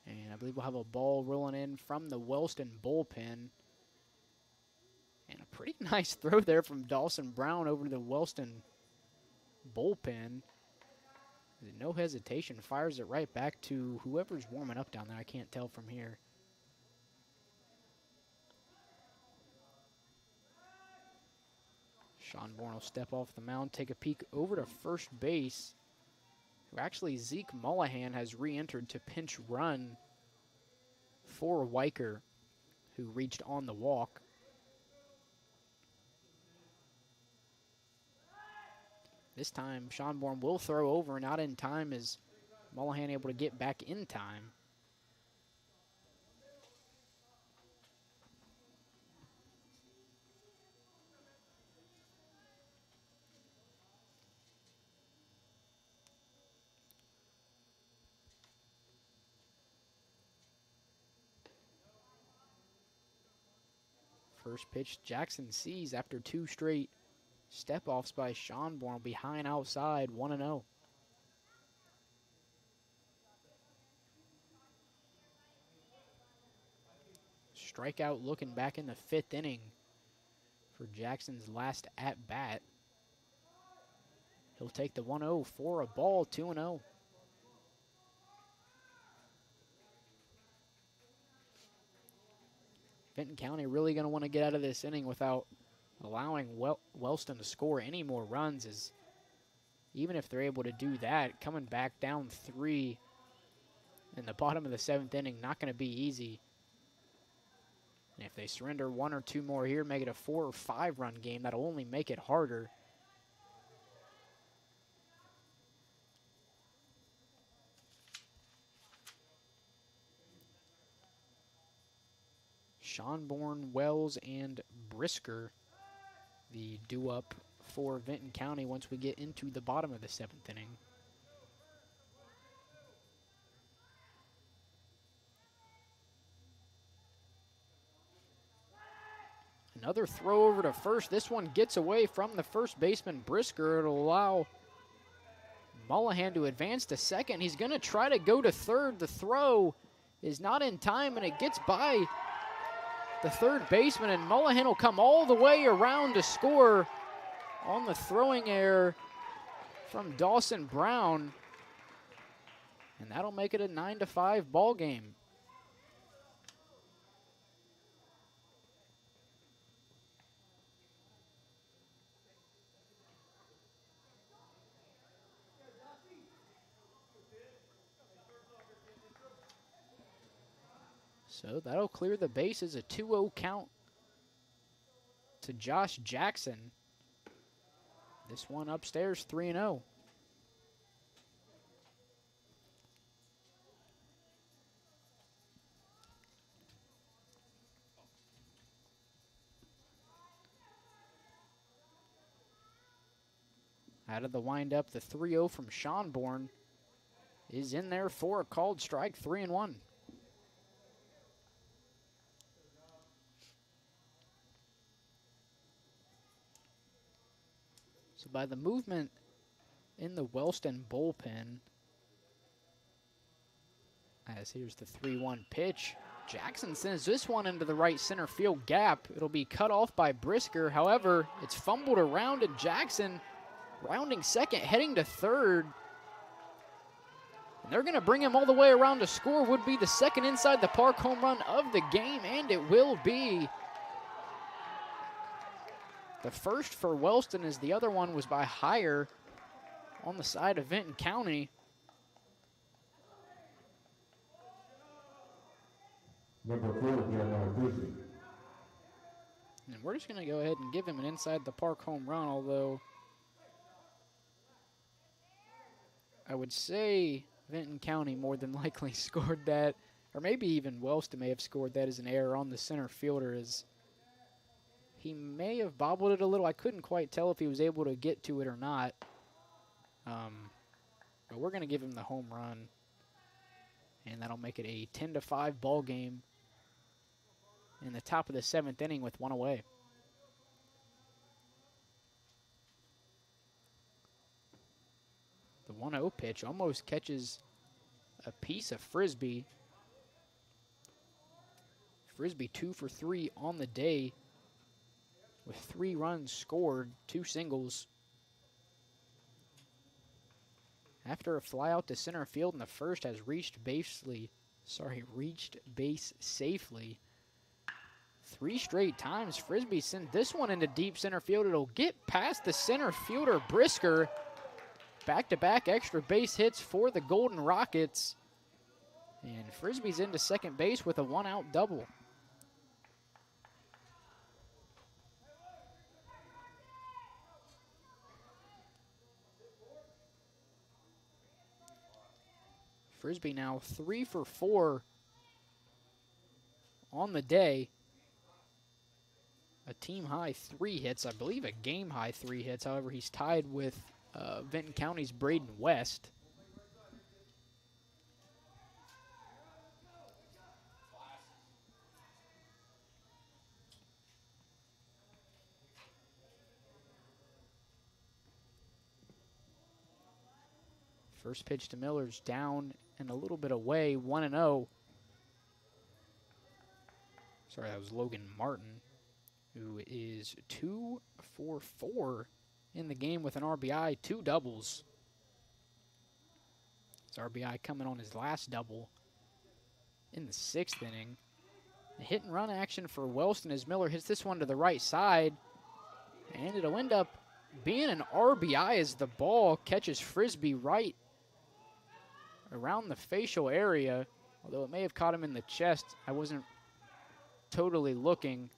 And I believe we'll have a ball rolling in from the Wellston bullpen. And a pretty nice throw there from Dawson Brown over to the Wellston bullpen. No hesitation, fires it right back to whoever's warming up down there. I can't tell from here. Schonborn will step off the mound, take a peek over to first base. Actually, Zeke Mullahan has re-entered to pinch run for Weicker, who reached on the walk. This time, Schonborn will throw over, not in time as Mullahan able to get back in time. First pitch Jackson sees after 2 straight step-offs by Schonborn, behind outside, 1-0. Strikeout looking back in the 5th inning for Jackson's last at-bat. He'll take the 1-0 for a ball, 2-0. Vinton County really going to want to get out of this inning without allowing Wellston to score any more runs, as even if they're able to do that, coming back down 3 in the bottom of the 7th inning, not going to be easy. And if they surrender 1 or 2 more here, make it a 4 or 5 run game, that'll only make it harder. Schonborn, Wells, and Brisker, the due-up for Vinton County once we get into the bottom of the 7th inning. Another throw over to first. This one gets away from the first baseman, Brisker. It'll allow Mullahan to advance to second. He's going to try to go to third. The throw is not in time, and it gets by the third baseman, and Mullahan will come all the way around to score on the throwing error from Dawson Brown, and that'll make it a 9-5 ball game. So that'll clear the bases, a 2-0 count to Josh Jackson. This one upstairs, 3-0. Out of the windup, the 3-0 from Schonborn is in there for a called strike, 3-1. So by the movement in the Wellston bullpen, as here's the 3-1 pitch, Jackson sends this one into the right center field gap. It'll be cut off by Brisker. However, it's fumbled around, and Jackson rounding second, heading to third. And they're going to bring him all the way around to score. Would be the second inside the park home run of the game, and it will be. The first for Wellston, as the other one was by Heyer on the side of Vinton County. Number 4, Jeremiah Frisbee. And we're just going to go ahead and give him an inside the park home run, although I would say Vinton County more than likely scored that, or maybe even Wellston may have scored that as an error on the center fielder, as he may have bobbled it a little. I couldn't quite tell if he was able to get to it or not. But we're going to give him the home run, and that'll make it a 10-5 ball game in the top of the 7th inning with 1 away. The 1-0 pitch almost catches a piece of Frisbee. Frisbee 2 for 3 on the day, with 3 runs scored, 2 singles. After a fly out to center field in the first, has reached base safely 3 straight times. Frisbee sent this one into deep center field. It'll get past the center fielder, Brisker. Back-to-back extra base hits for the Golden Rockets. And Frisbee's into second base with a 1-out double. Frisbee now 3 for 4 on the day. A team-high 3 hits, I believe a game-high 3 hits. However, he's tied with Vinton County's Braden West. First pitch to Miller's down and a little bit away, 1-0. Sorry, that was Logan Martin, who is 2 for 4 in the game with an RBI, 2 doubles. His RBI coming on his last double in the 6th inning. hit and run action for Wellston as Miller hits this one to the right side. And it'll end up being an RBI as the ball catches Frisbee right around the facial area. Although it may have caught him in the chest. I wasn't totally looking.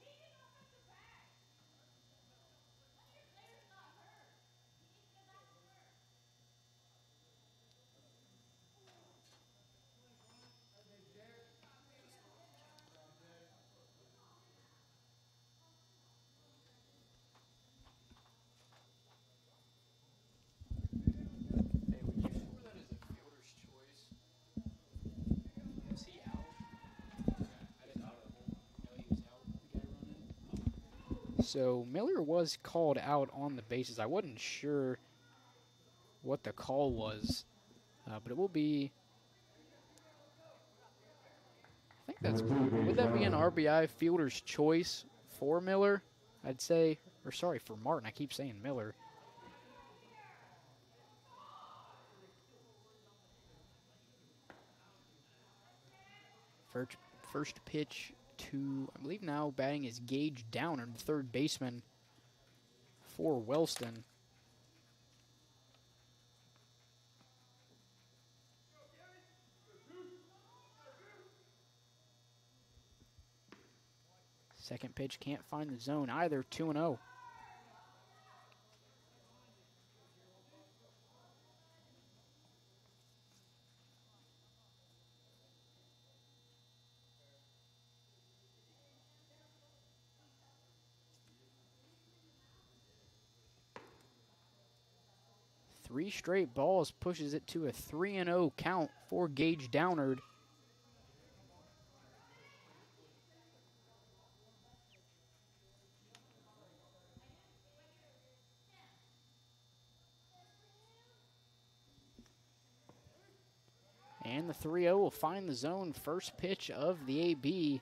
So Miller was called out on the bases. I wasn't sure what the call was, but it will be. I think that's. Would that be an RBI fielder's choice for Miller? I'd say, or sorry, for Martin. I keep saying Miller. First pitch to, I believe now batting is Gage Downer, the third baseman for Wellston. Second pitch can't find the zone either, 2-0. Three straight balls pushes it to a 3-0 count for Gage Downard. And the 3-0 will find the zone. First pitch of the AB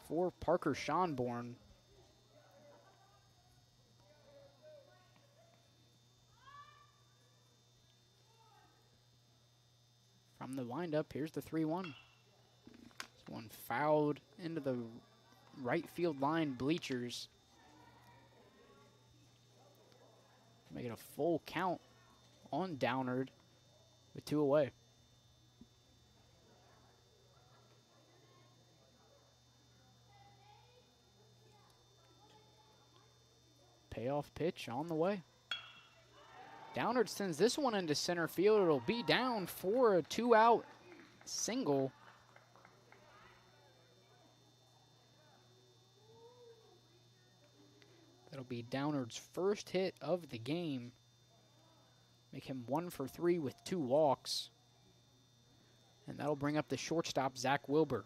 for Parker Schonborn. From the windup, here's the 3-1. This one fouled into the right field line bleachers. Make it a full count on Downard with 2 away. Payoff pitch on the way. Downard sends this one into center field. It'll be down for a 2-out single. That'll be Downard's first hit of the game. Make him 1 for 3 with 2 walks. And that'll bring up the shortstop, Zach Wilbur.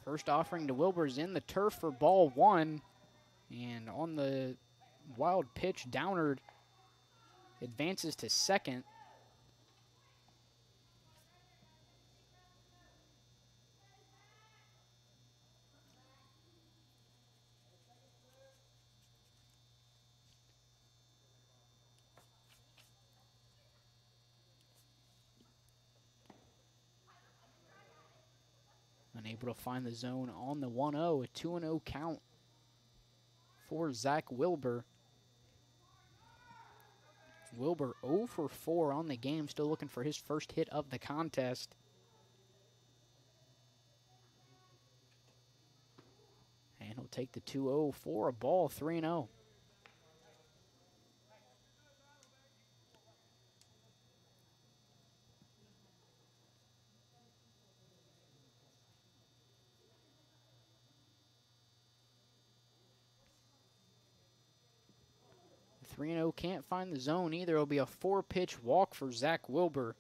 First offering to Wilbur's in the turf for ball 1. And on the wild pitch, Downard advances to second. Unable to find the zone on the 1-0, a 2-0 count for Zach Wilbur. Wilbur 0 for 4 on the game, still looking for his first hit of the contest. And he'll take the 2-0 for a ball, 3-0. The 3-0 can't find the zone either. It'll be a 4-pitch walk for Zach Wilbur.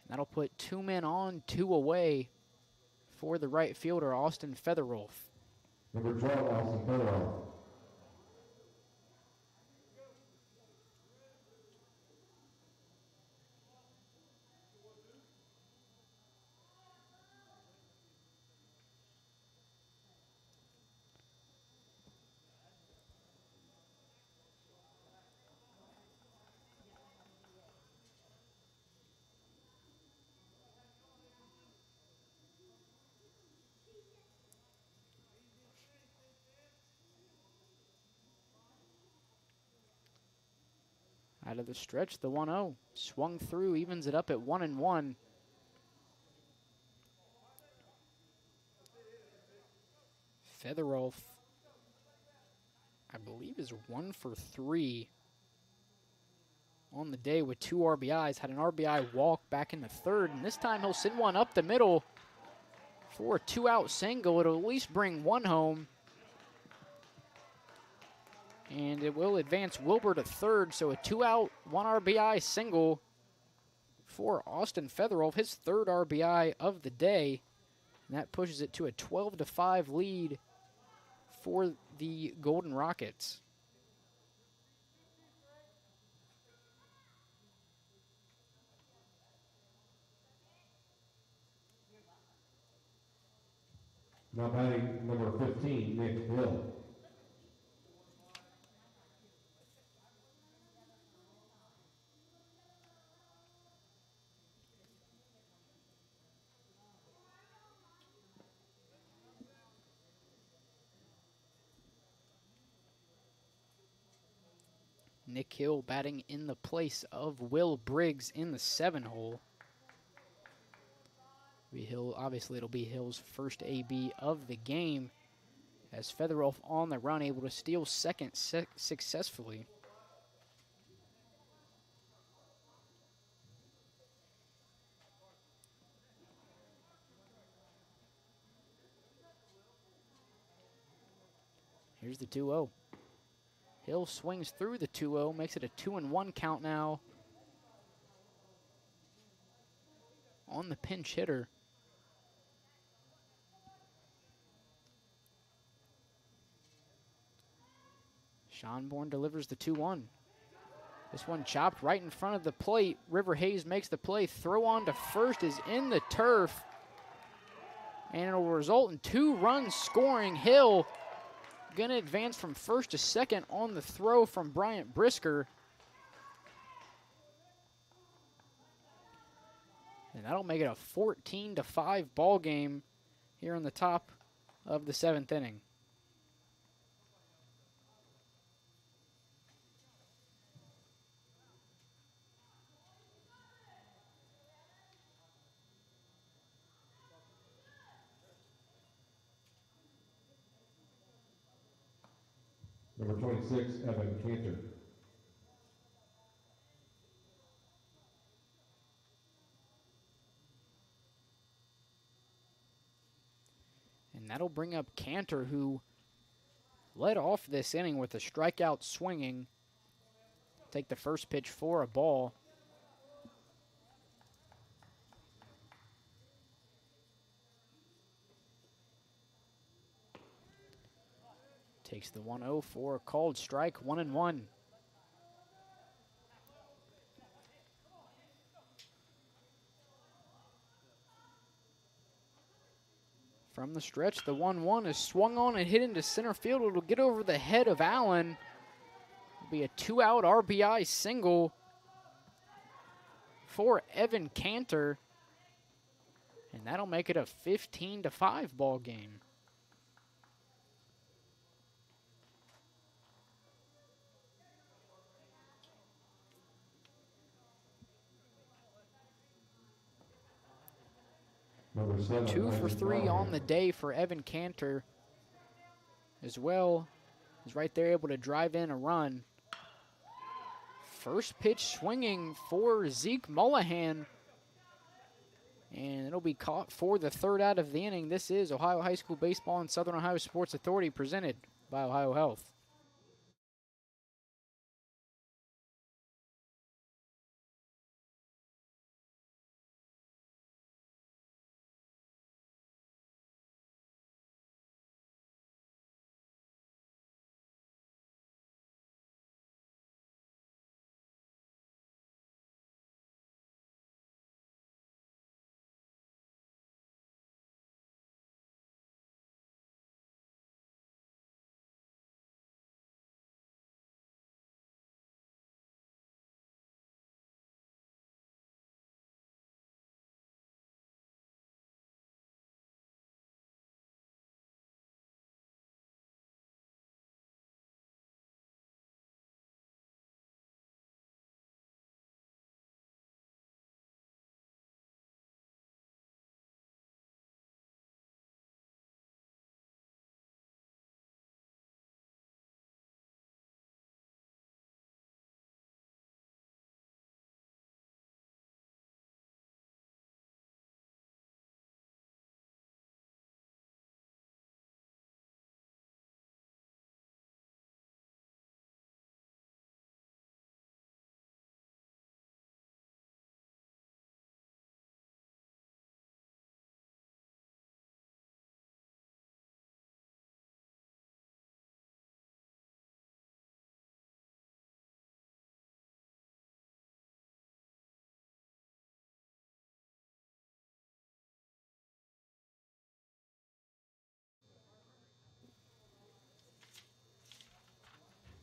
And that'll put 2 men on, 2 away for the right fielder, Austin Featherwolf. Number 12, Austin Featherwolf. Out of the stretch, the 1-0. Swung through, evens it up at 1-1. Featherwolf, I believe, is 1 for 3 on the day with 2 RBIs. Had an RBI walk back in the third, and this time he'll send one up the middle for a 2-out single. It'll at least bring 1 home. And it will advance Wilbur to third, so a 2-out, 1 RBI single for Austin Featherwolf, his 3rd RBI of the day. And that pushes it to a 12-5 lead for the Golden Rockets. Now batting number 15, Nick Hill. Nick Hill batting in the place of Will Briggs in the 7-hole. Obviously, it'll be Hill's first AB of the game, as Featherwolf on the run, able to steal second successfully. Here's the 2-0. Hill swings through the 2-0, makes it a 2-1 count now on the pinch hitter. Schonborn delivers the 2-1. This one chopped right in front of the plate. River Hayes makes the play. Throw on to first is in the turf. And it'll result in 2 runs scoring. Hill going to advance from first to second on the throw from Bryant Brisker. And that'll make it a 14-5 ball game here in the top of the 7th inning. Number 26, Evan Cantor. And that'll bring up Cantor, who led off this inning with a strikeout swinging. Take the first pitch for a ball. Takes the 1-0 for a called strike, 1-1. From the stretch, the 1-1 is swung on and hit into center field. It'll get over the head of Allen. It'll be a 2-out RBI single for Evan Cantor. And that'll make it a 15-5 ball game. Number 7, 2 for Isaac 3 on Monahan. the day for Evan Cantor as well. He's right there able to drive in a run. First pitch swinging for Zeke Mullahan. And it'll be caught for the 3rd out of the inning. This is Ohio High School Baseball and Southern Ohio Sports Authority, presented by OhioHealth.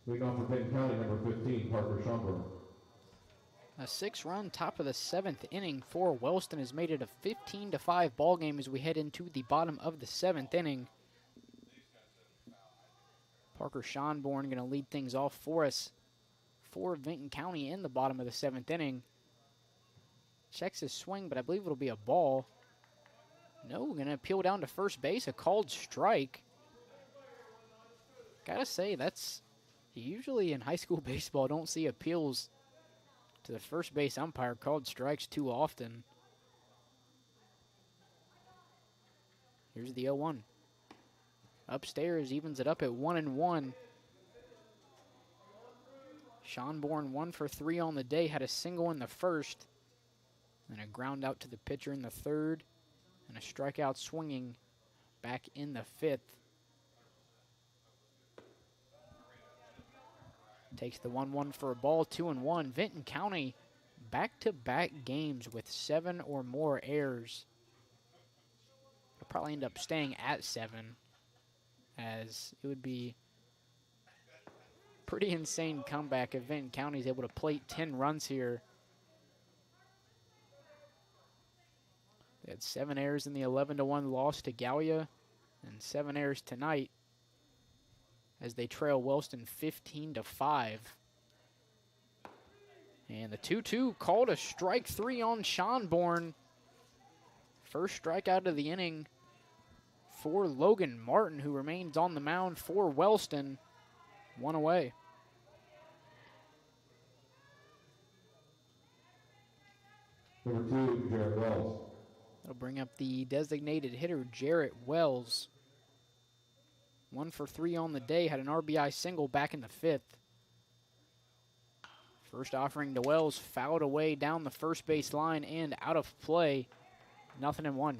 Leading off for Vinton County, number 15, Parker Schomburg. A 6-run top of the 7th inning for Wellston has made it a 15-5 ball game as we head into the bottom of the 7th inning. Parker Schomburg going to lead things off for us for Vinton County in the bottom of the 7th inning. Checks his swing, but I believe it'll be a ball. No, going to appeal down to first base, a called strike. Gotta say, that's usually in high school baseball, don't see appeals to the first base umpire called strikes too often. Here's the 0-1. Upstairs evens it up at 1-1. Schomburg 1 for 3 on the day, had a single in the first, then a ground out to the pitcher in the third, and a strikeout swinging back in the 5th. Takes the 1-1 for a ball, 2-1. Vinton County back-to-back games with 7 or more errors. They'll probably end up staying at 7, as it would be pretty insane comeback if Vinton County is able to plate 10 runs here. They had 7 errors in the 11-1 loss to Gallia, and 7 errors tonight as they trail Wellston 15-5. And the 2-2 called a strike 3 on Schomburg. First strikeout of the inning for Logan Martin, who remains on the mound for Wellston. 1 away. Number 2, Jarrett Wells. That'll bring up the designated hitter, Jarrett Wells. 1 for 3 on the day, had an RBI single back in the 5th. First offering to Wells, fouled away down the first base line and out of play. 0-1.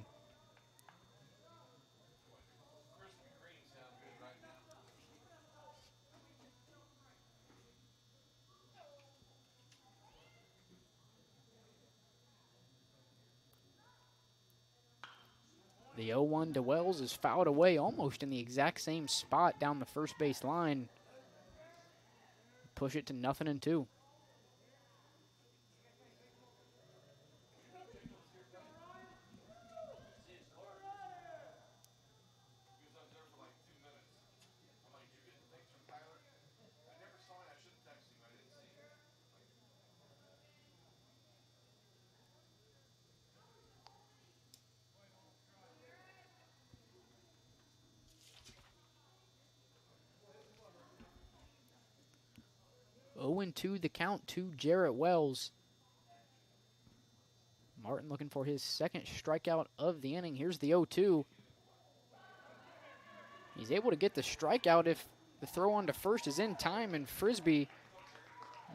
0-1 to Wells is fouled away almost in the exact same spot down the first base line. Push it to 0-2. To the count to Jarrett Wells. Martin looking for his second strikeout of the inning. Here's the 0-2. He's able to get the strikeout if the throw on to first is in time, and Frisbee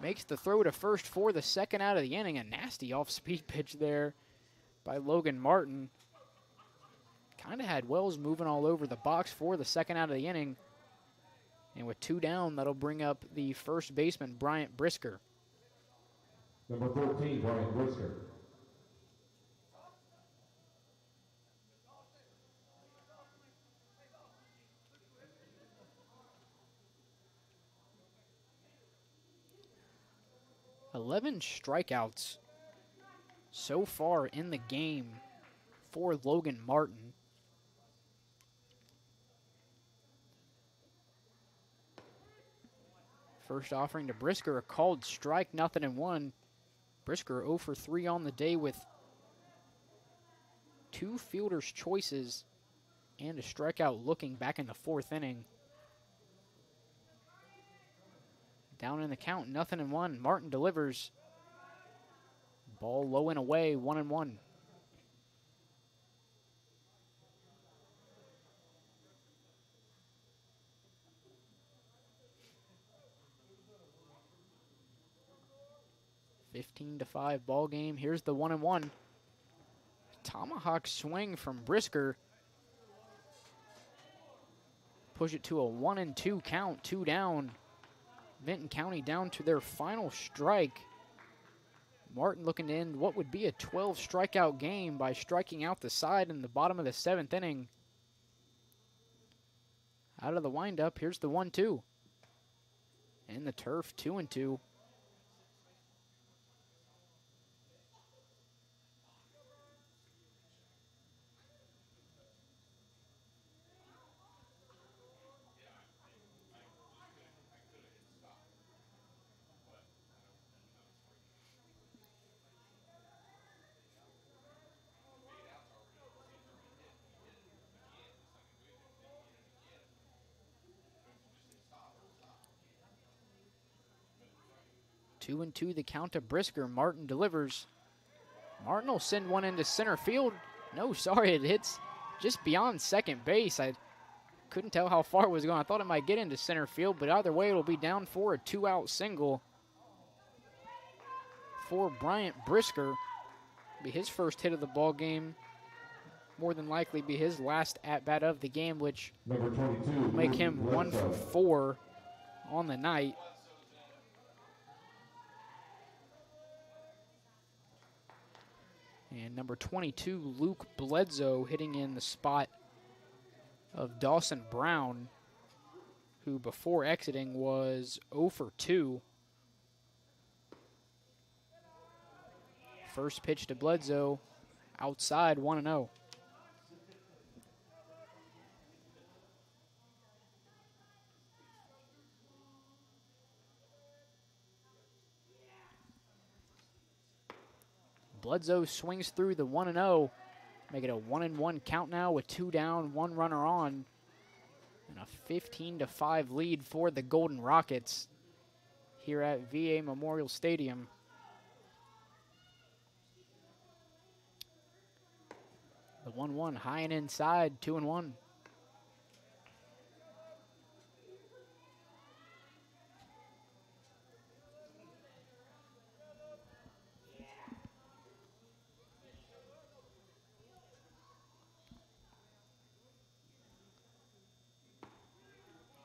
makes the throw to first for the second out of the inning. A nasty off-speed pitch there by Logan Martin. Kind of had Wells moving all over the box for the second out of the inning. And with 2 down, that'll bring up the first baseman, Bryant Brisker. Number 14, Bryant Brisker. "11 strikeouts so far in the game for Logan Martin. First offering to Brisker, a called strike, 0-1. Brisker 0 for 3 on the day with 2 fielder's choices and a strikeout looking back in the 4th inning. Down in the count, 0-1. Martin delivers. Ball low and away, 1-1. (15-5) ball game. Here's the 1-1. Tomahawk swing from Brisker. Push it to a 1-2 count, 2 down. Vinton County down to their final strike. Martin looking to end what would be a 12 strikeout game by striking out the side in the bottom of the 7th inning. Out of the windup, here's the 1-2. And the turf, 2-2. Two and two, the count to Brisker. Martin delivers. Martin will send one into center field. No, sorry, it hits just beyond second base. I couldn't tell how far it was going. I thought it might get into center field, but either way, it'll be down for a 2-out single for Bryant Brisker. Be his first hit of the ball game. More than likely be his last at-bat of the game, which Number 22, will make him 1 for 4 on the night. And number 22, Luke Bledsoe, hitting in the spot of Dawson Brown, who before exiting was 0 for 2. First pitch to Bledsoe, outside, 1-0. Bledsoe swings through the 1-0, make it a 1-1 count now with 2 down, 1 runner on, and a 15-5 lead for the Golden Rockets here at VA Memorial Stadium. The 1-1 high and inside, 2-1.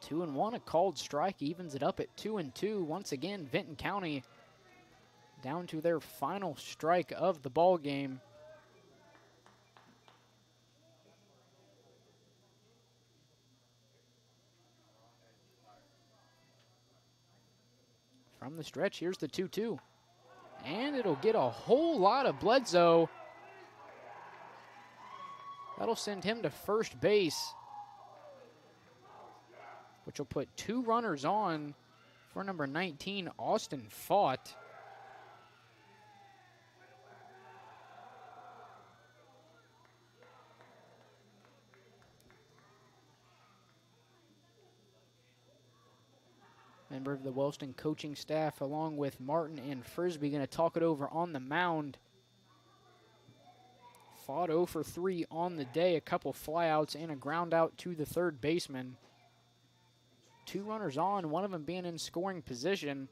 Two and one, a called strike evens it up at 2-2. Once again, Vinton County down to their final strike of the ball game. From the stretch, here's the 2-2. And it'll get a whole lot of Bledsoe. That'll send him to first base, which will put 2 runners on for number 19, Austin Fought. Member of the Wellston coaching staff, along with Martin and Frisbee, going to talk it over on the mound. Fought 0 for 3 on the day, a couple flyouts and a ground out to the third baseman. 2 runners on, one of them being in scoring position.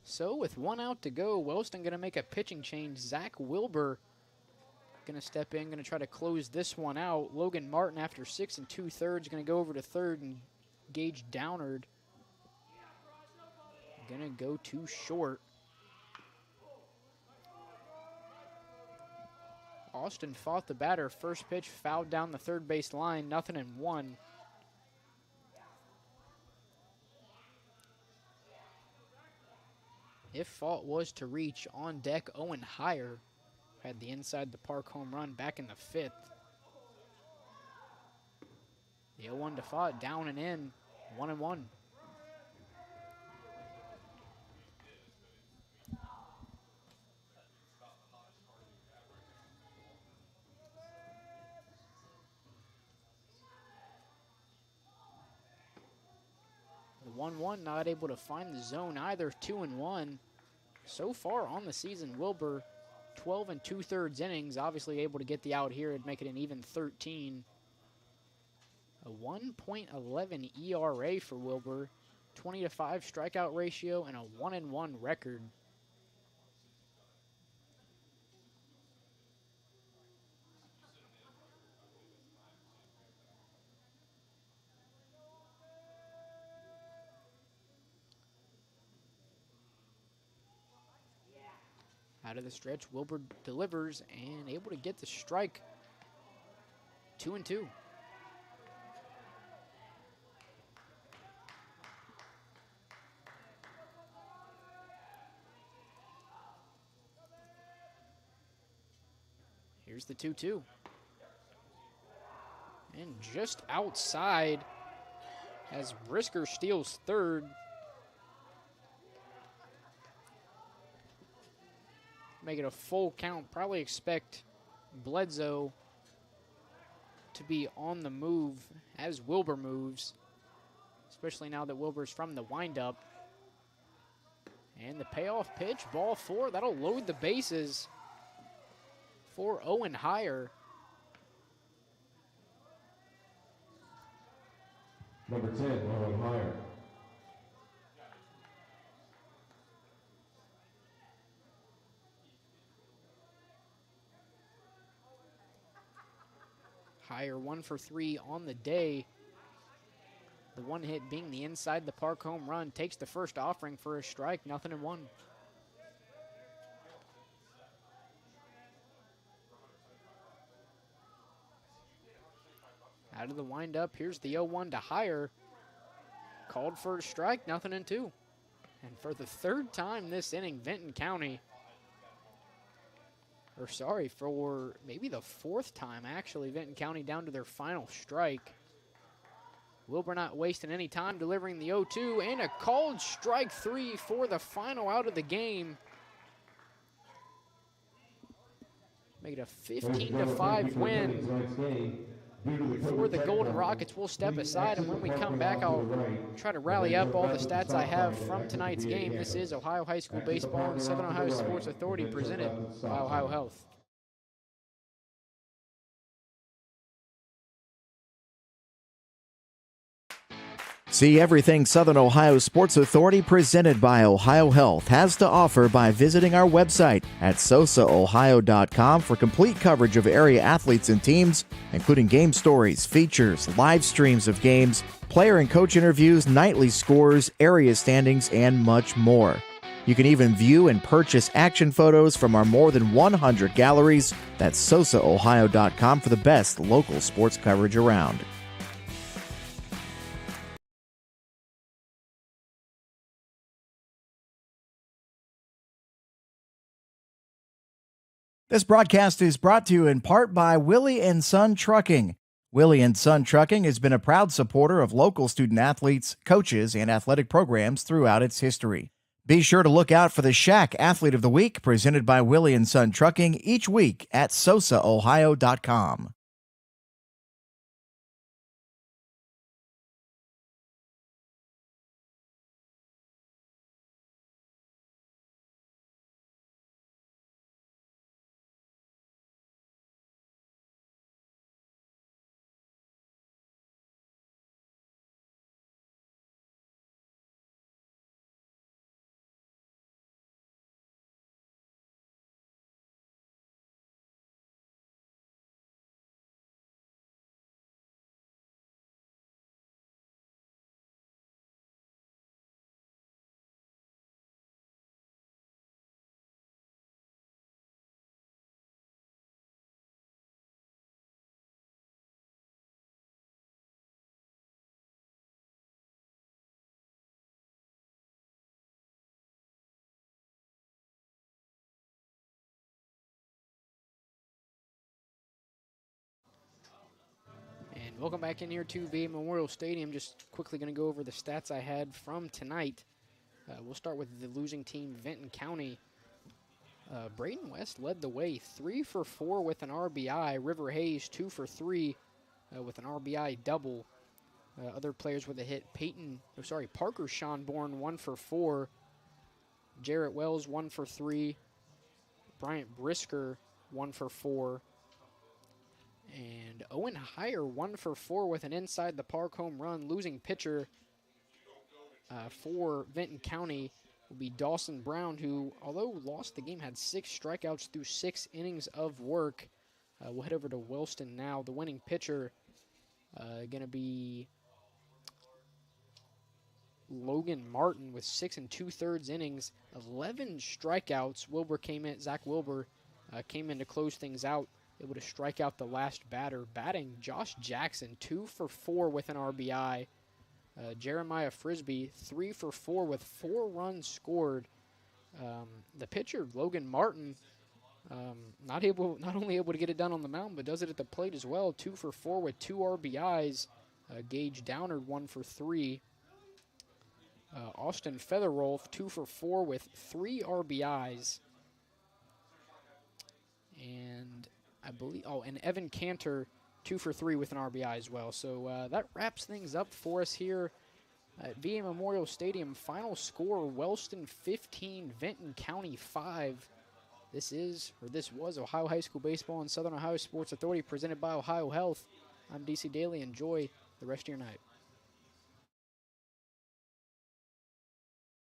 So with 1 out to go, Wellston going to make a pitching change. Zach Wilbur going to step in, going to try to close this one out. Logan Martin, after 6 2/3, going to go over to third, and Gage Downard going to go too short. Austin fought the batter. First pitch fouled down the third base line, 0-1. If fault was to reach, on deck, Owen Heyer had the inside the park home run back in the 5th. The 0-1 to Fott, down and in, 1-1. The 1-1 not able to find the zone either, 2-1. So far on the season, Wilbur 12 2/3 innings, obviously able to get the out here and make it an even 13. A 1.11 ERA for Wilbur, 20-5 strikeout ratio, and a 1-1 record. Out of the stretch, Wilbur delivers and able to get the strike. 2-2. Here's the 2-2. And just outside as Brisker steals third. Make it a full count. Probably expect Bledsoe to be on the move as Wilbur moves, especially now that Wilbur's from the windup. And the payoff pitch, ball 4, that'll load the bases for Owen Heyer. Number 10, Owen Heyer. Heyer 1 for 3 on the day. The one hit being the inside the park home run. Takes the first offering for a strike, 0-1. Out of the windup, here's the 0-1 to Heyer. Called for a strike, 0-2. And for the 3rd time this inning, Vinton County, or sorry, for maybe the 4th time actually, Vinton County down to their final strike. Wilbur not wasting any time, delivering the 0-2, and a called strike 3 for the final out of the game. Make it a 15-5 win for the Golden Rockets. We'll step aside, and when we come back, I'll try to rally up all the stats I have from tonight's game. This is Ohio High School Baseball and Southern Ohio Sports Authority, presented by OhioHealth. See everything Southern Ohio Sports Authority presented by OhioHealth has to offer by visiting our website at SOSAOhio.com for complete coverage of area athletes and teams, including game stories, features, live streams of games, player and coach interviews, nightly scores, area standings, and much more. You can even view and purchase action photos from our more than 100 galleries. That's SOSAOhio.com for the best local sports coverage around. This broadcast is brought to you in part by Willie & Son Trucking. Willie & Son Trucking has been a proud supporter of local student athletes, coaches, and athletic programs throughout its history. Be sure to look out for the Shack Athlete of the Week presented by Willie & Son Trucking each week at SOSAOhio.com. Welcome back in here to VA Memorial Stadium. Just quickly going to go over the stats I had from tonight. We'll start with the losing team, Vinton County. Braden West led the way, 3 for 4 with an RBI. River Hayes, 2 for 3 with an RBI double. Other players with a hit, Parker Schonborn, 1 for 4. Jarrett Wells, 1 for 3. Bryant Brisker, 1 for 4. And Owen Heyer, 1 for 4 with an inside the park home run. Losing pitcher for Vinton County will be Dawson Brown, who, although lost the game, had 6 strikeouts through 6 innings of work. We'll head over to Wellston now. The winning pitcher going to be Logan Martin with 6 2/3 innings, 11 strikeouts. Zach Wilbur came in to close things out, able to strike out the last batter. Batting, Josh Jackson, 2 for 4 with an RBI. Jeremiah Frisbee, 3 for 4 with 4 runs scored. The pitcher, Logan Martin, not only able to get it done on the mound, but does it at the plate as well. 2 for 4 with 2 RBIs. Gage Downard, 1 for 3. Austin Featherwolf, 2 for 4 with 3 RBIs. And and Evan Cantor, 2 for 3 with an RBI as well. So that wraps things up for us here at VA Memorial Stadium. Final score, Wellston 15, Vinton County 5. This was Ohio High School Baseball and Southern Ohio Sports Authority, presented by OhioHealth. I'm DC Daly. Enjoy the rest of your night.